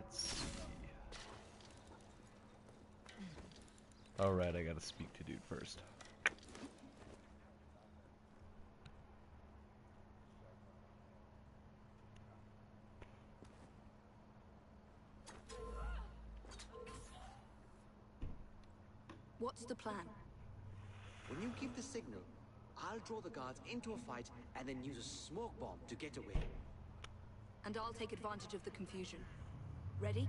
Let's see. Alright, I gotta speak to dude first. What's the plan? When you give the signal, I'll draw the guards into a fight and then use a smoke bomb to get away. And I'll take advantage of the confusion. Ready?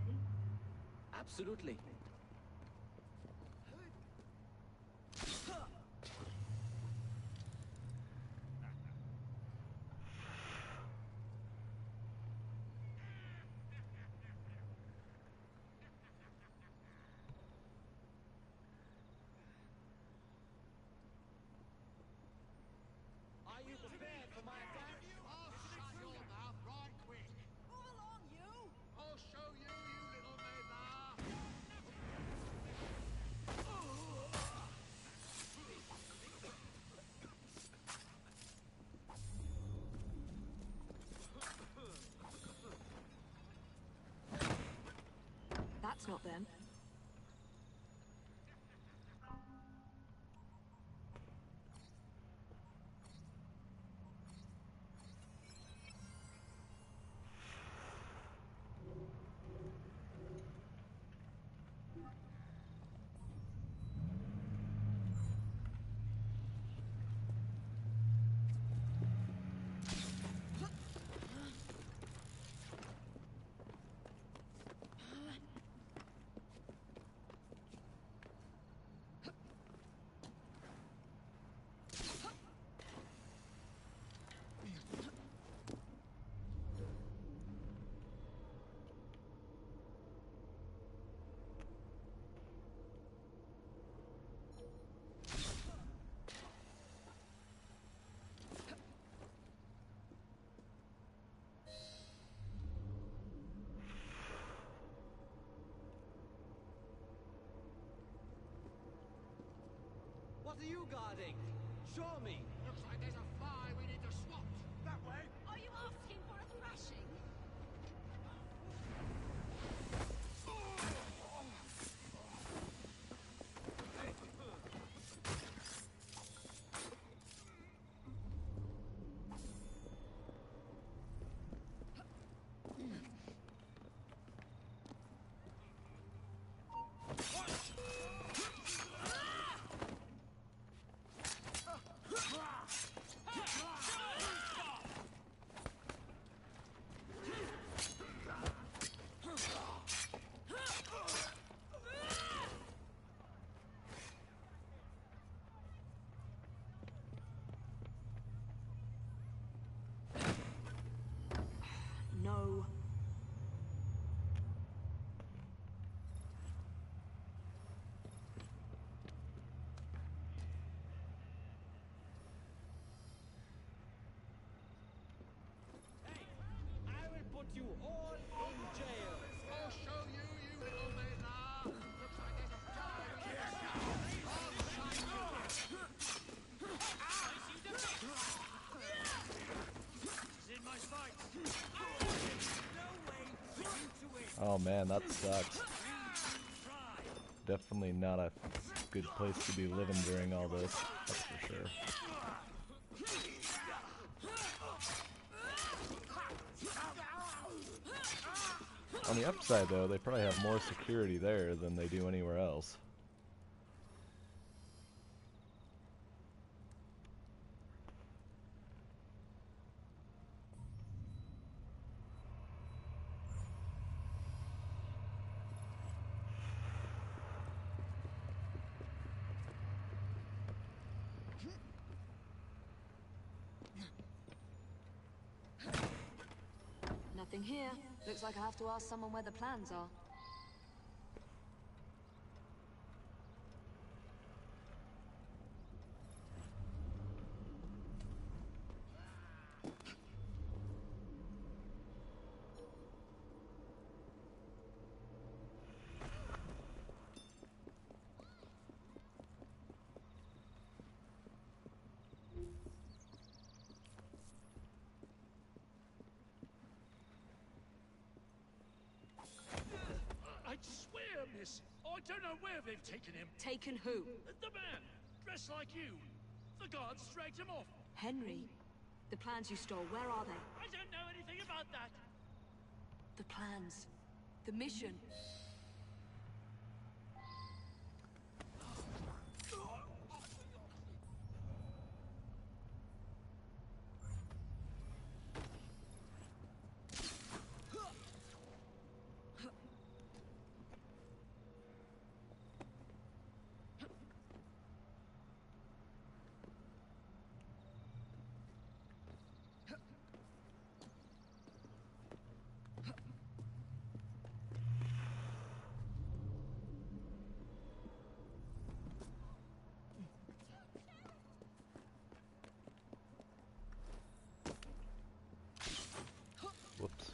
Absolutely. Are you prepared for my attack? Shut your mouth right quick. Move along, you! I'll show you, you little meddler! That's not them. What are you guarding? Show me! Looks like there's a fly we need to swat. That way! Are you asking for a thrashing? No. I will put you all in jail. I'll show you, you little meddler. Looks like there's a fly we need to swat. I'll find you. He's in my sights. No way for you to win. Oh man, that sucks. Definitely not a good place to be living during all this, that's for sure. On the upside though, they probably have more security there than they do anywhere else. Nothing here. Looks like I have to ask someone where the plans are. miss. I don't know where they've taken him. Taken who? The man, dressed like you. The guards dragged him off. Henry? The plans you stole, where are they? I don't know anything about that. The plans. The mission. Whoops.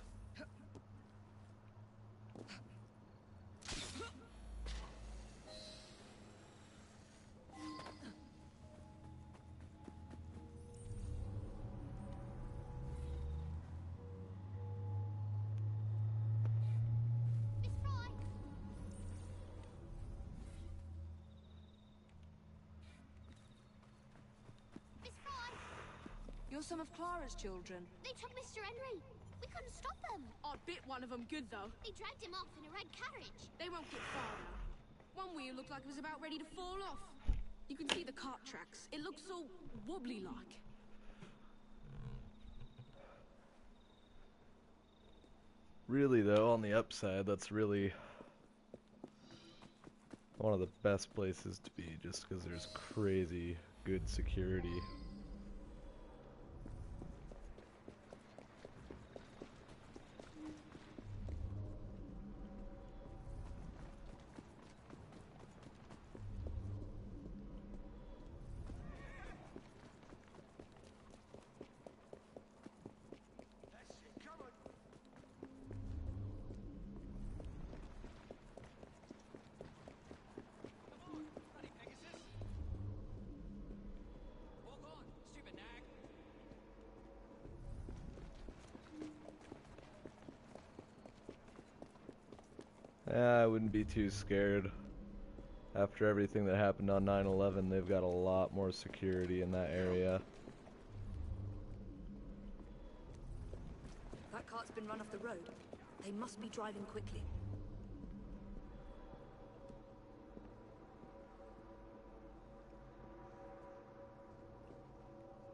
Miss Frye! Miss Frye! You're some of Clara's children. They took Mr. Henry. We couldn't stop them. I'd bit one of them good, though. They dragged him off in a red carriage. They won't get far now. One wheel looked like it was about ready to fall off. You can see the cart tracks. It looks all wobbly-like. Really, though, on the upside, that's really one of the best places to be, just because there's crazy good security. I wouldn't be too scared. After everything that happened on 9/11, they've got a lot more security in that area. That cart's been run off the road. They must be driving quickly.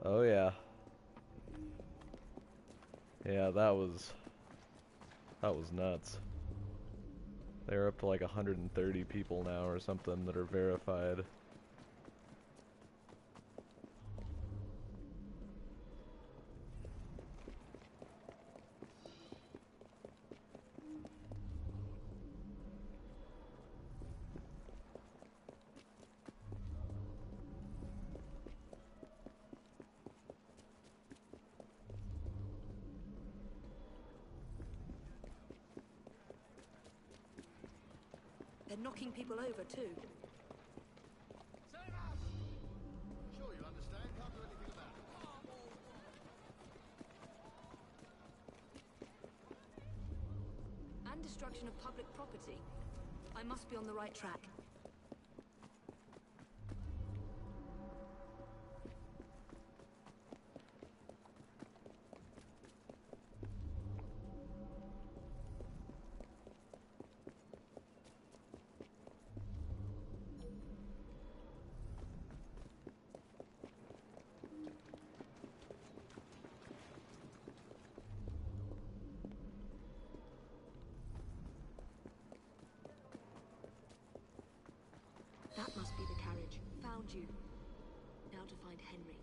Oh yeah. Yeah, that was nuts. They're up to like 130 people now or something that are verified. They're knocking people over, too. Sure you understand, can't do anything about it. And destruction of public property. I must be on the right track. That must be the carriage. Found you. Now to find Henry.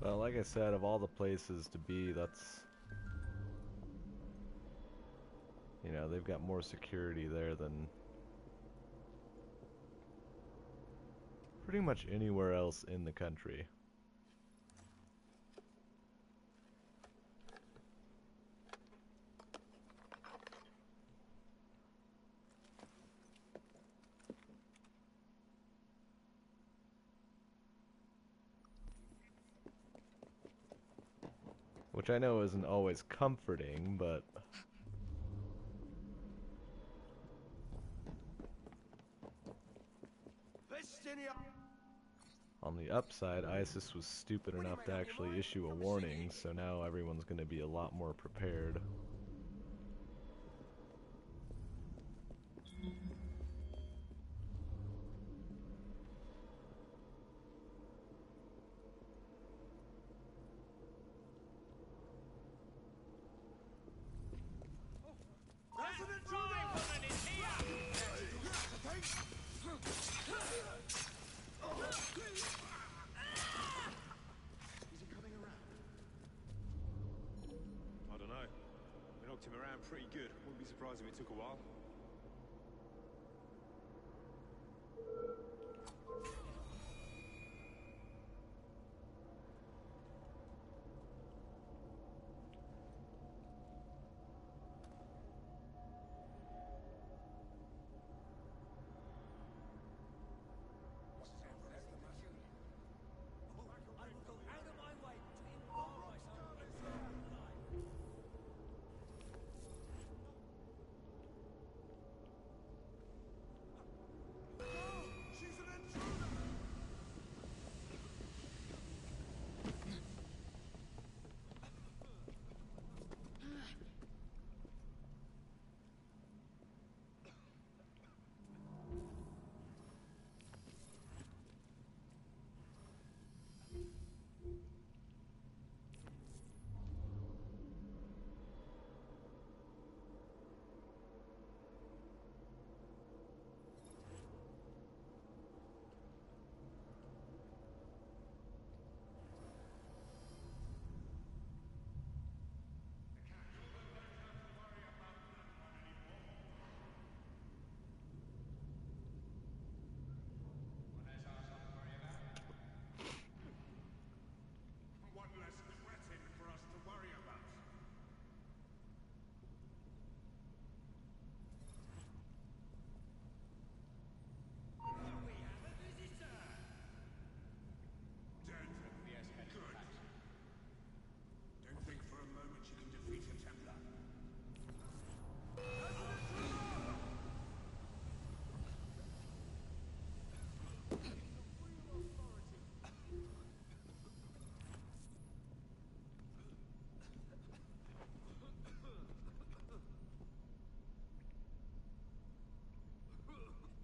Well, like I said, of all the places to be, that's... You know, they've got more security there than pretty much anywhere else in the country. Which I know isn't always comforting, but... On the upside, ISIS was stupid enough to actually issue a warning, so now everyone's going to be a lot more prepared. I don't know. We knocked him around pretty good. Wouldn't be surprised if it took a while.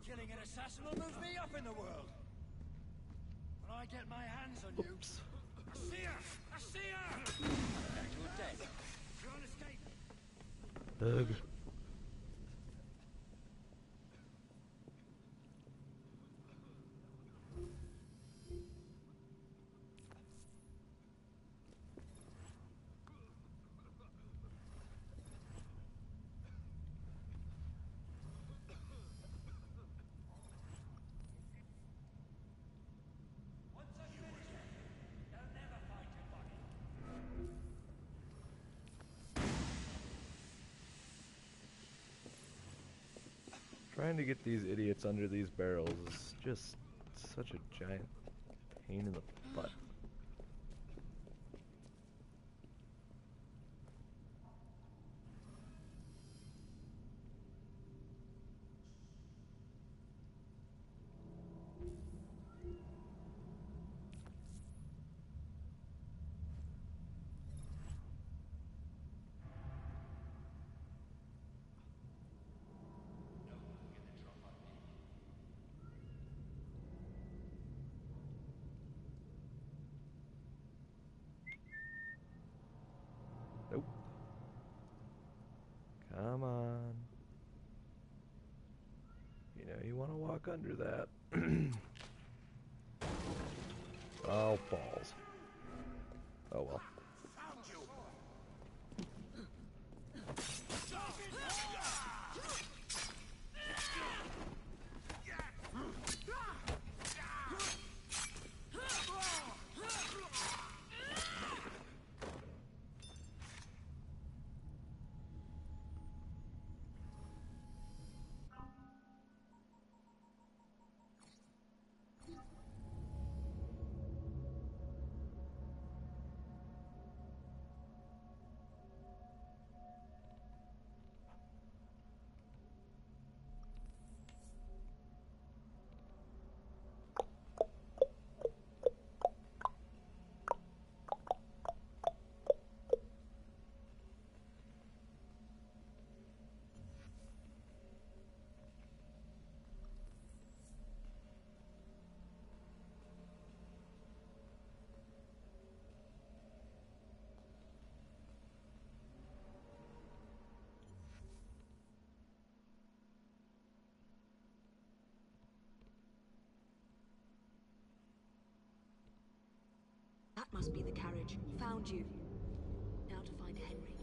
Killing an assassin will move me up in the world. When I get my hands on you... Oops. I see her! I see her! You're dead. You're on escape. Ugh. Trying to get these idiots under these barrels is just such a giant pain in the butt. Nope. Come on. You know, you want to walk under that. Oh, balls. Oh well. That must be the carriage. Found you. Now to find Henry.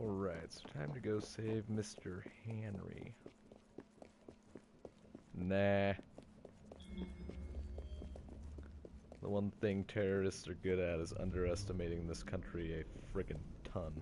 Alright, so time to go save Mr. Henry. Nah. The one thing terrorists are good at is underestimating this country a friggin' ton.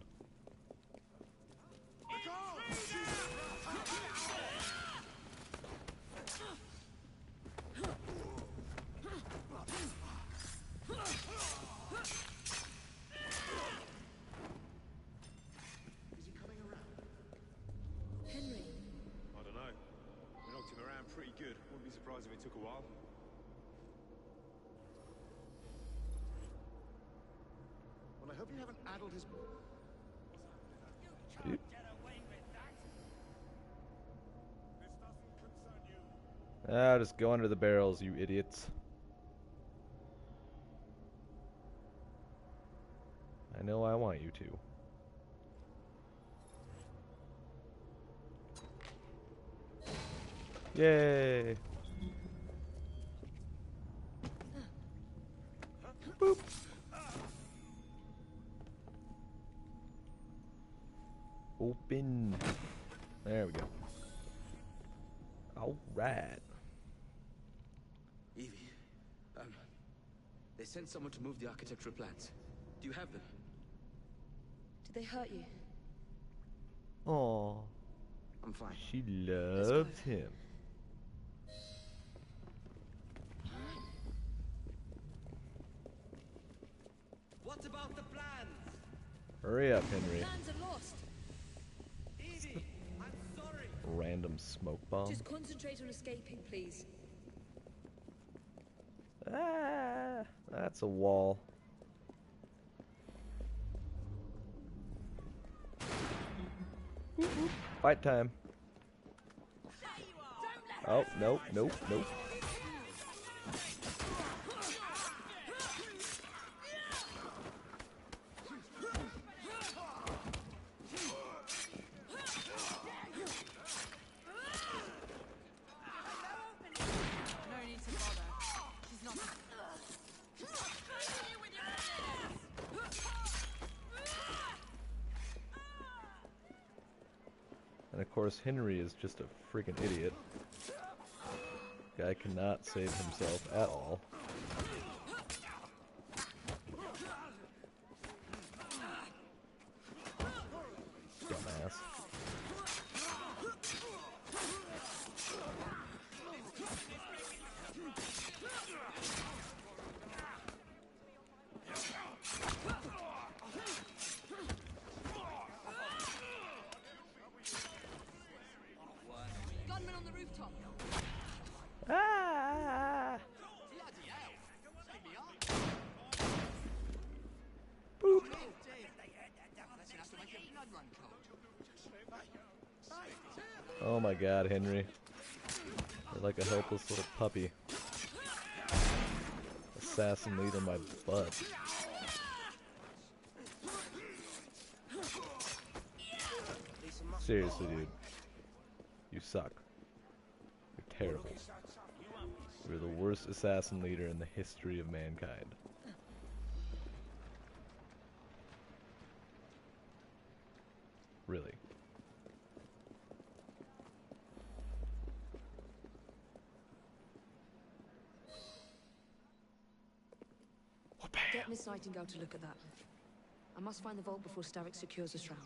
Ah, just go under the barrels, you idiots. I know I want you to. Yay! Boop! Open. There we go. Alright. Evie, they sent someone to move the architectural plans. Do you have them? Did they hurt you? Aww. I'm fine. She loves him. What about the plans? Hurry up, Henry. Plans are lost. Evie, I'm sorry. Random smoke bomb. Just concentrate on escaping, please. Ah, that's a wall. Fight time. Oh, nope, nope, nope. And of course, Henry is just a freaking idiot. Guy cannot save himself at all. Dumbass. Gunman on the rooftop. Ah! Oh my god, Henry. You're like a helpless little puppy. Assassin leader my butt. Seriously, dude. You suck. You're terrible. You're the worst assassin leader in the history of mankind. Really. Get Miss Nightingale to look at that. I must find the vault before Starrick secures the shroud.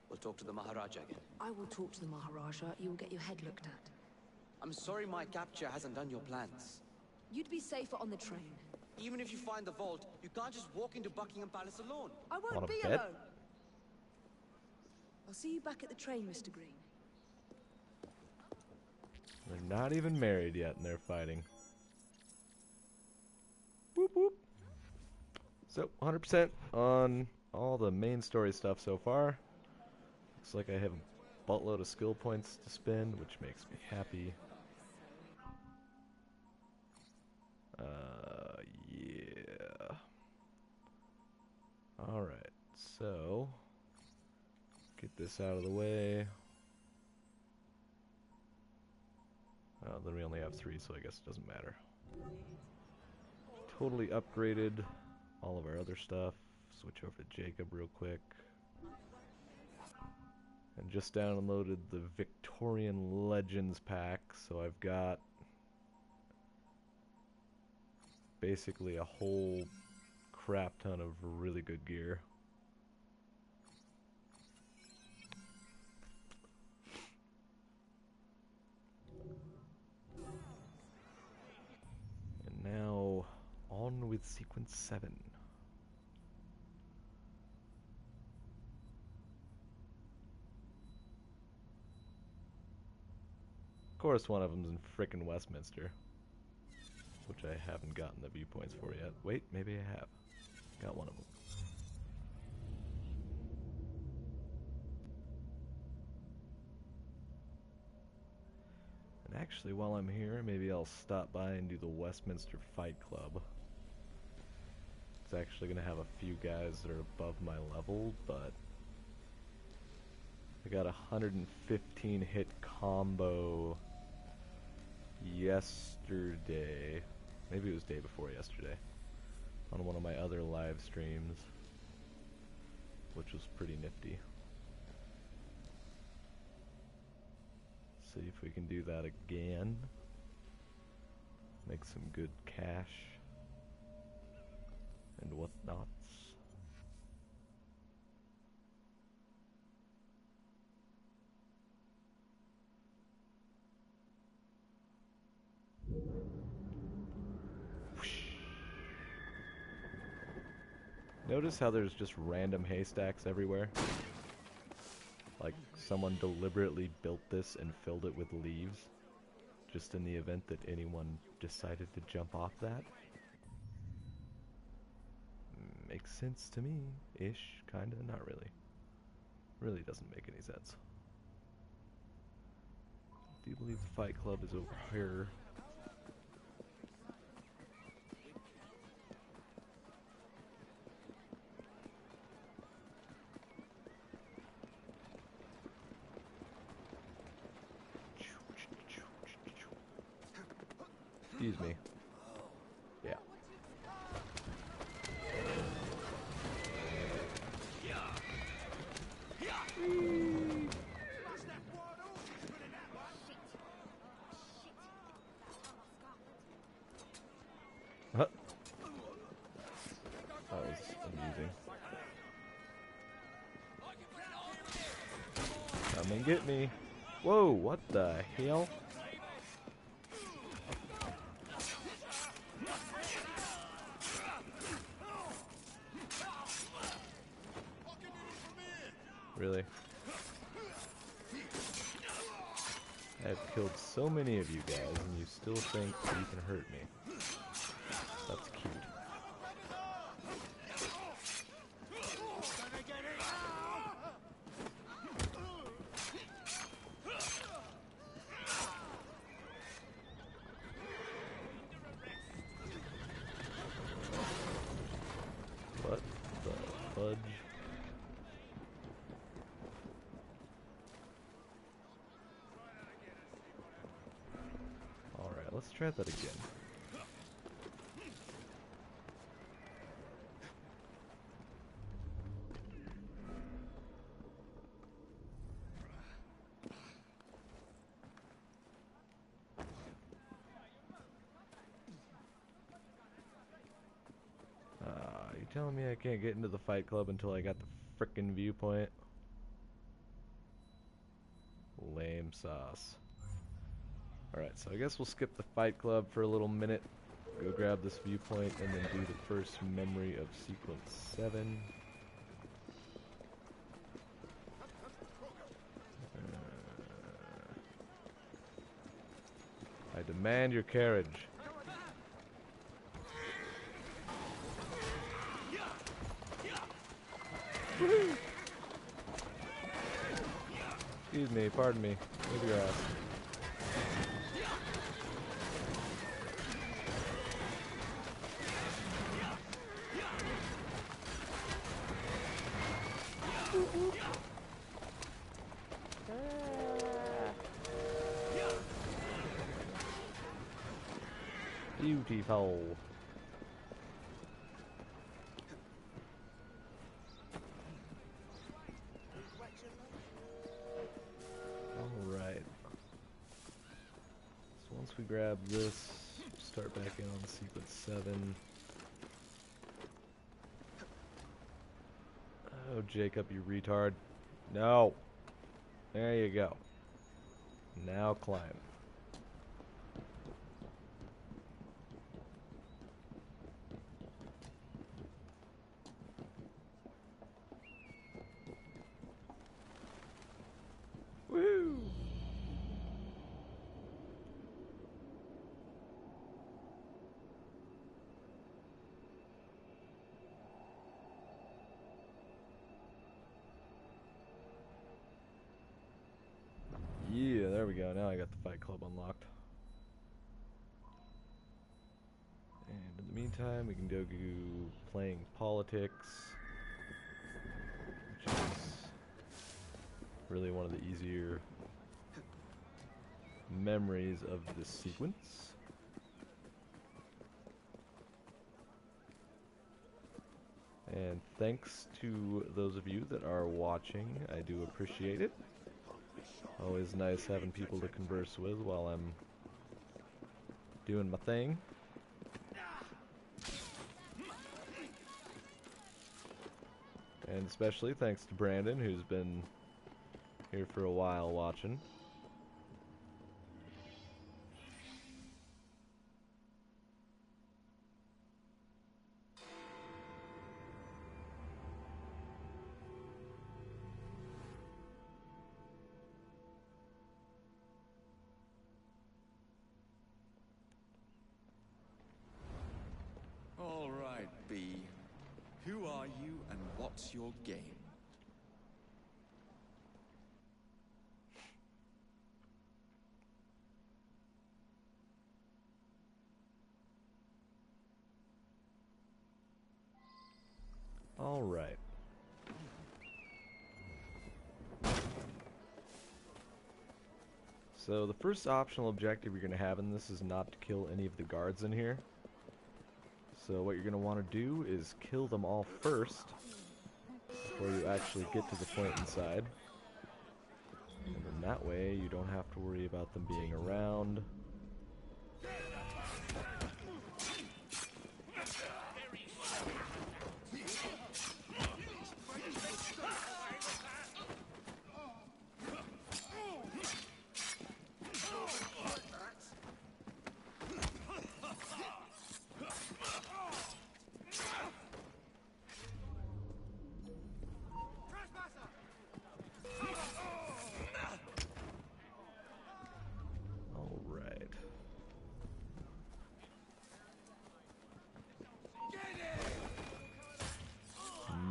We'll talk to the Maharaja again. I will talk to the Maharaja. You will get your head looked at. I'm sorry my capture hasn't done your plans. You'd be safer on the train. Even if you find the vault, you can't just walk into Buckingham Palace alone. I won't Wanna be bet? alone. I'll see you back at the train, Mr. Green. They're not even married yet and they're fighting. Whoop whoop. So, 100% on all the main story stuff so far. Looks like I have a buttload of skill points to spend, which makes me happy. Yeah. Alright, so get this out of the way. Then we only have 3, so I guess it doesn't matter. Totally upgraded all of our other stuff. Switch over to Jacob real quick. And just downloaded the Victorian Legends pack, so I've got basically a whole crap ton of really good gear. And now, on with sequence 7. Of course one of them's in frickin' Westminster, which I haven't gotten the viewpoints for yet. Wait, maybe I have. Got one of them. And actually, while I'm here, maybe I'll stop by and do the Westminster Fight Club. It's actually going to have a few guys that are above my level, but I got a 115 hit combo yesterday. Maybe it was day before yesterday on one of my other live streams, which was pretty nifty. See if we can do that again. Make some good cash and whatnots. Notice how there's just random haystacks everywhere? Like someone deliberately built this and filled it with leaves, just in the event that anyone decided to jump off that. Makes sense to me, ish, kinda, not really. Really doesn't make any sense. I do believe the Fight Club is over here. Excuse me. Yeah. Huh. That was amusing. Come and get me. Whoa, what the hell? Really? I've killed so many of you guys, and you still think you can hurt me. That's cute. fudge. Alright, let's try that again. You telling me I can't get into the Fight Club until I got the frickin' viewpoint? Lame sauce. Alright, so I guess we'll skip the Fight Club for a little minute, go grab this viewpoint, and then do the first memory of sequence 7. I demand your carriage. Excuse me, pardon me. Move your ass. Beautiful. Alright. So once we grab this, start back in on sequence 7. Oh, Jacob, you retard. No. There you go. Now climb. Woo! Yeah, there we go. Now I got the Fight Club unlocked. And in the meantime, we can go playing politics, which is really one of the easier memories of this sequence. And thanks to those of you that are watching, I do appreciate it. Always nice having people to converse with while I'm doing my thing. And especially thanks to Brandon, who's been here for a while watching. All right, B. Who are you and what's your game? All right. So the first optional objective you're going to have in this is not to kill any of the guards in here. So what you're going to want to do is kill them all first before you actually get to the point inside. And then that way you don't have to worry about them being around.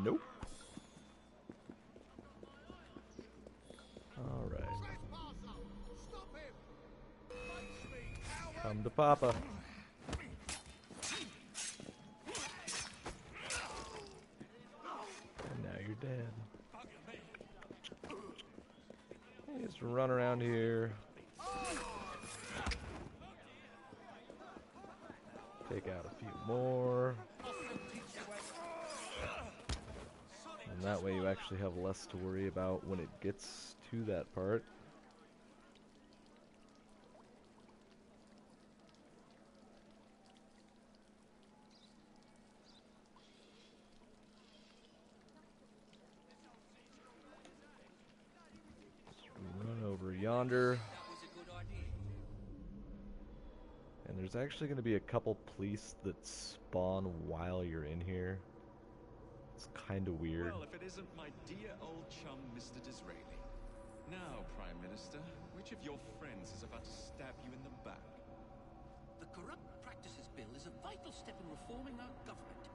Nope. Alright. Come to Papa. run around here. Take out a few more. And that way you actually have less to worry about when it gets to that part. Run over yonder. And there's actually going to be a couple police that spawn while you're in here. It's kind of weird. Well, if it isn't my dear old chum, Mr. Disraeli. Now, Prime Minister, which of your friends is about to stab you in the back? The Corrupt Practices Bill is a vital step in reforming our government.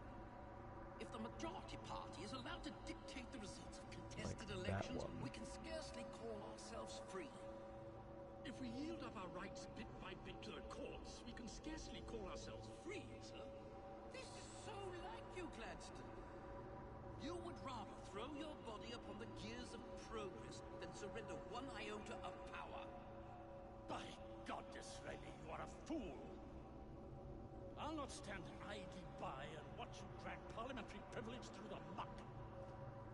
If the majority party is allowed to dictate the results of contested elections, we can scarcely call ourselves free. If we yield up our rights bit by bit to the courts, we can scarcely call ourselves free, sir. This is so like you, Gladstone. You would rather throw your body upon the gears of progress than surrender one iota of power. By God, Disraeli, you are a fool. I'll not stand idly by and watch you drag parliamentary privilege through the muck.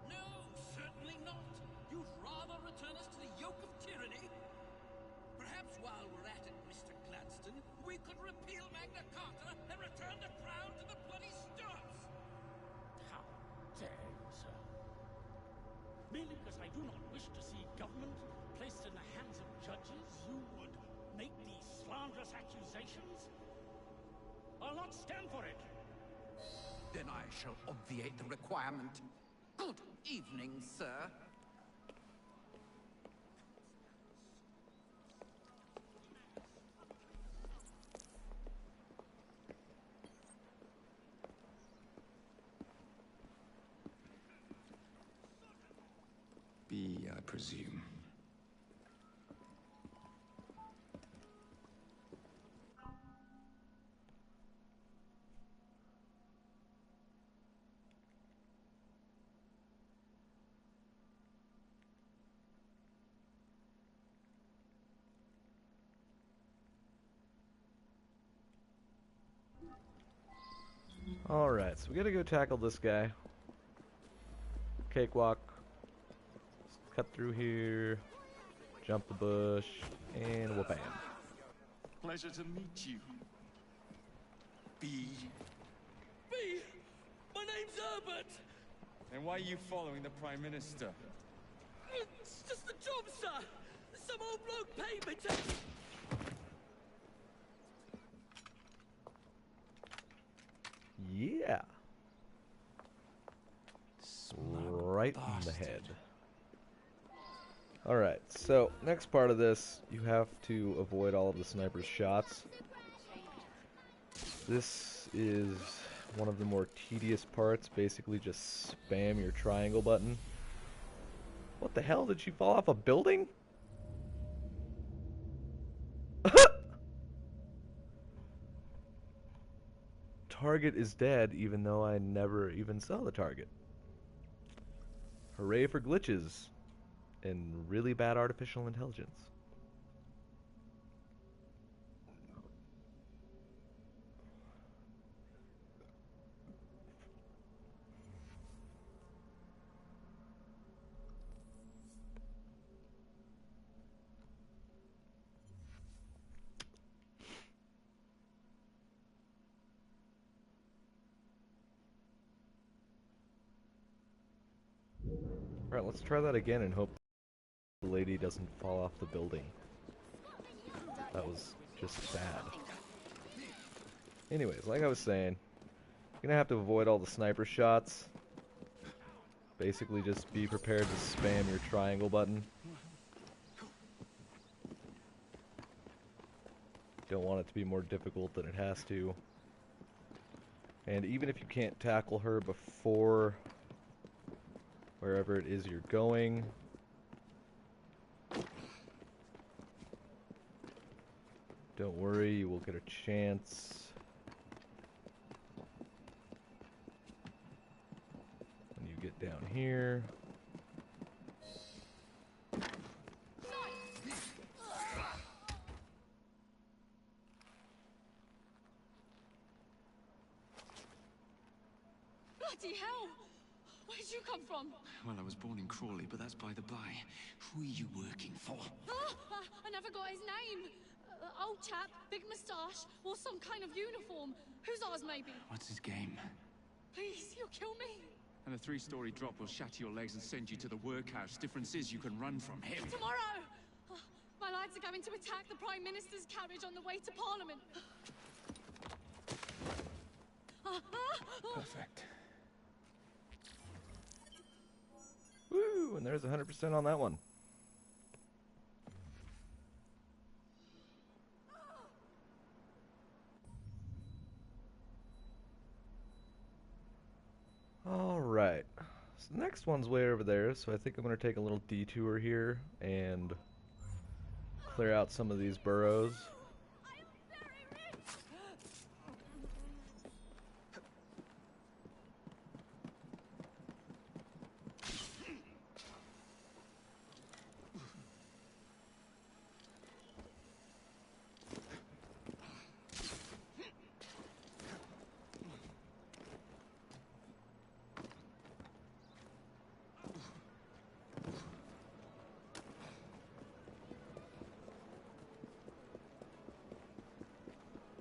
No, certainly not. You'd rather return us to the yoke of tyranny? Perhaps while we're at it, Mr. Gladstone, we could repeal Magna Carta and return the crown to the bloody Stuarts. How dare you, sir? Merely because I do not wish to see government placed in the hands of judges, you would make these slanderous accusations? I'll not stand for it. Then I shall obviate the requirement. Good evening, sir. B, I presume. Alright, so we gotta go tackle this guy. Cakewalk. Just cut through here. Jump the bush. And whoop-bam. Pleasure to meet you. B. B! My name's Herbert! And why are you following the Prime Minister? It's just the job, sir! Some old bloke paid me to... Yeah. Right in the head. Alright, so next part of this, you have to avoid all of the sniper's shots. This is one of the more tedious parts. Basically just spam your triangle button. What the hell? Did she fall off a building? Target is dead, even though I never even saw the target. Hooray for glitches and really bad artificial intelligence. Alright, let's try that again and hope the lady doesn't fall off the building. That was just bad. Anyways, like I was saying, you're gonna have to avoid all the sniper shots. Basically just be prepared to spam your triangle button. Don't want it to be more difficult than it has to. And even if you can't tackle her before wherever it is you're going, don't worry, you will get a chance. When you get down here. Bloody hell! Where'd you come from? Well, I was born in Crawley, but that's by the by. Who are you working for? I never got his name. Old chap, big moustache, wore some kind of uniform. Who's ours, maybe? What's his game? Please, you'll kill me. And a 3-story drop will shatter your legs and send you to the workhouse. Difference is you can run from him. Tomorrow! My lads are going to attack the Prime Minister's carriage on the way to Parliament. Perfect. Woo! And there's 100% on that one. Alright. So the next one's way over there, so I think I'm going to take a little detour here and clear out some of these burrows.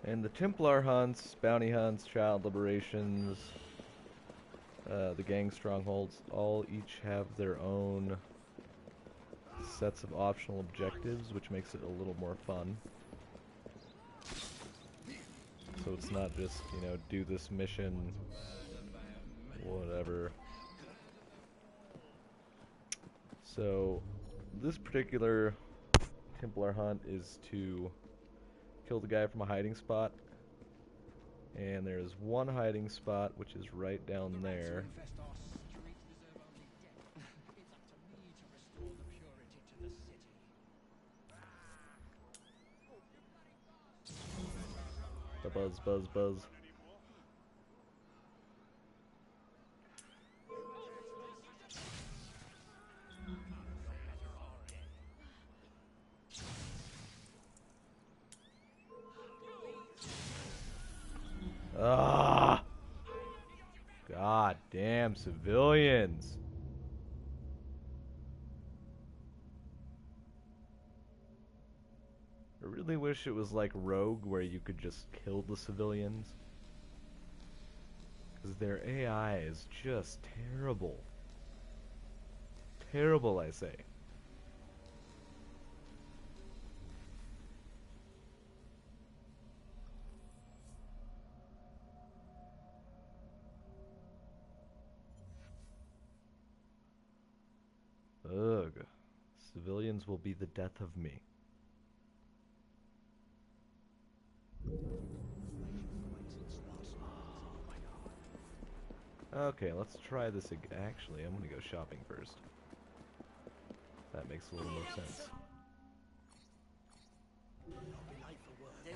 And the Templar hunts, bounty hunts, child liberations, the gang strongholds, all each have their own sets of optional objectives, which makes it a little more fun. So it's not just, you know, do this mission, whatever. So this particular Templar hunt is to kill the guy from a hiding spot, and there's one hiding spot which is right down there. The buzz, buzz, buzz. Ah! God damn civilians. I really wish it was like Rogue where you could just kill the civilians. Because their AI is just terrible. Terrible, I say. Ugh. Civilians will be the death of me. Okay, let's try this again. Actually, I'm gonna go shopping first. That makes a little more sense.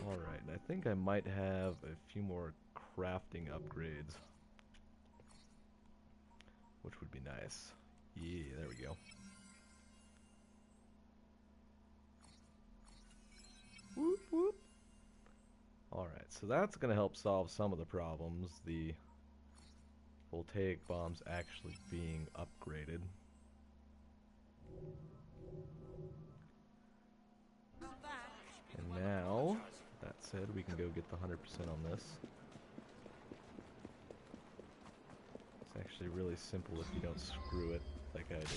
Alright, and I think I might have a few more crafting upgrades, which would be nice. Yeah, there we go. Whoop, whoop. Alright, so that's going to help solve some of the problems. The voltaic bombs actually being upgraded. And now, that said, we can go get the 100% on this. It's actually really simple if you don't screw it like I did.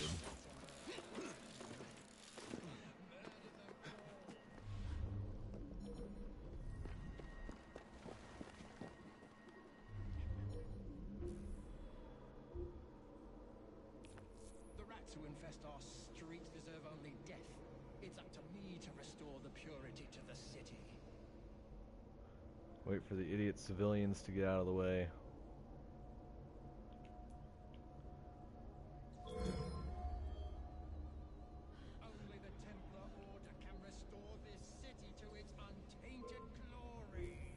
The rats who infest our streets deserve only death. It's up to me to restore the purity to the city. Wait for the idiot civilians to get out of the way. Only the Templar Order can restore this city to its untainted glory.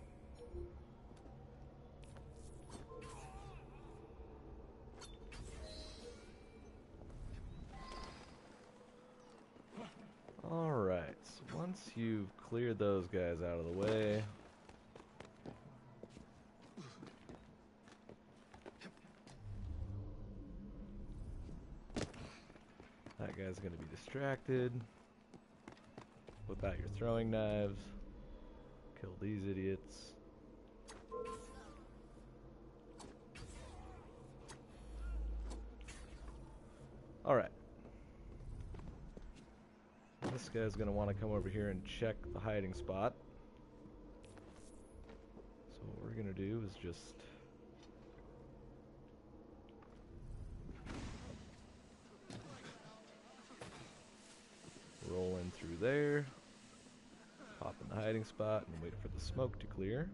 Alright, so once you've cleared those guys out of the way, That guy's gonna be distracted. Whip out your throwing knives. Kill these idiots. Alright. This guy's gonna want to come over here and check the hiding spot. So what we're gonna do is just roll in through there, pop in the hiding spot, and wait for the smoke to clear.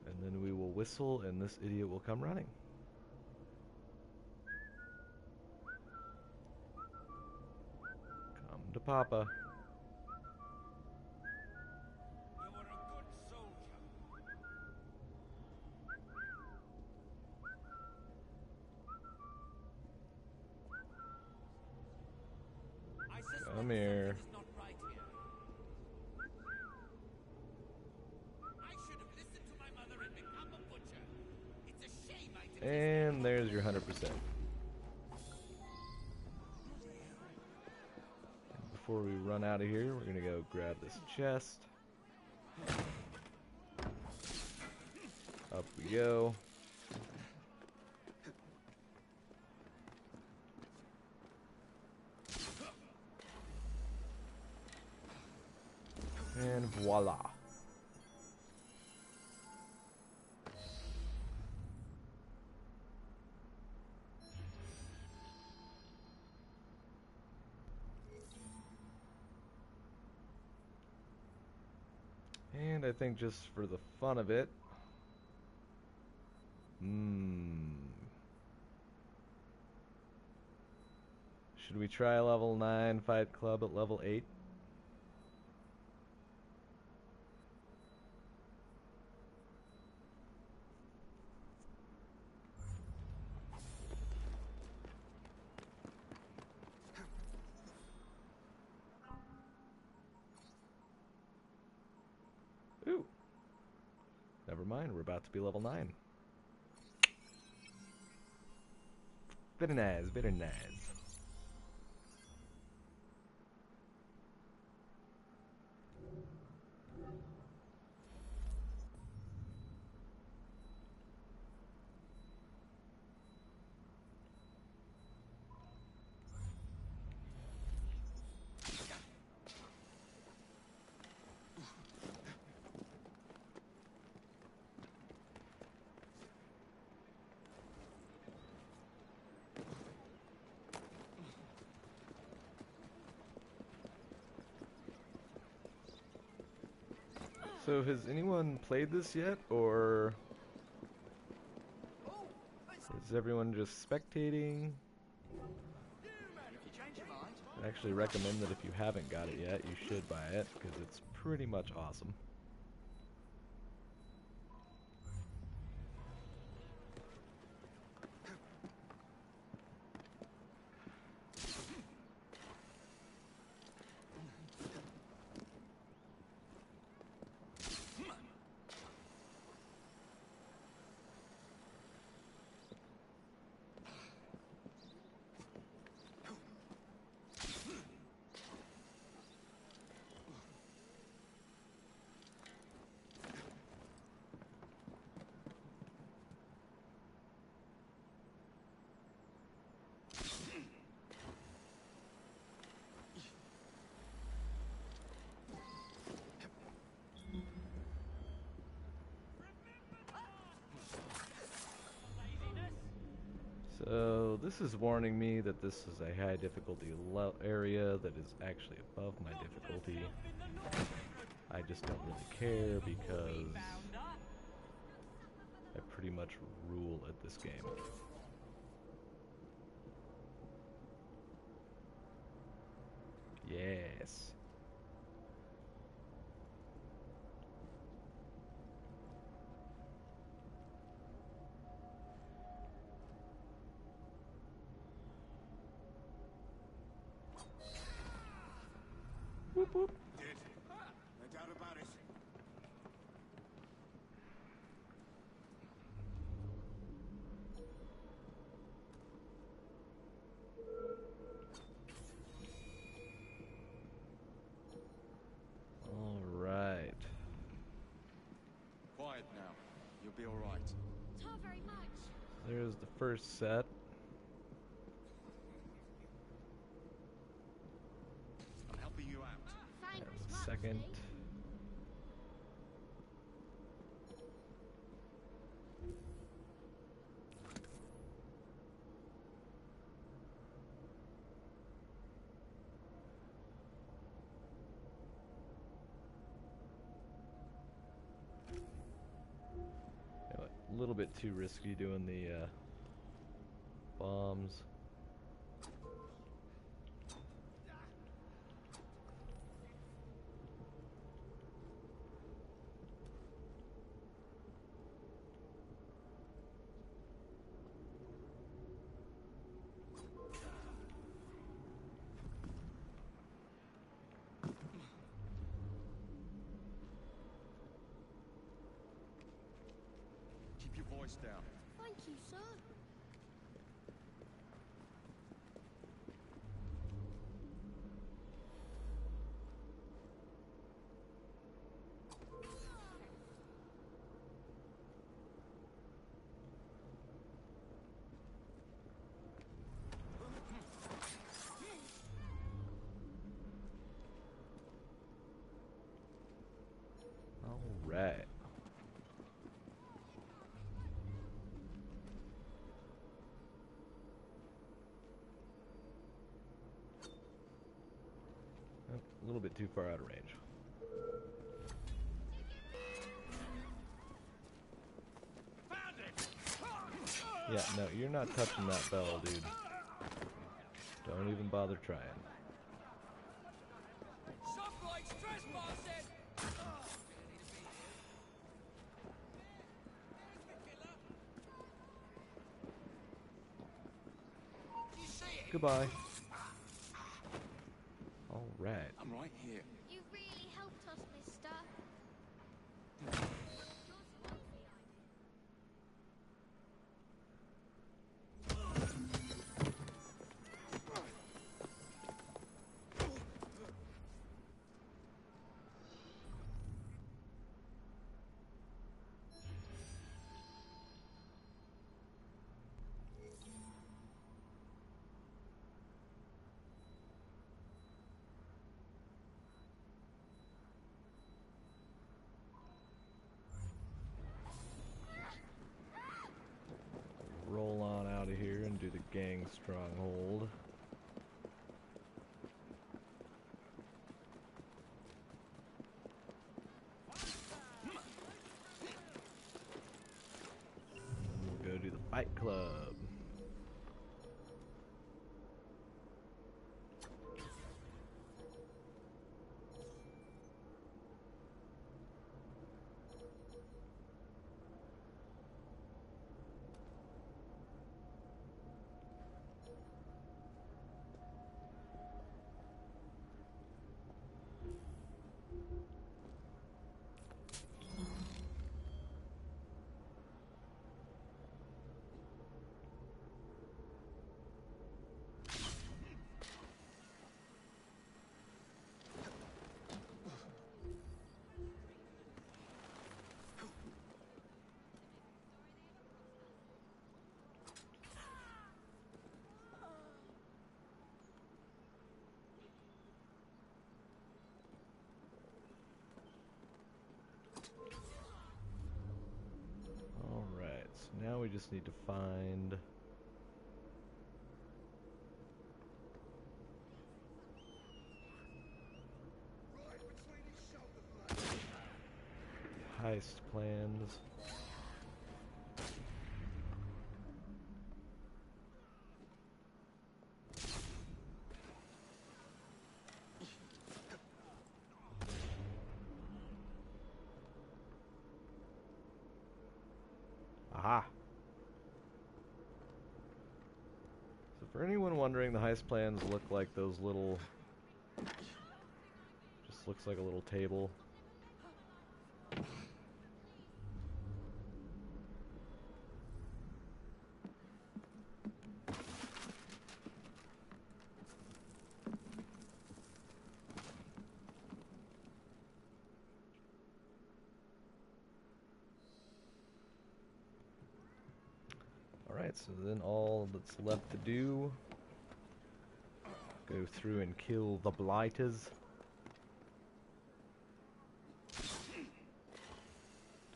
And then we will whistle, and this idiot will come running. Come to Papa. Come here. And there's your 100%. And before we run out of here, we're going to go grab this chest. Up we go. And voila. And I think just for the fun of it, should we try level 9 Fight Club at level 8? Ooh. Never mind, we're about to be level 9. Very nice, very nice. So has anyone played this yet, or is everyone just spectating? I actually recommend that if you haven't got it yet, you should buy it, because it's pretty much awesome. So this is warning me that this is a high difficulty area that is actually above my difficulty. I just don't really care because I pretty much rule at this game. Yes. Whoop whoop. Did. No doubt about it. be all right. Not very much. There's the first set. I'm helping you out. Thanks That's the much, second. eh? A little bit too risky doing the bombs. Keep your voice down. Thank you, sir. All right. A little bit too far out of range. Yeah, no, you're not touching that bell, dude. Don't even bother trying. Something like trespassing! You see it? Goodbye. All right. I'm right here. You really helped us, mister. Roll on out of here and do the gang stronghold. We'll go do the fight club. Alright, so now we just need to find heist plans. Aha! So for anyone wondering, the heist plans look like those little... just looks like a little table. Alright, so then all that's left to do, go through and kill the blighters.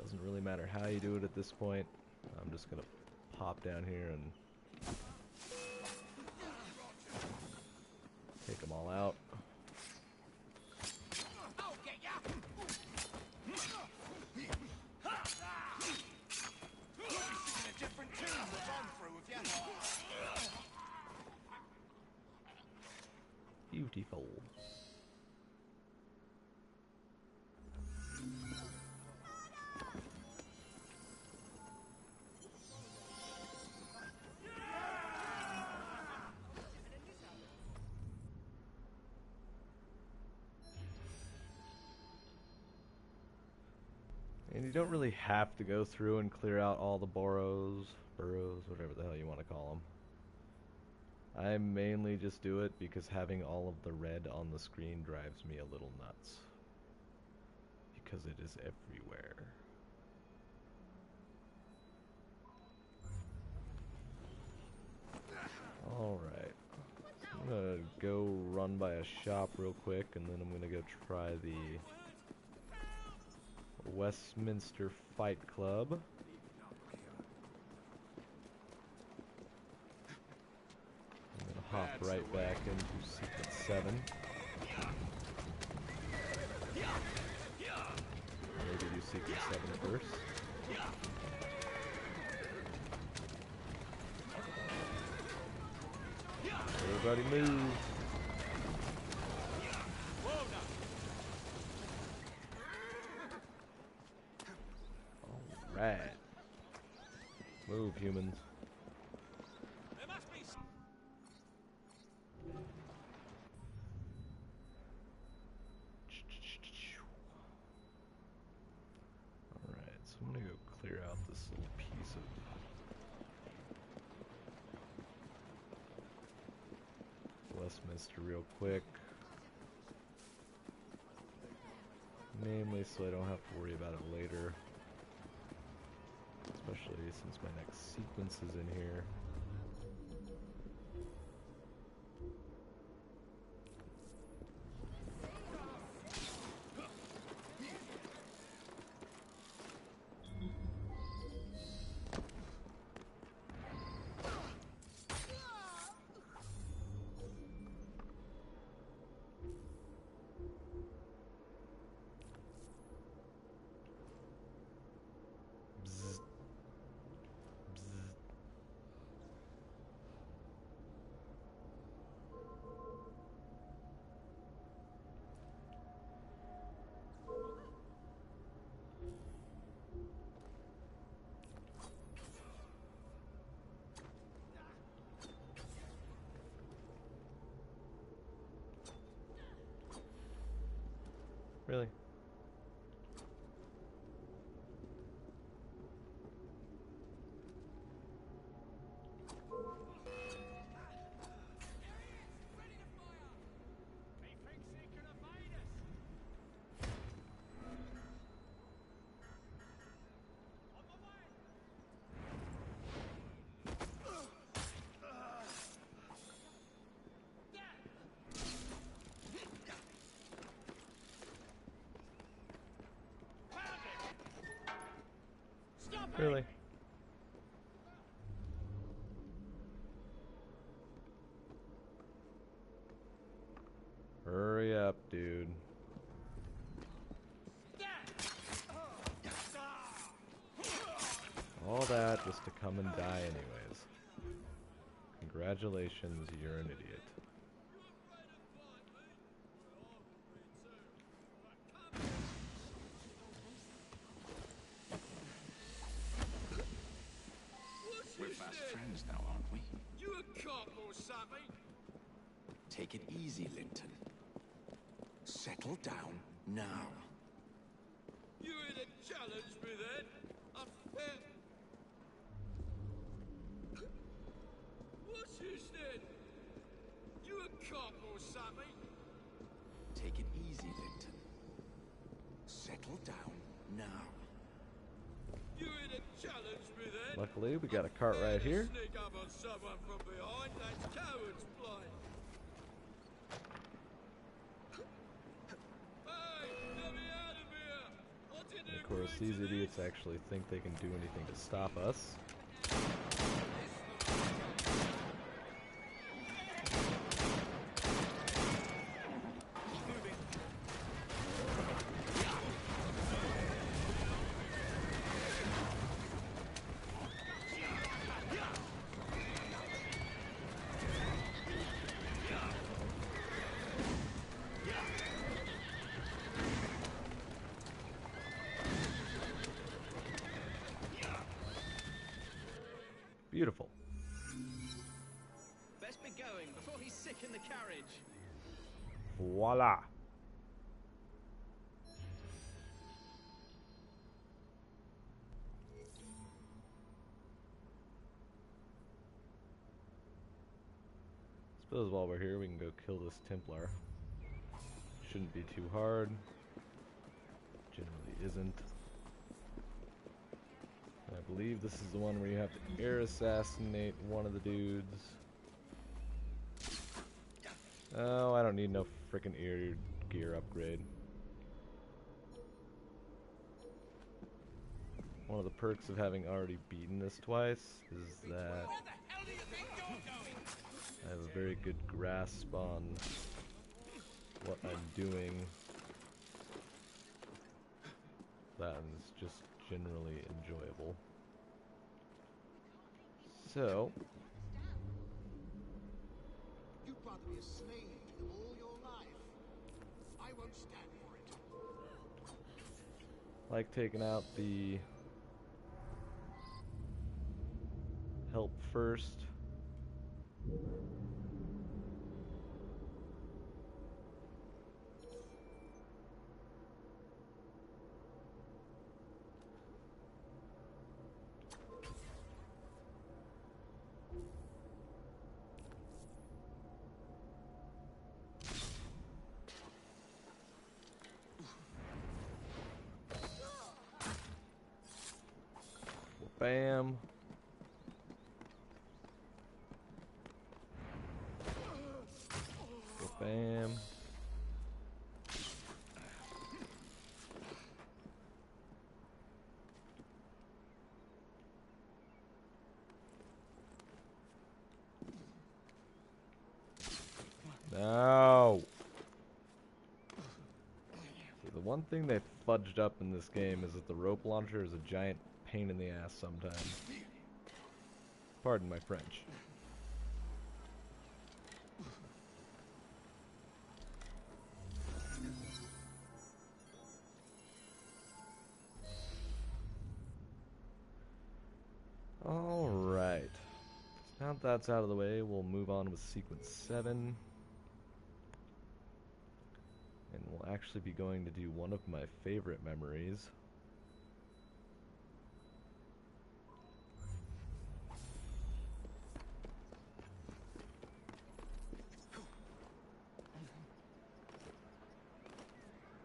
Doesn't really matter how you do it at this point. I'm just gonna pop down here and take them all out. Beautiful. And you don't really have to go through and clear out all the boroughs, whatever the hell you want to call them. I mainly just do it because having all of the red on the screen drives me a little nuts. Because it is everywhere. Alright. I'm gonna go run by a shop real quick, and then I'm gonna go try the Westminster Fight Club. Hop right back into Secret 7. Maybe do Secret 7 first. Everybody move! Alright. Move, humans. Clear out this little piece of Westminster real quick. Mainly so I don't have to worry about it later. Especially since my next sequence is in here. Really? Really? Hurry up, dude. All that just to come and die anyways. Congratulations, you're an idiot. Friends now, aren't we? You a cop or something? Take it easy, Linton. Settle down now. You ain't a challenge me then. I'm fair. What's this then? You a cop or something? Take it easy, Linton. Settle down now. You ain't a challenge me then. Luckily, we got a cart right here. Sneak up on someone from behind, that's coward's play. Hey, let me out of here! What's in And of course, these idiots actually think they can do anything to stop us. Beautiful. Best be going before he's sick in the carriage. Voila. Suppose while we're here we can go kill this Templar. Shouldn't be too hard. Generally isn't. I believe this is the one where you have to air assassinate one of the dudes. Oh, I don't need no frickin' ear gear upgrade. One of the perks of having already beaten this twice is that I have a very good grasp on what I'm doing. That is just generally enjoyable. So, You'd rather be a slave to them all your life. I won't stand for it. like taking out the help first. Bam. Bam. No. See, the one thing they fudged up in this game is that the rope launcher is a giant pain in the ass sometimes. Pardon my French. Alright. Now that that's out of the way, we'll move on with sequence 7. And we'll actually be going to do one of my favorite memories.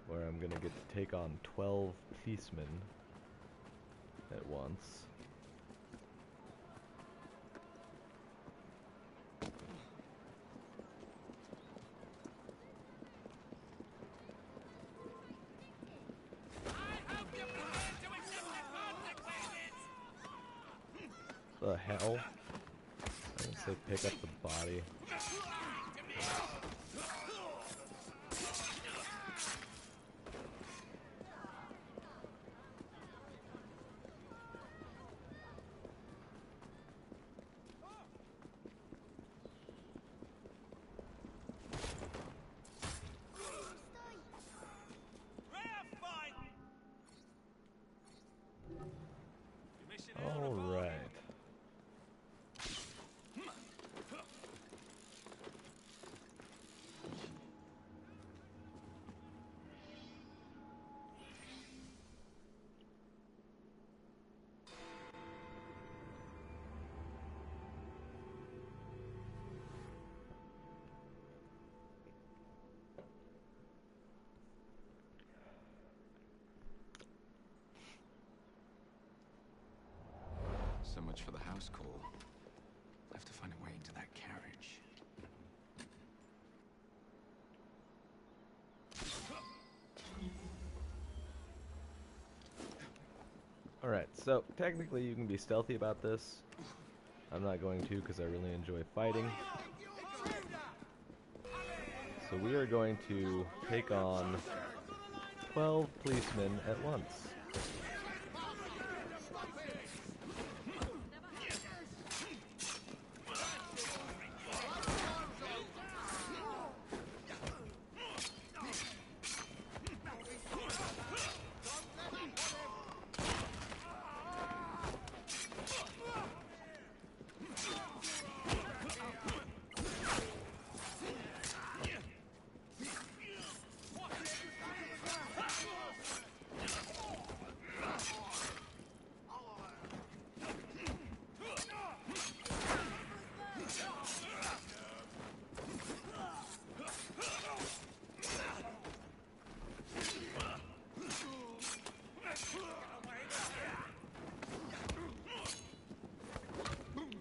Where I'm gonna get to take on 12 policemen at once. The hell? I didn't say pick up the body. All right. So much for the house call. I have to find a way into that carriage. Alright, so technically you can be stealthy about this. I'm not going to because I really enjoy fighting. So we are going to take on 12 policemen at once.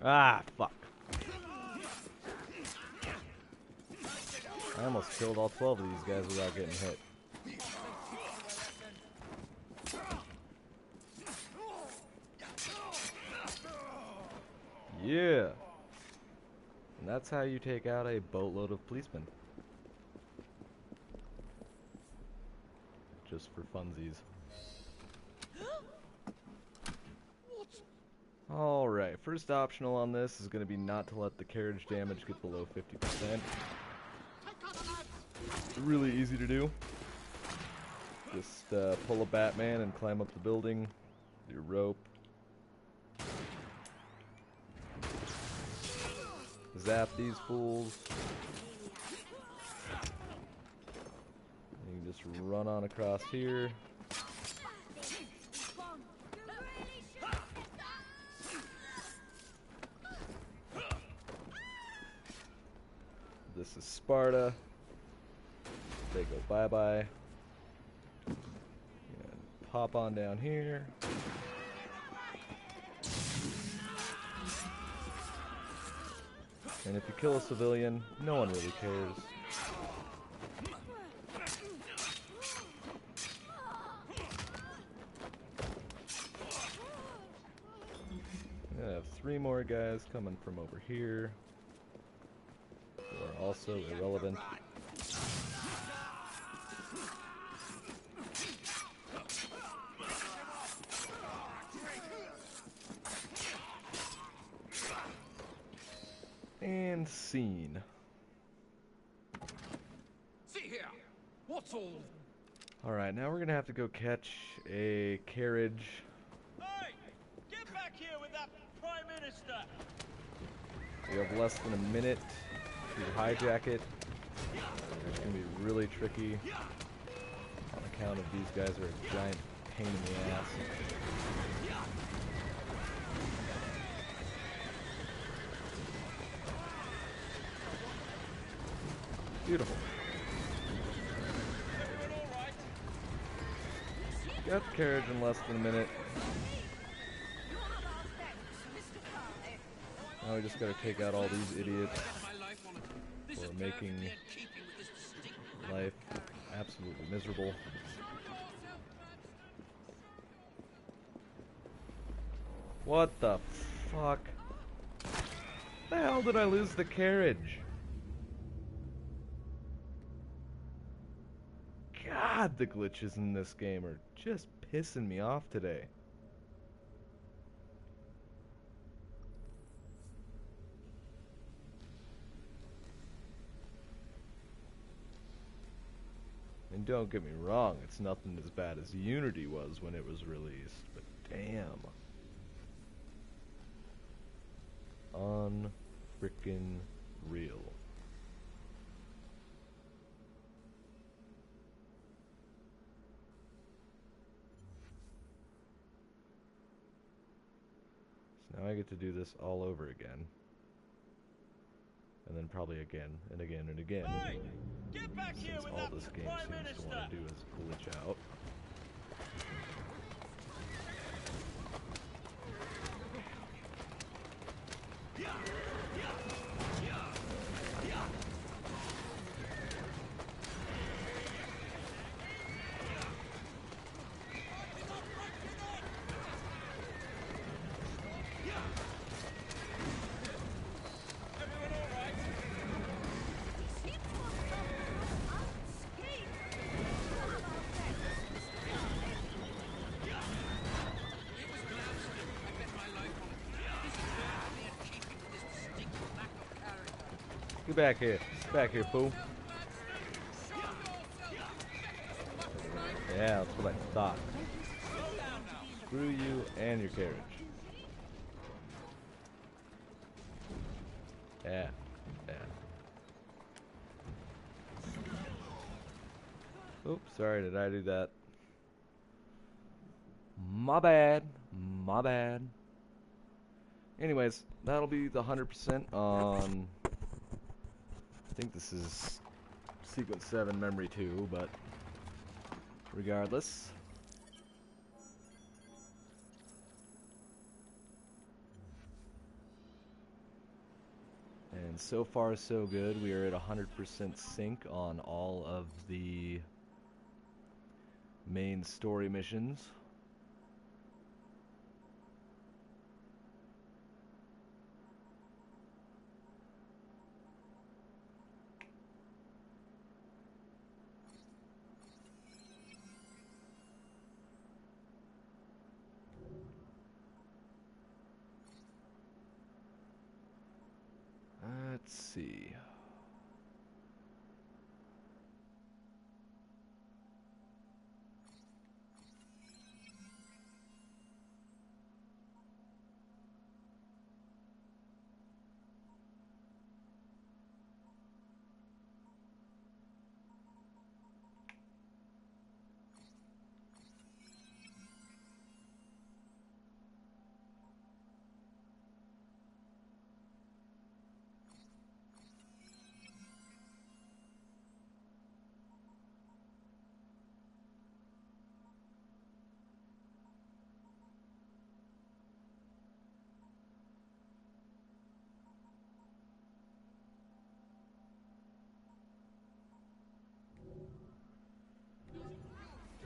Ah, fuck. I almost killed all 12 of these guys without getting hit. Yeah! And that's how you take out a boatload of policemen. Just for funsies. Alright, first optional on this is going to be not to let the carriage damage get below 50%. It's really easy to do. Just pull a Batman and climb up the building. Your rope. Zap these fools. You can just run on across here. This is Sparta. They go bye-bye. And pop on down here. And if you kill a civilian, no one really cares. I have 3 more guys coming from over here. Are also irrelevant. And scene. See here. What's all? Alright, now we're gonna have to go catch a carriage. Hey! Get back here with that Prime Minister! We have less than a minute to hijack it. It's going to be really tricky on account of these guys are a giant pain in the ass. Beautiful. Got the carriage in less than a minute. Now we just gotta take out all these idiots who are making life absolutely miserable. What the fuck? The hell did I lose the carriage? God, the glitches in this game are just pissing me off today. And don't get me wrong, it's nothing as bad as Unity was when it was released, but damn. Unfrickin' real. So now I get to do this all over again. And then probably again, and again, and again. Hey, get back here with all that this game Prime seems Minister. to want to do is glitch out. Get back here. Get back here, fool. Yeah, that's what I thought. Screw you and your carriage. Yeah. Yeah. Oops, sorry, did I do that? My bad. My bad. Anyways, that'll be the 100% on... I think this is Sequence 7 Memory 2, but regardless. And so far so good. We are at 100% sync on all of the main story missions. Let's see.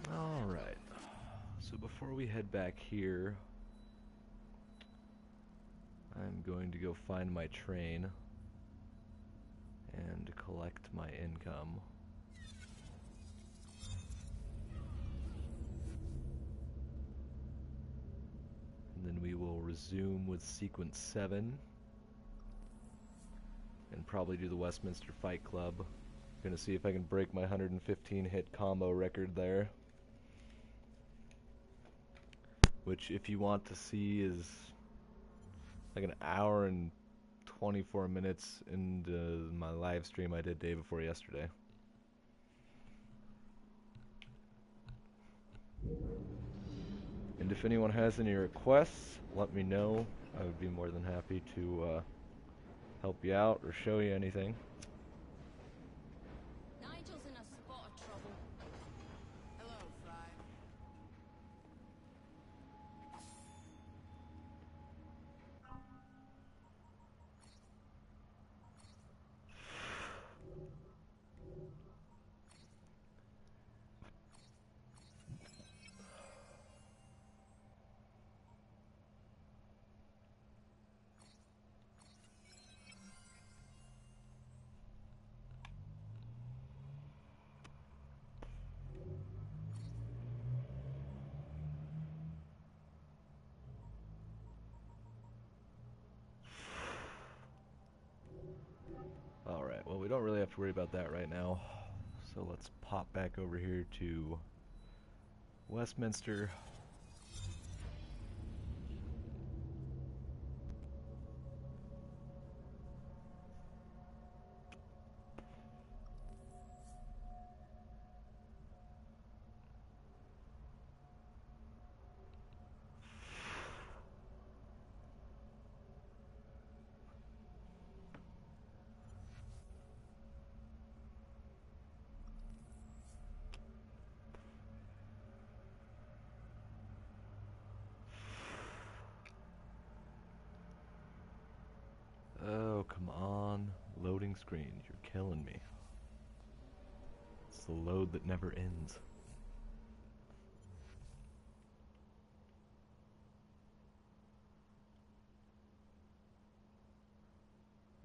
Alright, so before we head back here, I'm going to go find my train and collect my income. And then we will resume with Sequence 7 and probably do the Westminster Fight Club. Gonna see if I can break my 115 hit combo record there. Which, if you want to see, is like an hour and 24 minutes into my live stream I did day before yesterday. And if anyone has any requests, let me know. I would be more than happy to help you out or show you anything. Nigel's in a spot of trouble. Hello, Frye. Alright, well, we don't really have to worry about that right now. So let's pop back over here to Westminster. Oh, come on. Loading screen, you're killing me. It's the load that never ends.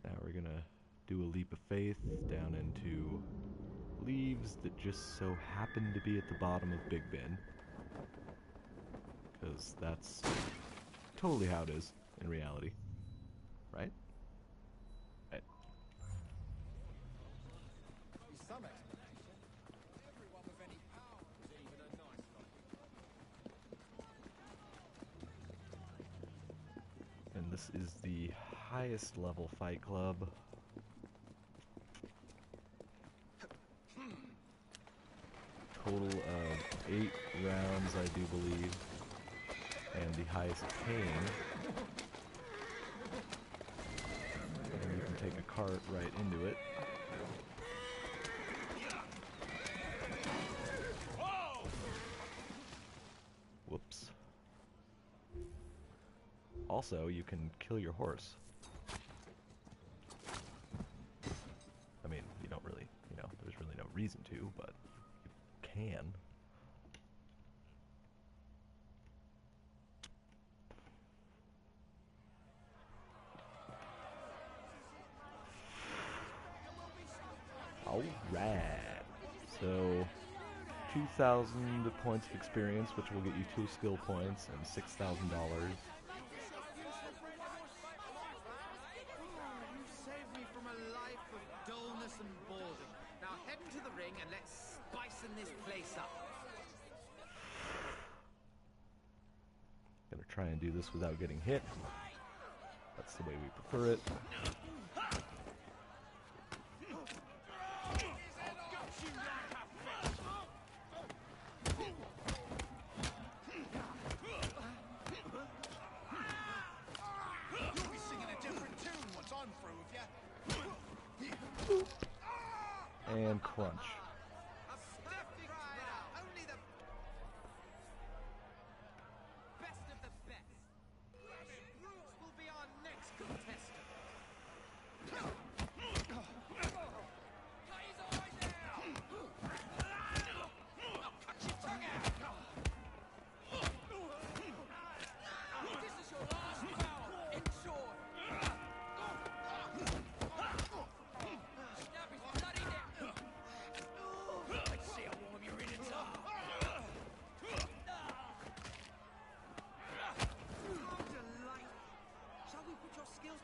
Now we're gonna do a leap of faith down into leaves that just so happen to be at the bottom of Big Ben. Because that's totally how it is in reality. Right? Right. this is the highest level Fight Club. Total of 8 rounds, I do believe, and the highest paying. And you can take a cart right into it. Whoops. Also, you can kill your horse. I mean, you don't really, there's really no reason to, but you can. Alright. So, 2,000 points of experience, which will get you 2 skill points and $6,000. You saved me from a life of dullness and boredom. Now head into the ring and let's spicen this place up. Gonna try and do this without getting hit. That's the way we prefer it. And crunch. Only the best of the best. Brooks will be our next contestant. Cut your tongue out. This is your last power. Enjoy.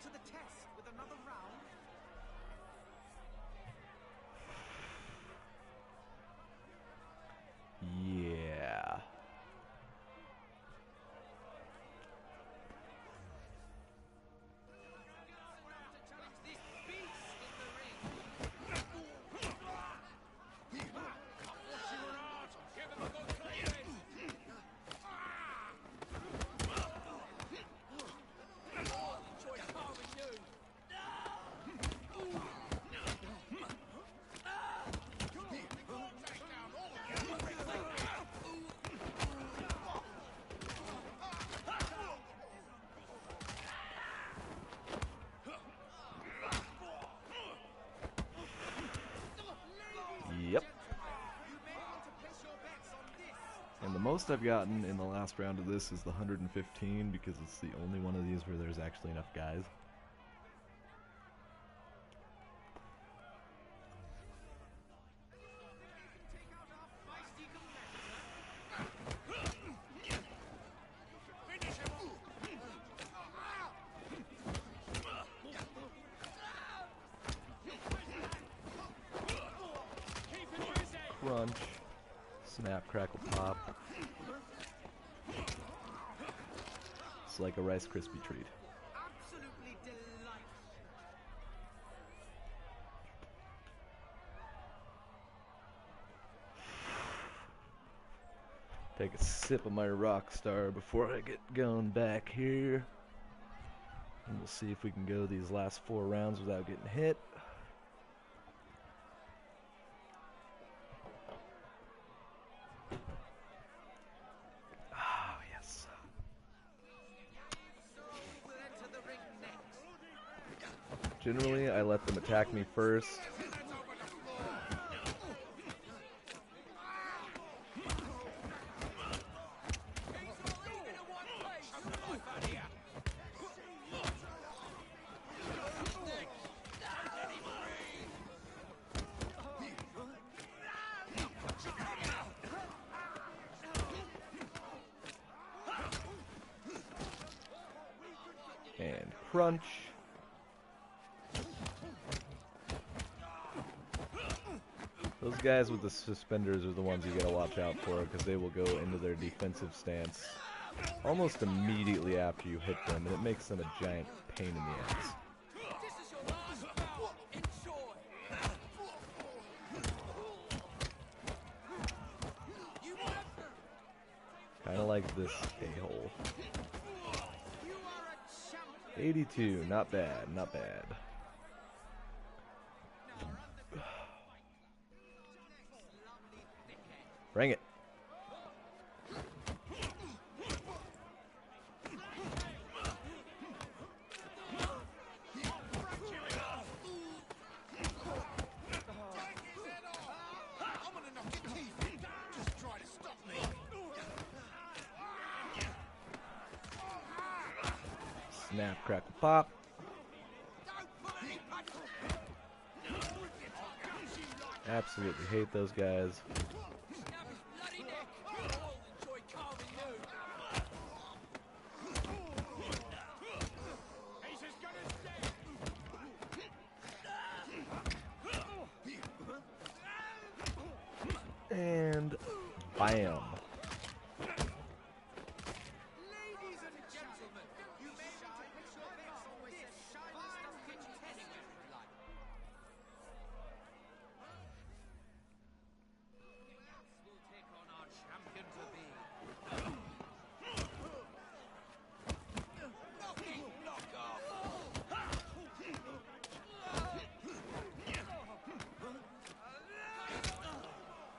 To the test with another round. Yeah. Yep. And the most I've gotten in the last round of this is the 115 because it's the only one of these where there's actually enough guys. Crunch, snap, crackle, pop. It's like a Rice Krispie treat. Absolutely delightful. Take a sip of my Rockstar before I get going back here. And we'll see if we can go these last 4 rounds without getting hit. Generally, I let them attack me first. And crunch. Those guys with the suspenders are the ones you gotta watch out for because they will go into their defensive stance almost immediately after you hit them, and it makes them a giant pain in the ass. Kind of like this a-hole. 82, not bad, not bad. Bring it. Snap, crackle, pop. Absolutely hate those guys. And bam.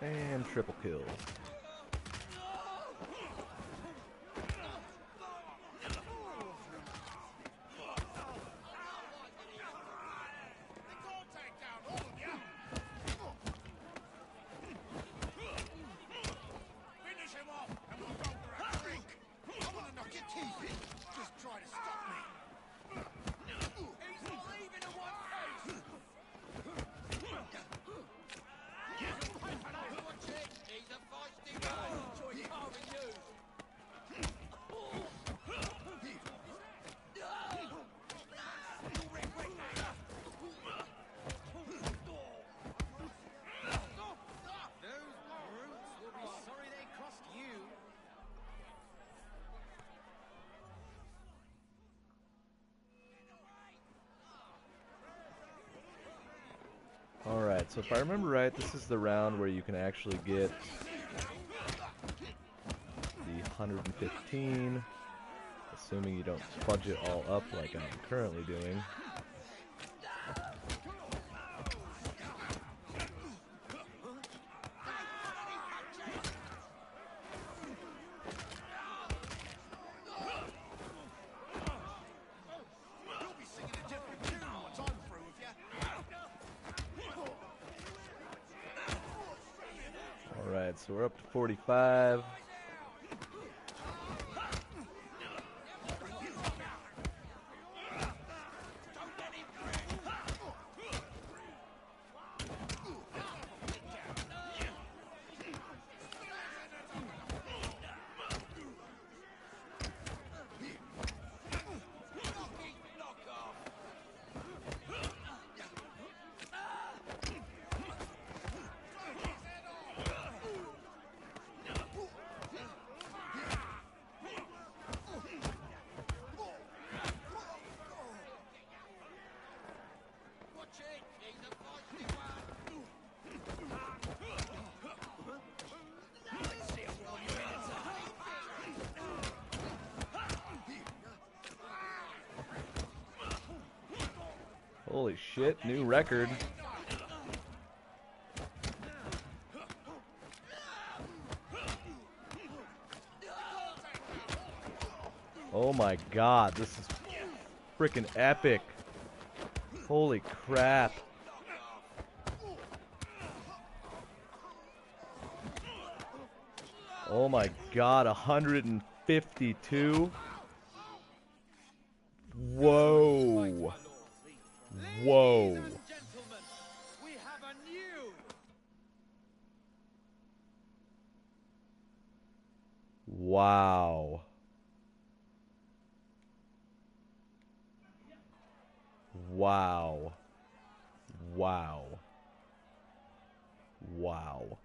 And triple kill. Alright, so if I remember right, this is the round where you can actually get the 115, assuming you don't fudge it all up like I'm currently doing. So we're up to 45. Holy shit, new record. Oh my god, this is freaking epic. Holy crap. Oh my god, 152. Whoa. Whoa. Wow. Wow. Wow. Wow.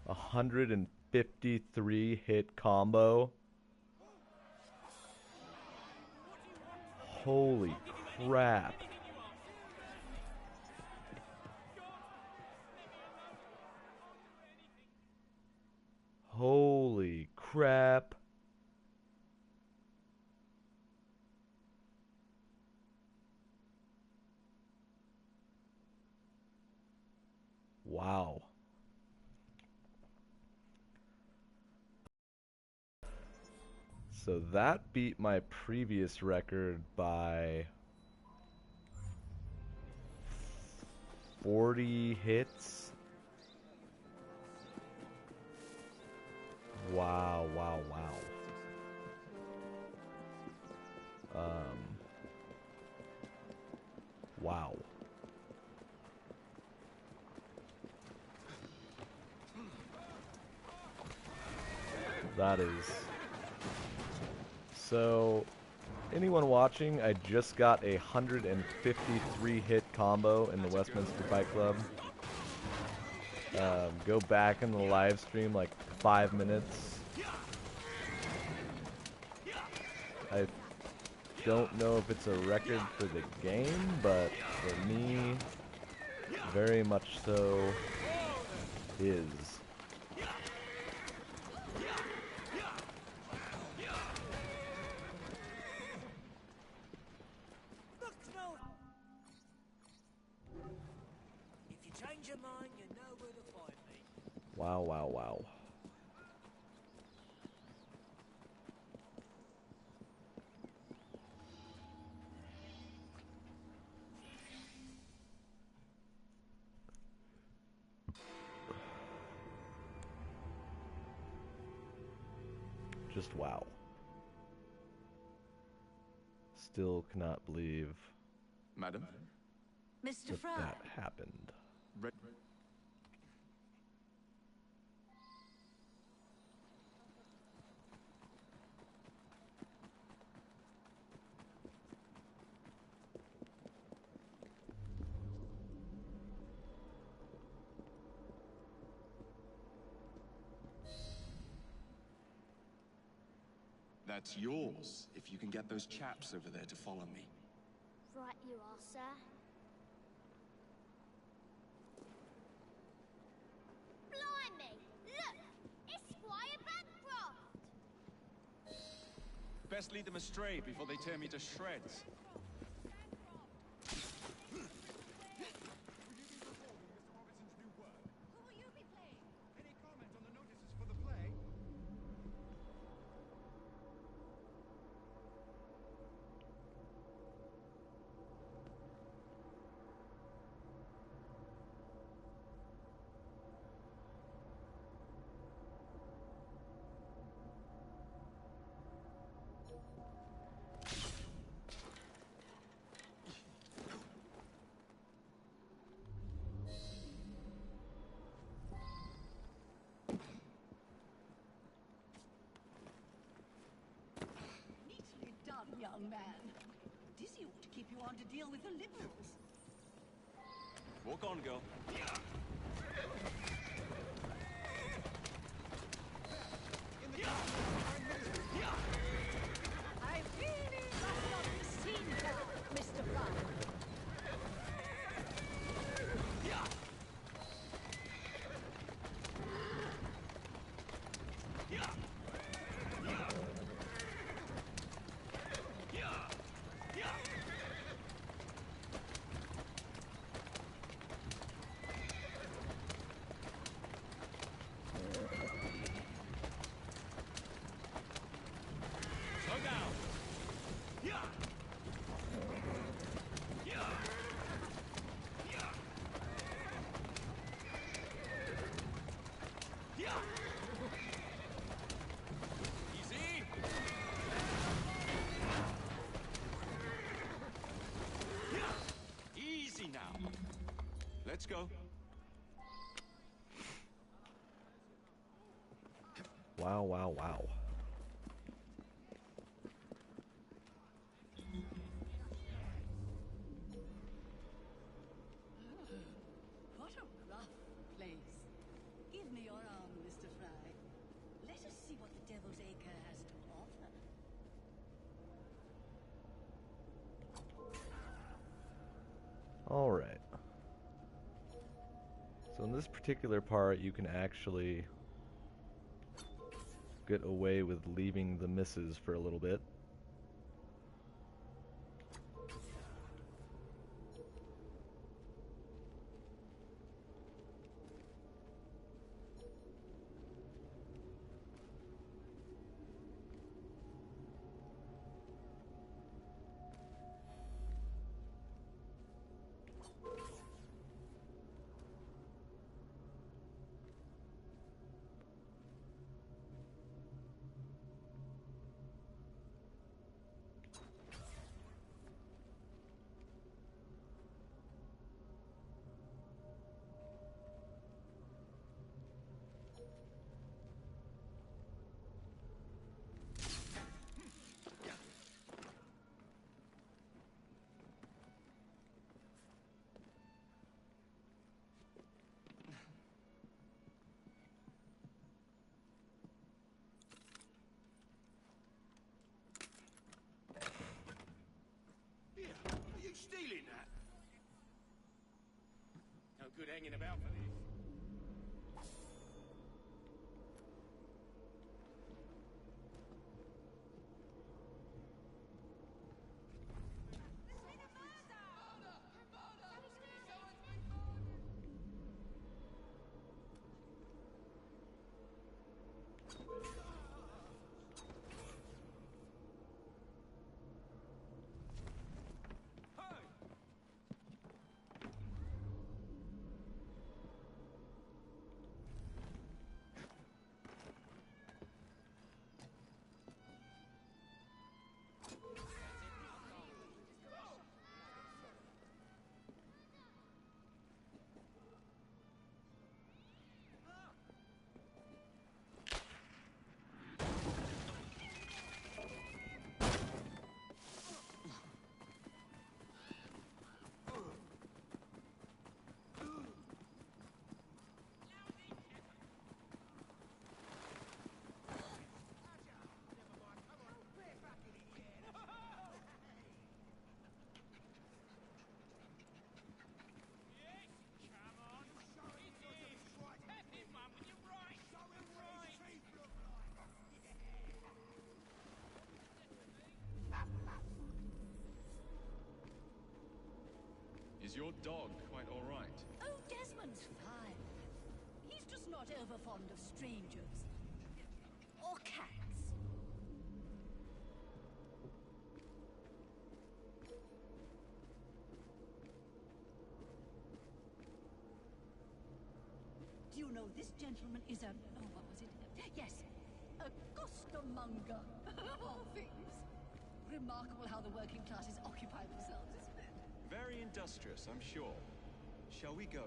153 hit combo. Holy crap. Holy crap. Wow. So that beat my previous record by 40 hits. Wow, wow, wow. Wow. That is... So, anyone watching, I just got a 153 hit combo in the Westminster Fight Club. Go back in the live stream like 5 minutes. I don't know if it's a record for the game, but for me, very much so is. Wow, wow, wow. Just wow. Still cannot believe Madam? Mr. Frye. that happened. That's yours, if you can get those chaps over there to follow me. Right you are, sir. Blimey! Look! It's Squire Bancroft! Best lead them astray before they tear me to shreds. Young man. Dizzy ought to keep you on to deal with the liberals. Walk on, girl. I really must not be seen here, Mr. Frye. Let's go. Wow, wow, wow. What a rough place. Give me your arm, Mr. Frye. Let us see what the Devil's Acre has to offer. Alright. So in this particular part, you can actually get away with leaving the misses for a little bit. Stealing that? No good hanging about for this. Is your dog quite all right? Oh, Desmond's fine. He's just not over fond of strangers. Or cats. Do you know this gentleman is a... oh, what was it? Yes, a costermonger, of all things. Remarkable how the working classes occupy themselves, isn't it? Very industrious, I'm sure. Shall we go?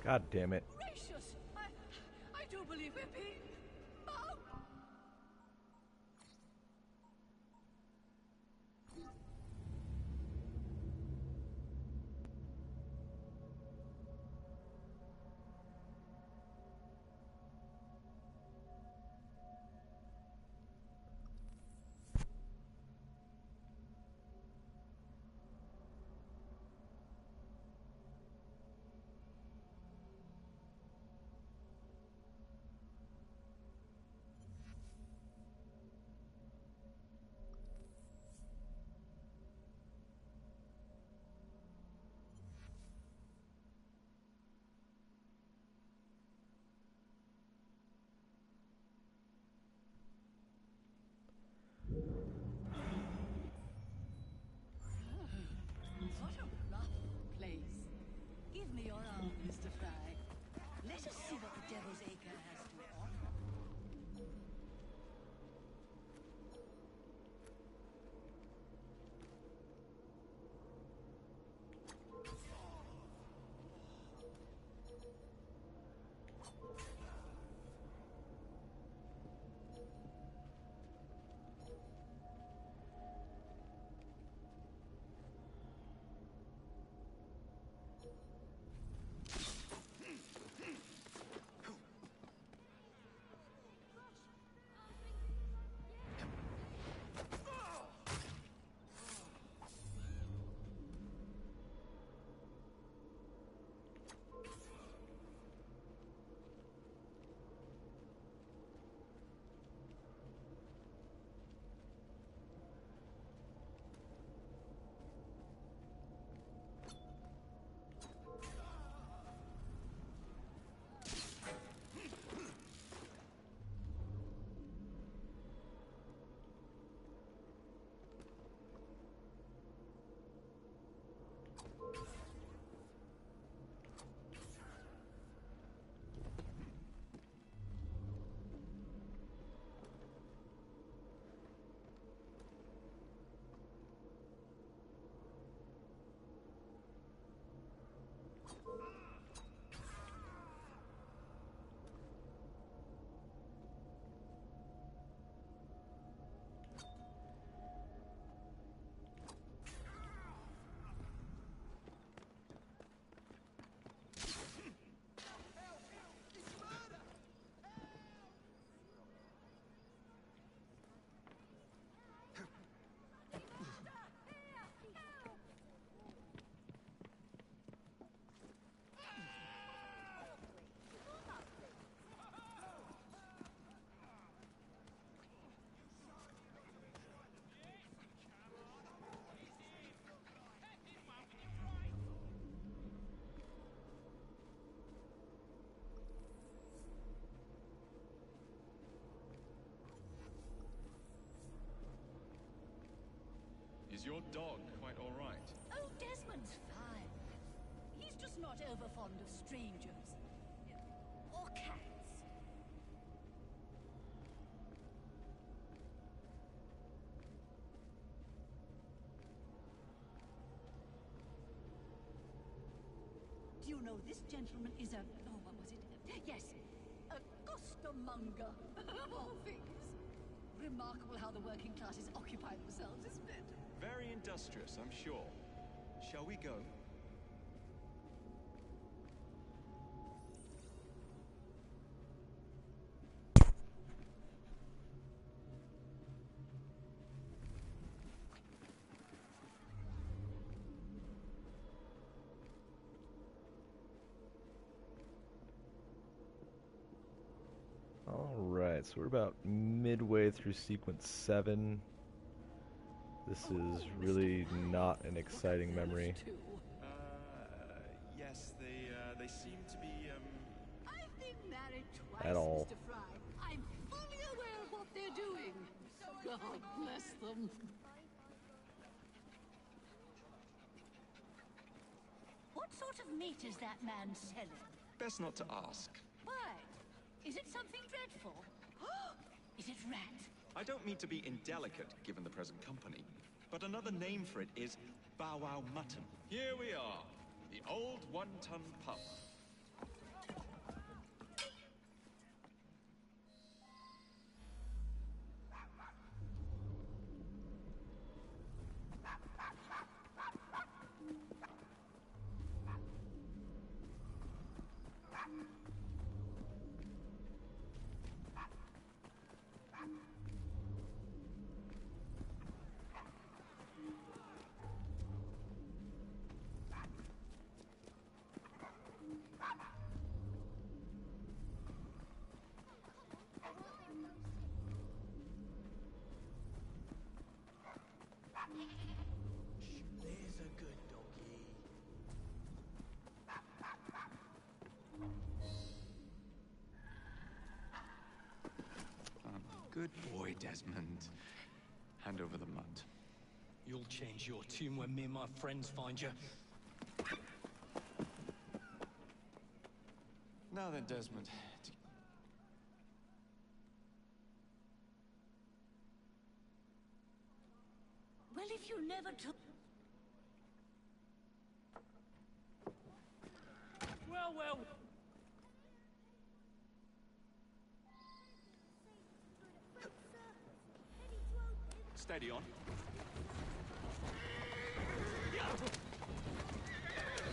God damn it. Gracious! I do believe we're being... mugged! Is your dog quite all right? Oh, Desmond's fine. He's just not over fond of strangers. Or cats. Do you know this gentleman is a... Oh, what was it? Yes, a costermonger, of all things. Remarkable how the working classes occupy themselves, isn't it? Very industrious, I'm sure. Shall we go? Alright, so we're about midway through sequence 7. This is really not an exciting memory. Yes, they seem to be, I've been married twice, At all. Mr. Frye. I'm fully aware of what they're doing. God bless them. What sort of meat is that man selling? Best not to ask. Why? Is it something dreadful? Is it rat? I don't mean to be indelicate, given the present company, but another name for it is bow wow mutton. Here we are, the old one-ton pub. There's a good doggy. Good boy, Desmond. Hand over the mutt. You'll change your tune when me and my friends find you. Now then, Desmond. Well, if you never took... Well. Steady on.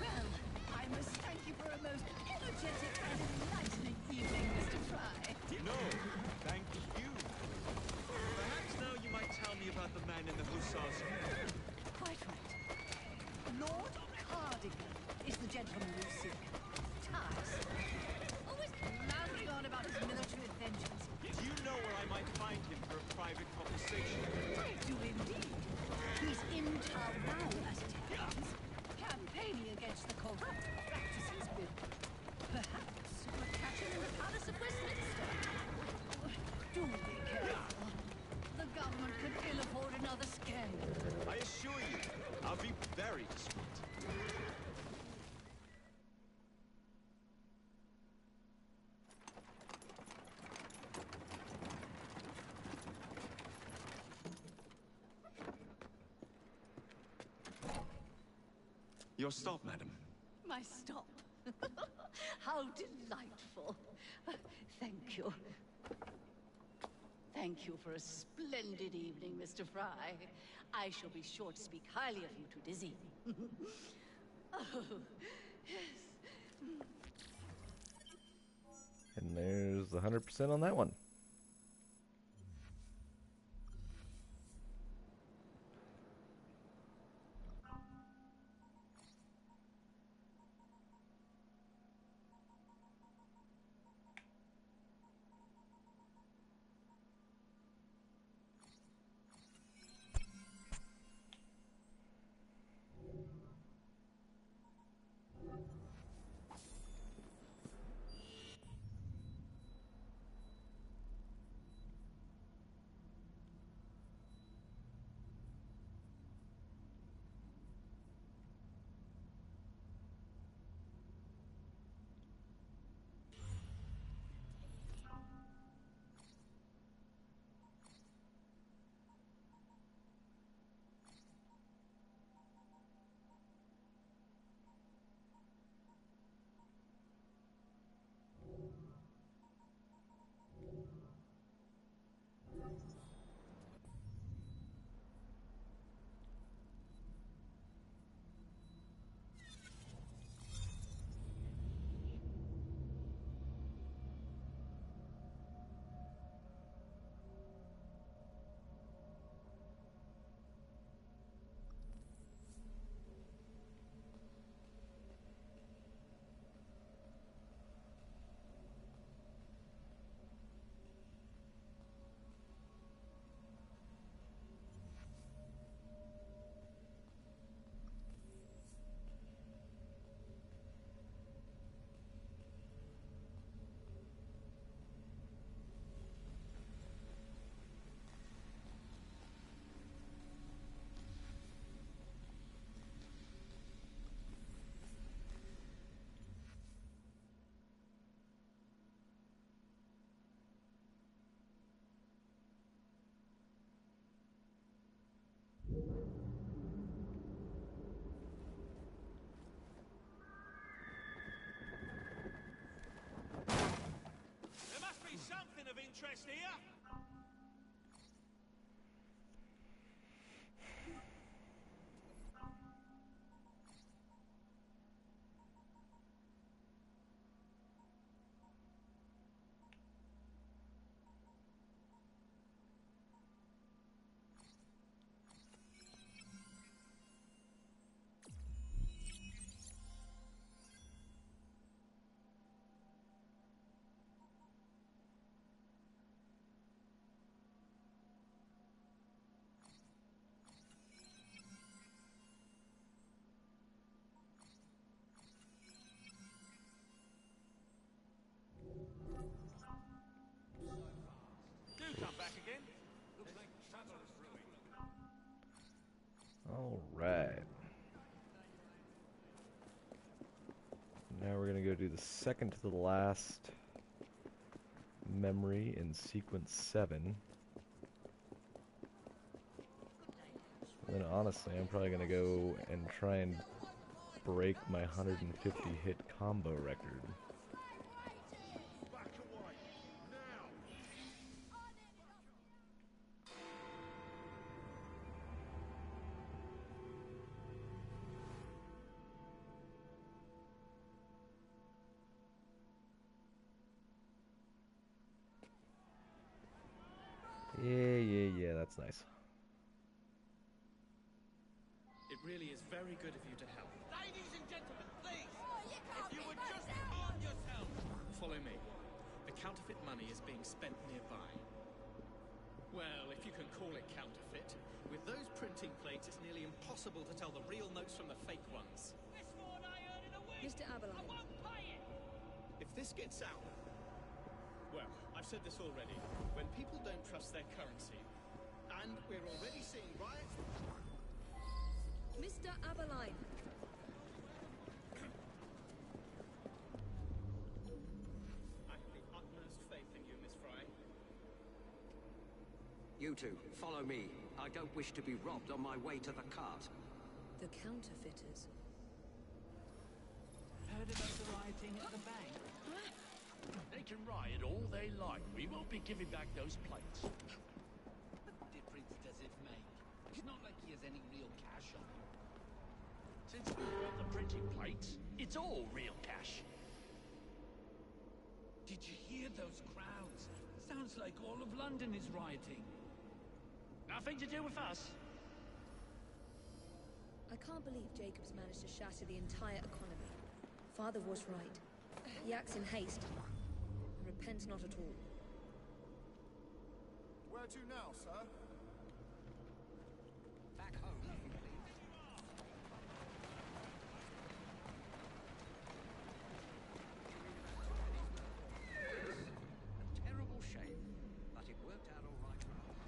Well, I must thank you for a most energetic and enlightening evening, Mr. Frye. No, thank you. Perhaps now you might tell me about the man in the hussars. Quite right. Lord Cardigan is the gentleman you seek. Tiresome. Always blathering on about his military adventures. Do you know where I might find him for a private conversation? I do indeed. He's in town now, as it happens, campaigning against the corrupt practices bill. Perhaps we'll catch him in the Palace of Westminster. Do be careful. The government could ill afford another scandal. I assure you, I'll be very discreet. Your stop, madam. My stop. How delightful. Thank you. Thank you for a splendid evening, Mr. Frye. I shall be sure to speak highly of you to Dizzy. Oh, yes. And there's the 100% on that one. of interest here? Come back again. Looks like travel is brewing. All right. Now we're going to go do the second to the last memory in sequence 7. And then honestly, I'm probably going to go and try and break my 150 hit combo record. Yeah, that's nice. It really is very good of you to help. Ladies and gentlemen, please! If you would just calm yourself! Follow me. The counterfeit money is being spent nearby. Well, if you can call it counterfeit. With those printing plates, it's nearly impossible to tell the real notes from the fake ones. That's what I earn in a week! Mr. Aberline. I won't pay it! If this gets out... Well, I've said this already. When people don't trust their currency, and we're already seeing riots... Mr. Aberline. I have the utmost faith in you, Miss Frye. You two, follow me. I don't wish to be robbed on my way to the cart. The counterfeiters. Heard about the rioting at the bank? They can riot all they like. We won't be giving back those plates. What difference does it make? It's not like he has any real cash on him. Since we brought the printing plates, it's all real cash. Did you hear those crowds? Sounds like all of London is rioting. Nothing to do with us. I can't believe Jacob's managed to shatter the entire economy. Father was right. He acts in haste. And repents not at all. Where to now, sir? Back home, if you please. A terrible shame, but it worked out all right for us.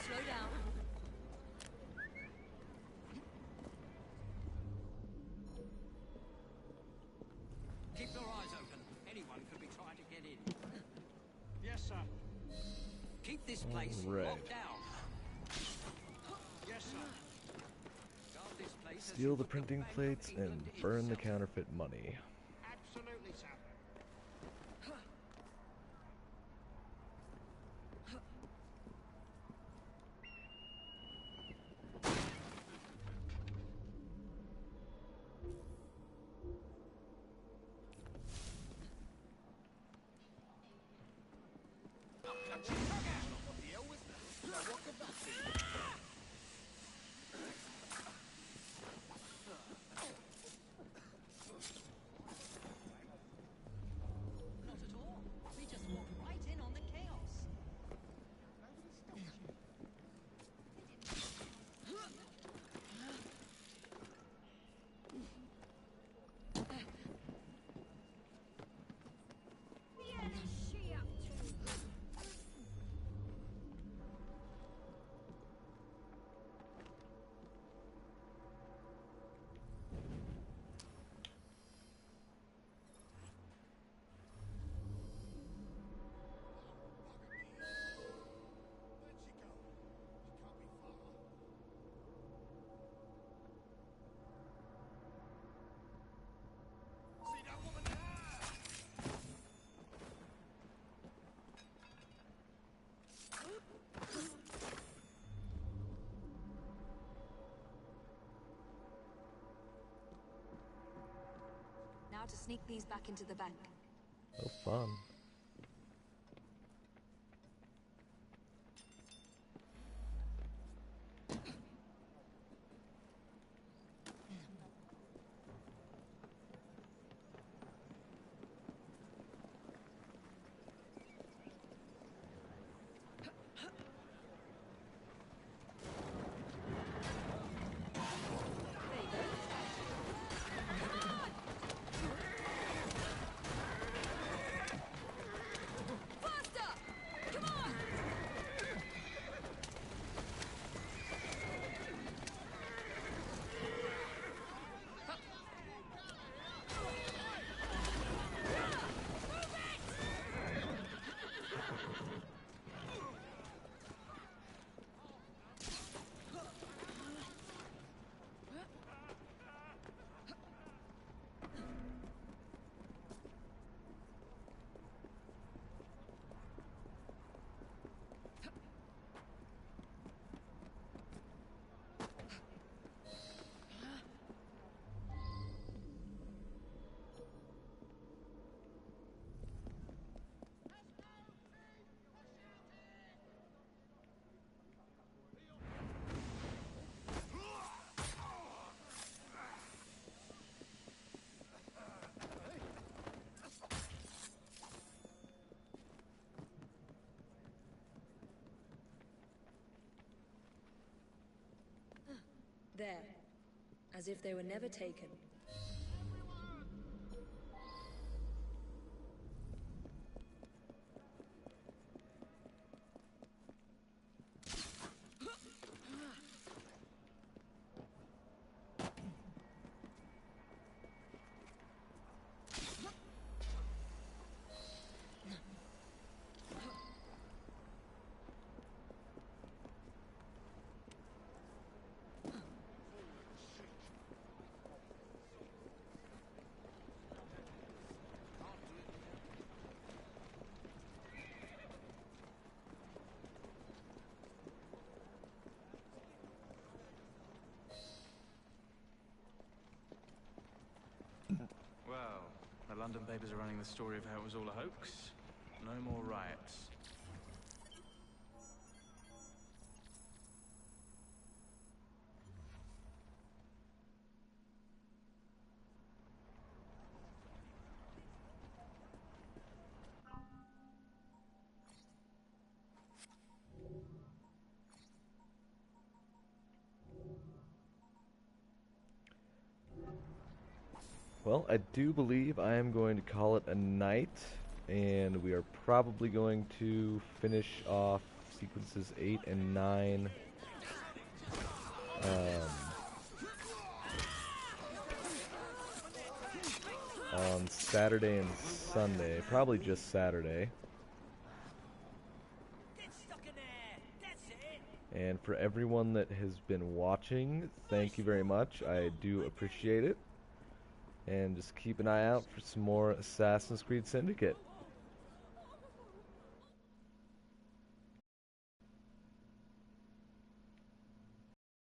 Slow down. Keep your eyes open. Anyone could be trying to get in. Yes, sir. Keep this place Right. locked down. Yes, sir. Guard this place as Steal you the would printing Bank of plates and England burn the itself. counterfeit money. Absolutely, sir. how to sneak these back into the bank. Oh, fun. There. As if they were never taken. Well, the London papers are running the story of how it was all a hoax. No more riots. Well, I do believe I am going to call it a night, and we are probably going to finish off sequences 8 and 9 on Saturday and Sunday, probably just Saturday. And for everyone that has been watching, thank you very much. I do appreciate it. And just keep an eye out for some more Assassin's Creed Syndicate.